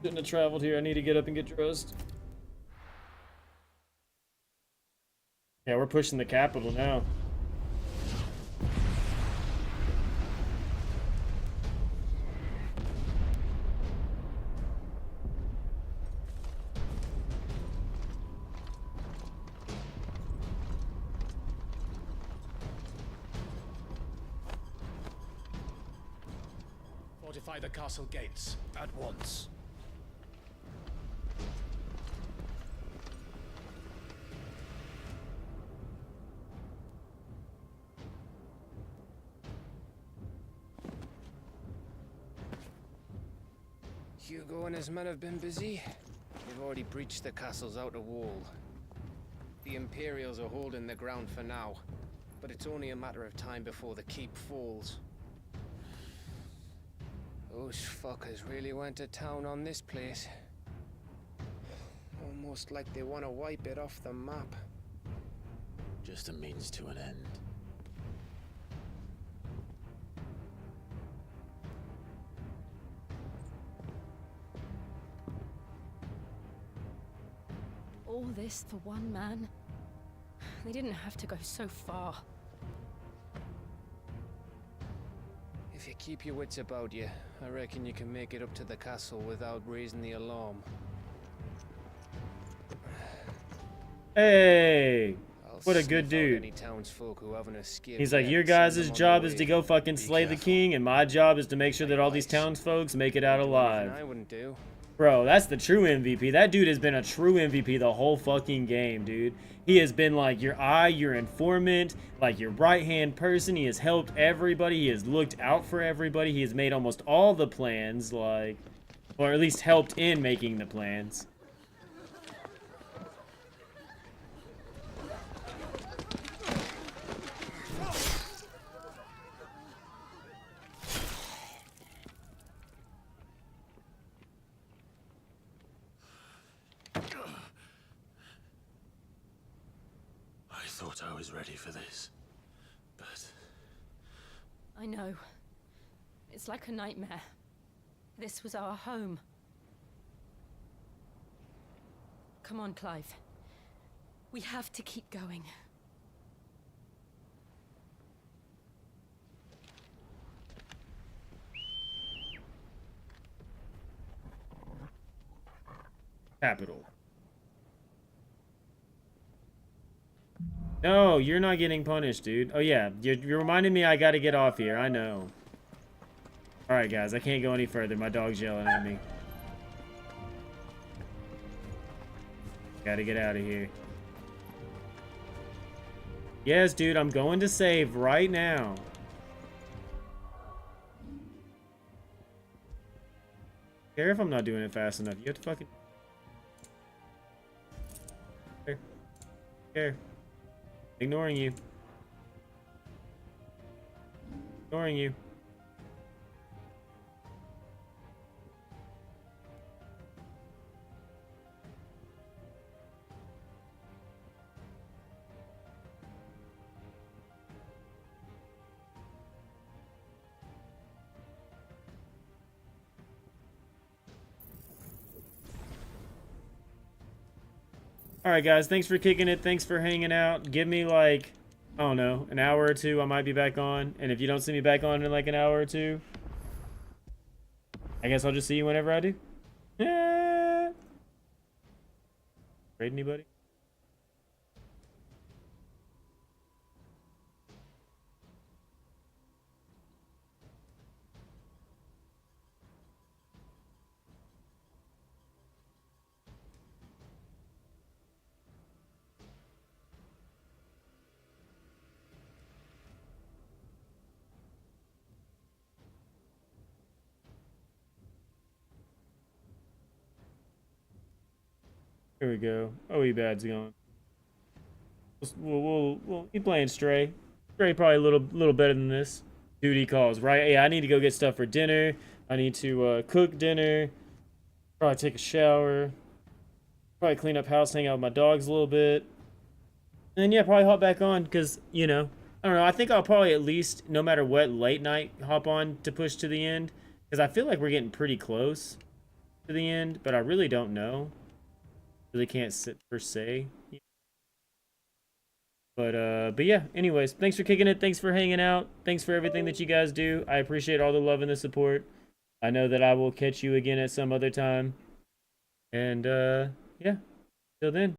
Shouldn't have traveled here. I need to get up and get dressed. Yeah, we're pushing the capital now. Fortify the castle gates at once. Hugo and his men have been busy. They've already breached the castle's outer wall. The Imperials are holding the ground for now, but it's only a matter of time before the keep falls. Those fuckers really went to town on this place. Almost like they want to wipe it off the map. Just a means to an end. All this for one man? They didn't have to go so far. If you keep your wits about you, I reckon you can make it up to the castle without raising the alarm. Hey! I'll What a sniff good out dude. any townsfolk who haven't escaped He's like, yet your and send guys' them on job their is to way. go fucking slay the king, and my job is to make sure that all these townsfolks make it out alive. I wouldn't do. Bro, that's the true MVP. That dude has been a true MVP the whole fucking game, dude. He has been like your eye, your informant, like your right-hand person. He has helped everybody. He has looked out for everybody. He has made almost all the plans, like, or at least helped in making the plans. I thought I was ready for this, but... I know. It's like a nightmare. This was our home. Come on, Clive. We have to keep going. Capital. No, you're not getting punished, dude. Oh, yeah. You're reminding me I gotta get off here. I know. Alright, guys. I can't go any further. My dog's yelling at me. Gotta get out of here. Yes, dude. I'm going to save right now. Care if I'm not doing it fast enough. You have to fucking... Care. Ignoring you. Ignoring you. Alright, guys. Thanks for kicking it. Thanks for hanging out. Give me, like, I don't know, an hour or two. I might be back on. And if you don't see me back on in, like, an hour or two, I guess I'll just see you whenever I do. Yeah. Raid anybody? Here we go. Oh, bad's going. We'll keep playing Stray. Stray probably a little better than this. Duty calls, right? Yeah, I need to go get stuff for dinner. I need to cook dinner. Probably take a shower. Probably clean up house, hang out with my dogs a little bit. And then, yeah, probably hop back on because, you know, I don't know. I think I'll probably at least, no matter what, late night hop on to push to the end. Because I feel like we're getting pretty close to the end, but I really don't know. Really can't sit per se. But yeah, anyways, thanks for kicking it. Thanks for hanging out. Thanks for everything that you guys do. I appreciate all the love and the support. I know that I will catch you again at some other time. And yeah, till then.